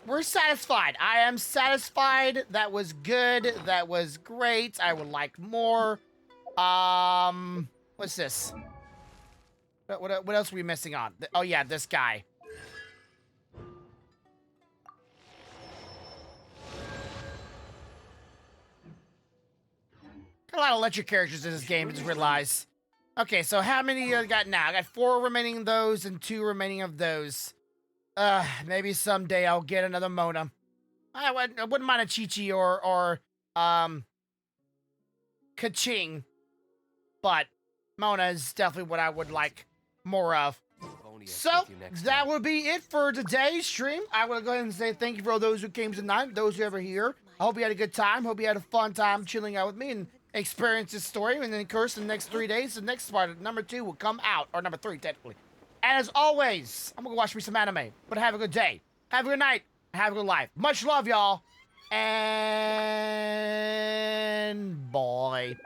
we're satisfied. I am satisfied. That was good. That was great. I would like more. What's this? What else are we missing on? Oh yeah, this guy. Got a lot of electric characters in this game, I just realized. Okay, so how many I got now? I got 4 remaining of those and 2 remaining of those. Maybe someday I'll get another Mona. I wouldn't mind a Chi-Chi or Kaching. But Mona is definitely what I would like more of. So, that would be it for today's stream. I want to go ahead and say thank you for all those who came tonight, those who ever here. I hope you had a good time. Hope you had a fun time chilling out with me and experience this story. And then, of course, in the next 3 days, the next part, number 2, will come out. Or number 3, technically. And as always, I'm going to watch me some anime. But have a good day. Have a good night. Have a good life. Much love, y'all. And bye.